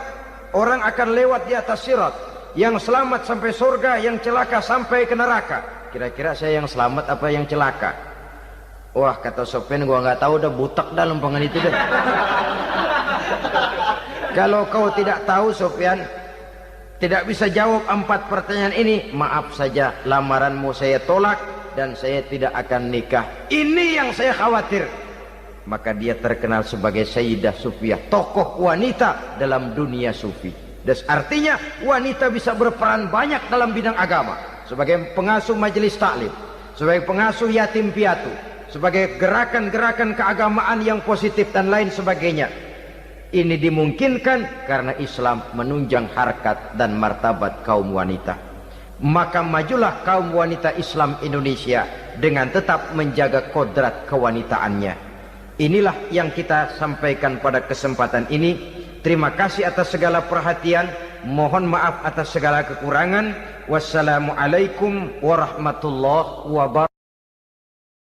orang akan lewat di atas sirat. Yang selamat sampai surga, yang celaka sampai ke neraka. Kira-kira saya yang selamat apa yang celaka? Wah, kata Sofyan, gua nggak tahu, udah butak dah lempangan itu deh. Kalau kau tidak tahu Sofyan, tidak bisa jawab 4 pertanyaan ini, maaf saja, lamaranmu saya tolak dan saya tidak akan nikah. Ini yang saya khawatir. Maka dia terkenal sebagai Sayyidah Sufiyah, tokoh wanita dalam dunia sufi. Dan artinya wanita bisa berperan banyak dalam bidang agama, sebagai pengasuh majelis taklim, sebagai pengasuh yatim piatu, sebagai gerakan-gerakan keagamaan yang positif dan lain sebagainya. Ini dimungkinkan karena Islam menunjang harkat dan martabat kaum wanita. Maka majulah kaum wanita Islam Indonesia dengan tetap menjaga kodrat kewanitaannya. Inilah yang kita sampaikan pada kesempatan ini. Terima kasih atas segala perhatian. Mohon maaf atas segala kekurangan. Wassalamualaikum warahmatullahi wabarakatuh.